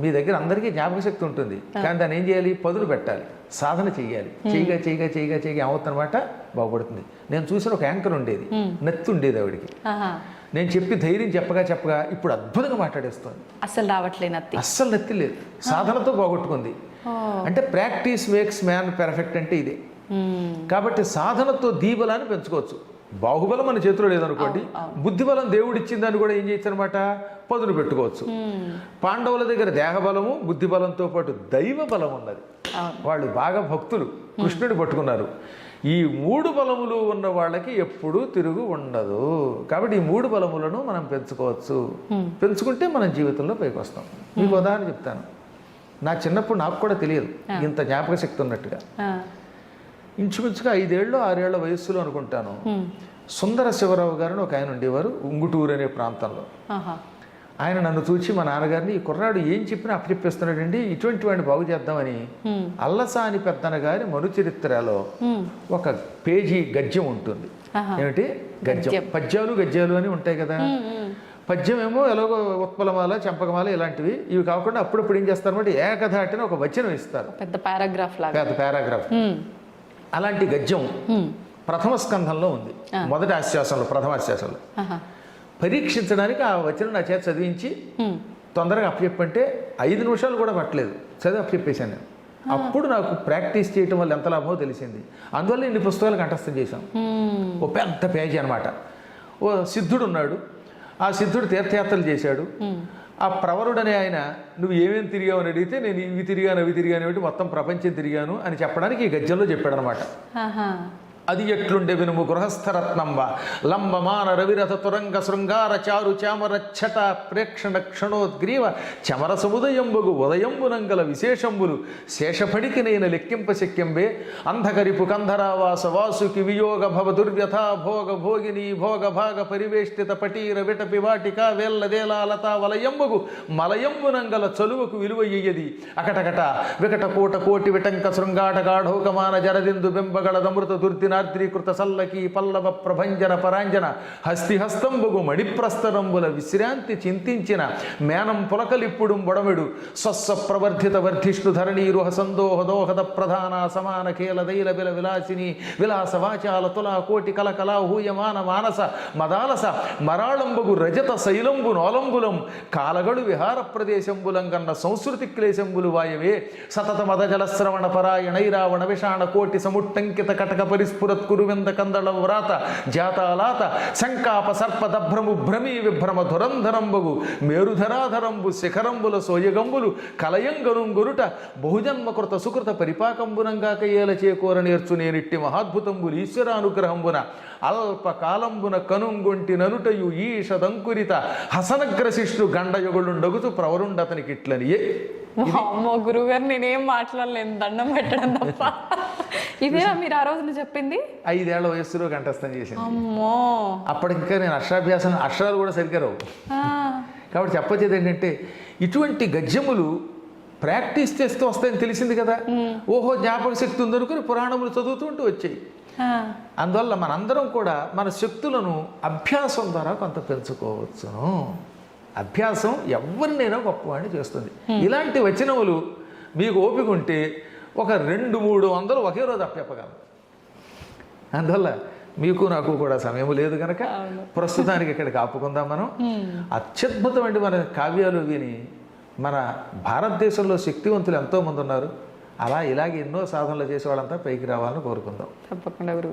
మీ దగ్గర అందరికీ జ్ఞాపక శక్తి ఉంటుంది, కానీ దాన్ని ఏం చేయాలి, పదులు పెట్టాలి, సాధన చేయాలి. చేయగా చేయగా చేయగా చేయగా ఏమవుతుందన్నమాట, బాగుపడుతుంది. నేను చూసిన ఒక యాంకర్ ఉండేది, నత్తి ఉండేది ఆవిడికి. నేను చెప్పి ధైర్యం చెప్పగా చెప్పగా ఇప్పుడు అద్భుతంగా మాట్లాడేస్తుంది. అస్సలు రావట్లేదు నత్తి, అస్సలు నత్తి లేదు, సాధనతో బాగొట్టుకుంది. అంటే ప్రాక్టీస్ మేక్స్ మ్యాన్ పెర్ఫెక్ట్ అంటే ఇదే. కాబట్టి సాధనతో దీబలాన్ని పెంచుకోవచ్చు. బాహుబలం మన చేతిలో లేదనుకోండి, బుద్ధిబలం దేవుడిచ్చిందని కూడా ఏం చేయొచ్చు అనమాట, పదును పెట్టుకోవచ్చు. పాండవుల దగ్గర దేహబలము బుద్ధిబలంతో పాటు దైవ బలం ఉన్నది. వాళ్ళు బాగా భక్తులు, కృష్ణుడిని పట్టుకున్నారు. ఈ మూడు బలములు ఉన్న వాళ్ళకి ఎప్పుడూ తిరుగు ఉండదు. కాబట్టి ఈ మూడు బలములను మనం పెంచుకోవచ్చు. పెంచుకుంటే మనం జీవితంలో పైకి వస్తాం. మీకు ఉదాహరణ చెప్తాను. నా చిన్నప్పుడు నాకు కూడా తెలియదు ఇంత జ్ఞాపక శక్తి ఉన్నట్టుగా. ఇంచుమించుగా 5 ఏళ్ళు 6 ఏళ్ల వయస్సులో అనుకుంటాను, సుందర శివరావు గారిని ఒక ఆయన ఉండేవారు ఉంగుటూరు అనే ప్రాంతంలో. ఆయన నన్ను చూచి మా నాన్నగారిని, ఈ కుర్రాడు ఏం చెప్పినా అప్పచెప్పేస్తున్నాడండి, ఇటువంటి వాడిని బాగు చేద్దామని అల్లసాని పెద్దన గారి మనుచరిత్రలో ఒక పేజీ గద్యం ఉంటుంది. ఏమిటి గద్యం? పద్యాలు గద్యాలు అని ఉంటాయి కదా. పద్యం ఏమో ఎలాగో ఉత్పలమాల చంపకమాల ఇలాంటివి. ఇవి కాకుండా అప్పుడప్పుడు ఏం చేస్తారన్నమాట, ఏకధాటిన ఒక వచనం ఇస్తారు, పెద్ద పారాగ్రాఫ్ లాగా, పెద్ద పారాగ్రాఫ్. అలాంటి గద్యం ప్రథమ స్కంధంలో ఉంది, మొదటి ఆశ్వాసంలో, ప్రథమ ఆశ్వాసంలో. పరీక్షించడానికి ఆ వచనం నా చేత చదివించి తొందరగా అప్పచెప్పంటే 5 నిమిషాలు కూడా పట్టలేదు, చదివి అప్పచెప్పేశాను నేను. అప్పుడు నాకు ప్రాక్టీస్ చేయటం వల్ల ఎంత లాభమో తెలిసింది. అందువల్ల ఇన్ని పుస్తకాలు కంఠస్థం చేశాం. ఓ పెద్ద పేజీ అనమాట. ఓ సిద్ధుడు ఉన్నాడు, ఆ సిద్ధుడు తీర్థయాత్రలు చేశాడు. ఆ ప్రవరుడనే ఆయన, నువ్వు ఏమేమి తిరిగావు అని అడిగితే, నేను ఇవి తిరిగాను అవి తిరిగాను ఏమిటి, మొత్తం ప్రపంచం తిరిగాను అని చెప్పడానికి ఈ గద్యంలో చెప్పాడు అనమాట. అది ఎట్లుండే వినుము గృహస్థరత్నంబ లంబమాన రవిరథ తురంగ శృంగార చారు చామర ఛట ప్రేక్షణ క్షణోద్గ్రీవ చమర సముదయంబుగు ఉదయంబునంగల విశేషంబులు శేషపడికి నేను లెక్కింప శక్యంబే అంధకరిపు కంధరావాస వాసుకి వియోగ భవ దుర్వ్యథ భోగ భోగిని భోగ భాగ పరివేష్టిత పటీర విటపి వాటిక వేల్లదేలా లతా వలయంబుగు మలయంబునంగల చలువకు విలువయ్యది అకటకట వికట కోట కోటి విటంక శృంగాట గాఢోకమాన జరదిందు బెంబగళదమృత దుర్దిన నాద్రీకృత సల్లకి పల్లవ ప్రభంజన పరాంజన హస్తిహస్తంబగు మణిప్రస్తరంబుల విశ్రాంతి చింతించిన మేనం పులకలిప్పుడు బొడమెడు స్వస్వ ప్రవర్ధిత వర్ధిష్ణు ధరణీరుహ సందోహ దోహద ప్రధాన సమాన ఖేల దైల బిల విలాసిని విలాస వాచాల తులా కోటి కలకలా హూయమాన మానస మదాలస మరాళంబగు రజత శైలంబు నోలంబులం కాలగడు విహార ప్రదేశంబులం కన్న సంస్కృతి క్లేశంబులు వాయవే సతత మద జలశ్రవణ పరాయణైరావణ విషాణ కోటి సముట్టంకిత కటక పరిస్ఫురత్ కురువింద కందళ వ్రాత జాతాలాత శంకాప సర్పదభ్రము భ్రమీ విభ్రమ ధురంధరంబగు మేరుధరాధరంబు శిఖరంబుల సోయగంబులు కలయంగనుంగొరుట బహుజన్మకృత సుకృత పరిపాకంబునంగా కయ్యేల చేకూర నేర్చు నేనిట్టి మహాద్భుతంబులు ఈశ్వరానుగ్రహంబున అల్ప కాలంబున కనుంగొంటి ననుటయు ఈషదంకురిత హసనగ్రశిష్ణు గండయుగులుండగుతూ ప్రవరుండతనికి ఇట్లనియే. అమ్మో గురువుగారు నేనేం మాట్లాడలేను, దండం పెట్టడం తప్ప. ఇదేనా మీరు ఆ రోజున చెప్పింది? 5 ఏళ్ల వయస్సులో కంఠస్థం చేసింది. అమ్మో, అప్పటికా నేను అక్షరాలు కూడా సరిగ్గా రావు. కాబట్టి చెప్పొచ్చేది ఏంటంటే ఇటువంటి గద్యములు ప్రాక్టీస్ చేస్తూ వస్తాయని తెలిసింది కదా. ఓహో జ్ఞాపక శక్తి ఉందనుకుని పురాణములు చదువుతుంటూ వచ్చాయి. అందువల్ల మనందరం కూడా మన శక్తులను అభ్యాసం ద్వారా కొంత పెంచుకోవచ్చును. అభ్యాసం ఎవరినైనా గొప్పవాడిని చేస్తుంది. ఇలాంటి వచనములు మీకు ఓపిక ఉంటే ఒక 200-300 ఒకే రోజు అప్పగలరు. అందువల్ల మీకు నాకు కూడా సమయం లేదు కనుక ప్రస్తుతానికి ఇక్కడికి ఆపుకుందాం. మనం అత్యద్భుతమైన మన కావ్యాలు విని మన భారతదేశంలో శక్తివంతులు ఎంతోమంది ఉన్నారు. అలా ఇలాగే ఎన్నో సాధనలు చేసే వాళ్ళంతా పైకి రావాలని కోరుకుందాం. తప్పకుండా గురువు.